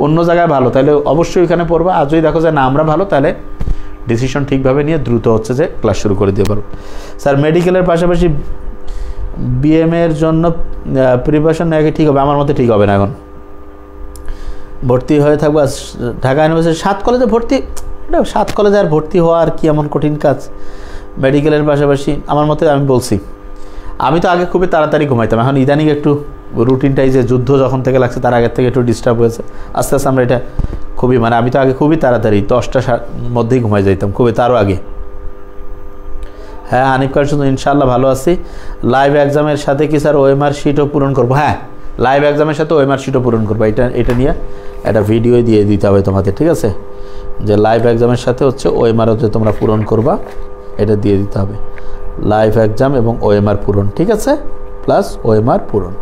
[SPEAKER 1] অন্য জায়গায় ভালো তাহলে অবশ্যই ওইখানে পড়বা, আর যদি দেখো যে না আমরা ভালো তাহলে ডিসিশন ঠিকভাবে নিয়ে দ্রুত হচ্ছে যে ক্লাস শুরু করে দিতে পারো। স্যার মেডিকেলের পাশাপাশি বিএমের জন্য প্রিপারেশন নেওয়া কি ঠিক হবে? আমার মতে ঠিক হবে না। এখন ভর্তি হয়ে থাকবো ঢাকা ইউনিভার্সিটি 7 কলেজে ভর্তি, 7 কলেজে আর ভর্তি হওয়া আর কি এমন কঠিন কাজ? মেডিকেলের পাশাপাশি আমার মতে আমি বলছি, আমি তো আগে খুবই তাড়াতাড়ি ঘুমাইতাম, এখন ইদানিং একটু রুটিনটাই যে যুদ্ধ যখন থেকে লাগছে তার আগের থেকে একটু ডিস্টার্ব হয়েছে। আস্তে আস্তে আমরা এটা খুবই আমি তো আগে খুবই তাড়াতাড়ি 10টার মধ্যেই ঘুমাই যাইতাম, খুবই তারও আগে। হ্যাঁ হানিফ খান শুধু ইনশাআল্লাহ ভালো আছি। লাইভ এক্সামের সাথে কি স্যার ওএমআর শিটও পূরণ করবো? হ্যাঁ লাইভ এক্সামের সাথে ওএমআর শিটও পূরণ করবো। এটা নিয়ে একটা ভিডিও দিয়ে দিতে হবে তোমাদের, ঠিক আছে? যে লাইভ এক্সামের সাথে ওএমআরও যে তোমরা পূরণ করবা এটা দিয়ে দিতে হবে। লাইভ এক্সাম এবং ওএমআর পূরণ, ঠিক আছে, প্লাস ওএমআর পূরণ।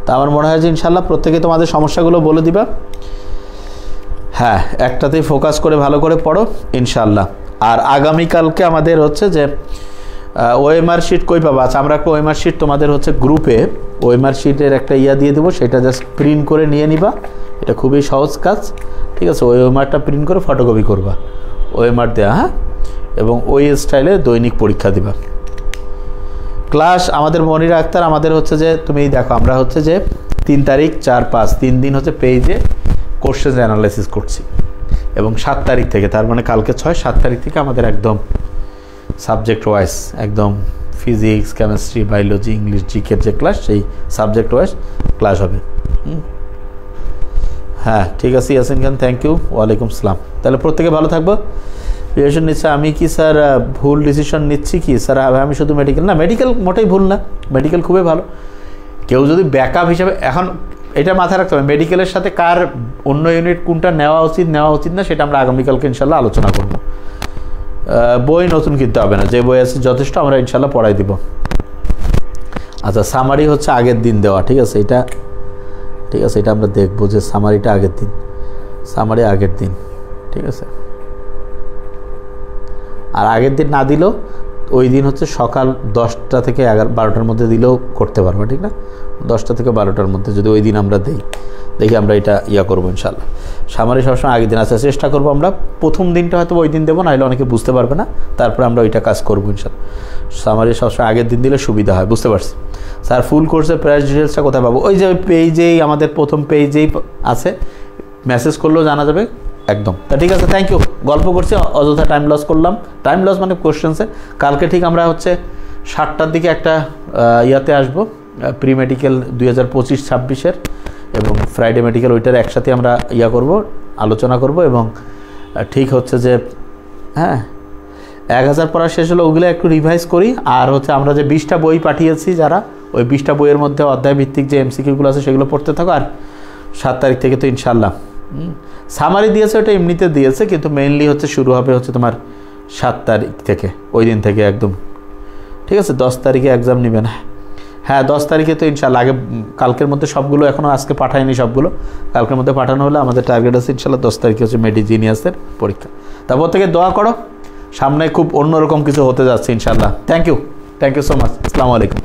[SPEAKER 1] তা আমার মনে হয় যে ইনশাআল্লাহ প্রত্যেকে তোমাদের সমস্যাগুলো বলে দিবা। হ্যাঁ একটাতেই ফোকাস করে ভালো করে পড়ো ইনশাআল্লাহ। আর আগামীকালকে আমাদের যে ওএমআর শিট কই পাবা? আচ্ছা আমরা একটা ওএমআর শিট তোমাদের গ্রুপে ওএমআর শিটের একটা দিয়ে দেবো, সেটা জাস্ট প্রিন্ট করে নিয়ে নিবা। এটা খুবই সহজ কাজ, ঠিক আছে? ওএমআরটা প্রিন্ট করে ফটোকপি করবা, ওএমআর দেওয়া, হ্যাঁ, এবং ওই স্টাইলে দৈনিক পরীক্ষা দিবা। ক্লাস আমাদের মনিরা আক্তার আমাদের যে তুমি দেখো আমরা যে 3 তারিখ 4-5 3 দিন পেজে কোশ্চেন অ্যানালাইসিস করছি, এবং 7 তারিখ থেকে, তার মানে কালকে 6-7 তারিখ থেকে আমাদের একদম সাবজেক্ট ওয়াইজ একদম ফিজিক্স কেমিস্ট্রি বায়োলজি ইংলিশ জিকের যে ক্লাস সেই সাবজেক্ট ওয়াইজ ক্লাস হবে। হ্যাঁ ঠিক আছে ইয়াসিন খান, থ্যাংক ইউ। ওয়ালাইকুম আসসালাম। তাহলে প্রত্যেকে ভালো থাকবো। ডিসিশন নিচ্ছে আমি কি স্যার ভুল ডিসিশন নিচ্ছি কি স্যার? আমি শুধু মেডিকেল না, মেডিকেল মোটেই ভুল না, মেডিকেল খুবই ভালো। কেউ যদি ব্যাকআপ হিসাবে, এখন এটা মাথায় রাখতে হবে মেডিকেলের সাথে কার অন্য ইউনিট কোনটা নেওয়া উচিত না সেটা আমরা আগামীকালকে ইনশাল্লাহ আলোচনা করব। বই নতুন কিনতে হবে না, যে বই আছে যথেষ্ট আমরা ইনশাল্লাহ পড়াই দিব। আচ্ছা সামারি আগের দিন দেওয়া, ঠিক আছে? এটা আমরা দেখবো যে সামারিটা আগের দিন, সামারি আগের দিন, ঠিক আছে? আর আগের দিন না দিলেও ওই দিন সকাল 10টা থেকে 12টার মধ্যে দিলেও করতে পারবো, ঠিক না? 10টা থেকে 12টার মধ্যে যদি ওই দিন আমরা দেখি আমরা এটা করবো ইনশাল্লাহ। সামারি সবসময় আগের দিন আছে, চেষ্টা করবো আমরা প্রথম দিনটা হয়তো ওই দিন দেবো, নাহলে অনেকে বুঝতে পারবে না, তারপরে আমরা ওইটা কাজ করবো ইনশাল্লাহ। সামারি সবসময় আগের দিন দিলে সুবিধা হয়, বুঝতে পারছি। স্যার ফুল কোর্সের প্রাইস ডিটেলসটা কোথায় পাবো? ওই যে ওই পেজেই, আমাদের প্রথম পেজেই আছে, মেসেজ করলেও জানা যাবে একদম। তা ঠিক আছে, থ্যাংক ইউ। গল্প করছি, অযথা টাইম লস করলাম, টাইম লস মানে কোশ্চেন্সে। কালকে ঠিক আমরা 7টার দিকে একটা আসবো, প্রি মেডিকেল 2025-26-এর, এবং ফ্রাইডে মেডিকেল, ওইটার একসাথে আমরা করব, আলোচনা করব। এবং ঠিক যে হ্যাঁ 1000 পড়া শেষ হলো, ওগুলো একটু রিভাইজ করি। আর আমরা যে 20টা বই পাঠিয়েছি, যারা ওই 20টা বইয়ের মধ্যে অধ্যায় ভিত্তিক যে এমসিকিউগুলো আছে সেগুলো পড়তে থাকো। আর 7 তারিখ থেকে তো ইনশাল্লাহ সামারি দিয়েছে, ওটা এমনিতে দিয়েছে, কিন্তু মেইনলি শুরু হবে তোমার 7 তারিখ থেকে, ওই দিন থেকে একদম, ঠিক আছে? 10 তারিখে এক্সাম নেবেন। হ্যাঁ 10 তারিখে তো ইনশাল্লাহ, আগে কালকের মধ্যে সবগুলো, এখনও আজকে পাঠায়নি সবগুলো, কালকের মধ্যে পাঠানো হলে আমাদের টার্গেট আছে ইনশাল্লাহ 10 তারিখে মেডিজিনিয়াসের পরীক্ষা। তারপর থেকে দোয়া করো, সামনে খুব অন্যরকম কিছু হতে যাচ্ছে ইনশাল্লাহ। Thank you so much. আসসালামু আলাইকুম।